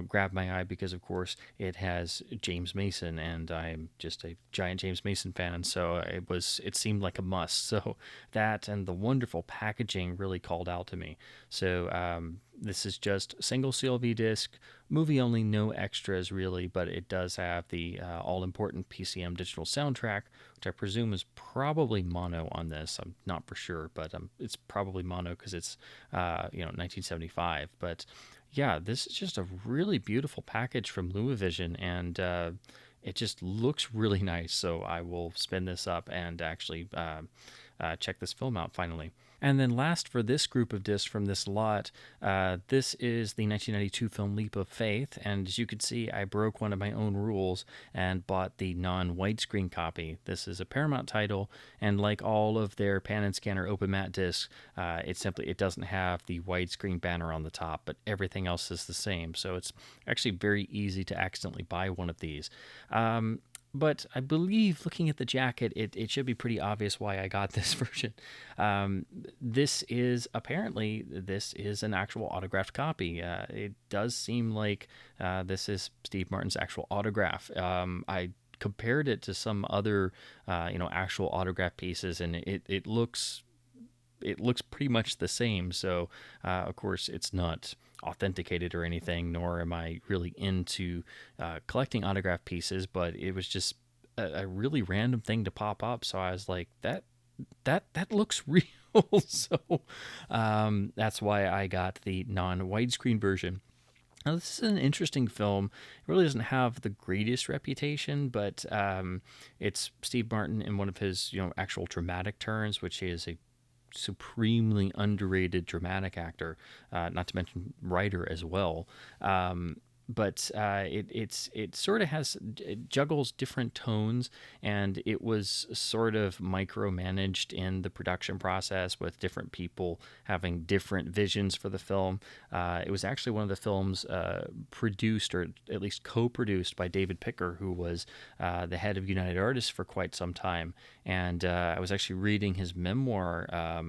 grabbed my eye because of course it has James Mason, and I'm just a giant James Mason fan, so it seemed like a must. So that and the wonderful packaging really called out to me. So this is just single CLV disc, movie only, no extras really, but it does have the all-important PCM digital soundtrack, which I presume is probably mono on this. I'm not for sure, but it's probably mono because it's 1975. But yeah, this is just a really beautiful package from LumaVision, and it just looks really nice. So I will spin this up and actually check this film out finally. And then last for this group of discs from this lot, this is the 1992 film Leap of Faith. And as you can see, I broke one of my own rules and bought the non-widescreen copy. This is a Paramount title, and like all of their Pan and Scanner open matte discs, it doesn't have the widescreen banner on the top, but everything else is the same. So it's actually very easy to accidentally buy one of these. but I believe looking at the jacket, it should be pretty obvious why I got this version. This is an actual autographed copy. It does seem like this is Steve Martin's actual autograph. I compared it to some other, actual autograph pieces, and it looks pretty much the same. So, of course, it's not authenticated or anything, nor am I really into collecting autograph pieces. But it was just a really random thing to pop up. So I was like, that looks real. So that's why I got the non-widescreen version. Now, this is an interesting film. It really doesn't have the greatest reputation, but it's Steve Martin in one of his, actual dramatic turns, which is a supremely underrated dramatic actor, not to mention writer as well. But it sort of it juggles different tones, and it was sort of micromanaged in the production process with different people having different visions for the film. It was actually one of the films produced, or at least co-produced, by David Picker, who was the head of United Artists for quite some time. And I was actually reading his memoir,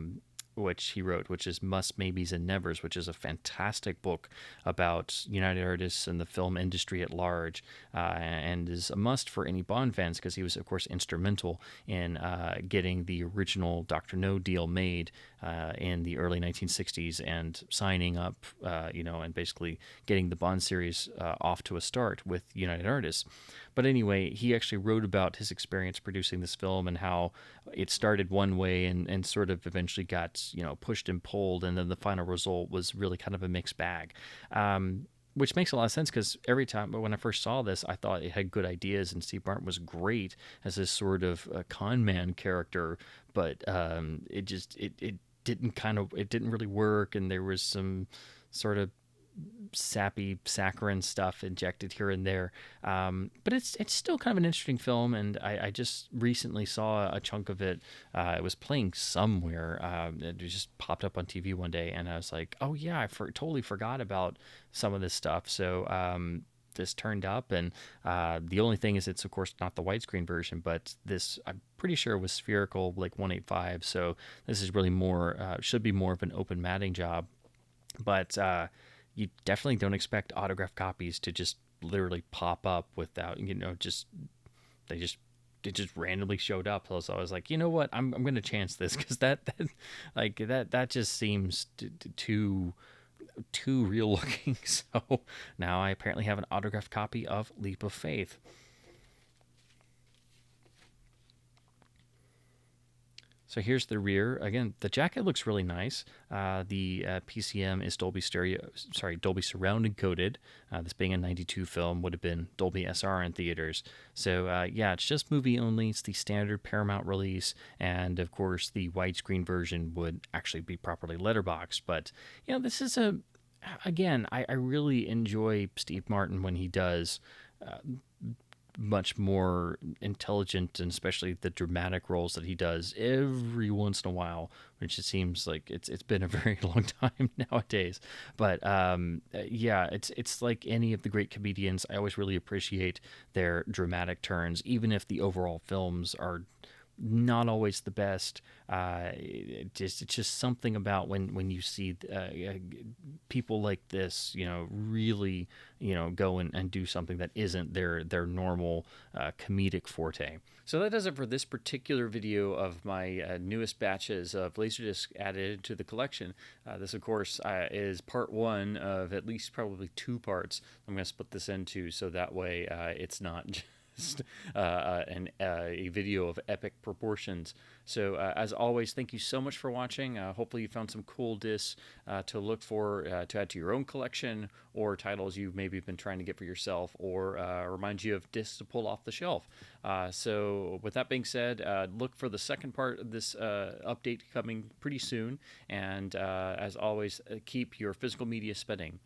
which he wrote, which is Must, Maybes, and Nevers, which is a fantastic book about United Artists and the film industry at large, and is a must for any Bond fans because he was, of course, instrumental in getting the original Dr. No deal made in the early 1960s and signing up, and basically getting the Bond series off to a start with United Artists. But anyway, he actually wrote about his experience producing this film and how it started one way and sort of eventually got, pushed and pulled, and then the final result was really kind of a mixed bag. Which makes a lot of sense because every time when I first saw this, I thought it had good ideas and Steve Martin was great as this sort of con man character, but it didn't really work, and there was some sort of sappy saccharine stuff injected here and there. But it's still kind of an interesting film, and I just recently saw a chunk of it. It was playing somewhere. It just popped up on TV one day, and I was like, oh yeah, totally forgot about some of this stuff. So this turned up, and the only thing is it's of course not the widescreen version, but this I'm pretty sure was spherical, like 185. So this is really more should be more of an open matting job, but you definitely don't expect autographed copies to just literally pop up without, they just it just randomly showed up. So I was like, you know what, I'm going to chance this because that just seems too real looking. So now I apparently have an autographed copy of Leap of Faith. So here's the rear. Again, the jacket looks really nice. The PCM is Dolby Surround encoded. This being a '92 film, would have been Dolby SR in theaters. So it's just movie only. It's the standard Paramount release, and of course the widescreen version would actually be properly letterboxed. But this is I really enjoy Steve Martin when he does much more intelligent, and especially the dramatic roles that he does every once in a while, which it seems like it's been a very long time nowadays. But it's like any of the great comedians. I always really appreciate their dramatic turns, even if the overall films are not always the best. It's just something about when you see people like this, really, go and do something that isn't their normal comedic forte. So that does it for this particular video of my newest batches of Laserdisc added to the collection. This, of course, is part one of at least probably two parts I'm going to split this into, so that way it's not a video of epic proportions. So as always, thank you so much for watching. Hopefully you found some cool discs to look for to add to your own collection, or titles you've maybe been trying to get for yourself, or remind you of discs to pull off the shelf. So with that being said, look for the second part of this update coming pretty soon, and as always, keep your physical media spending.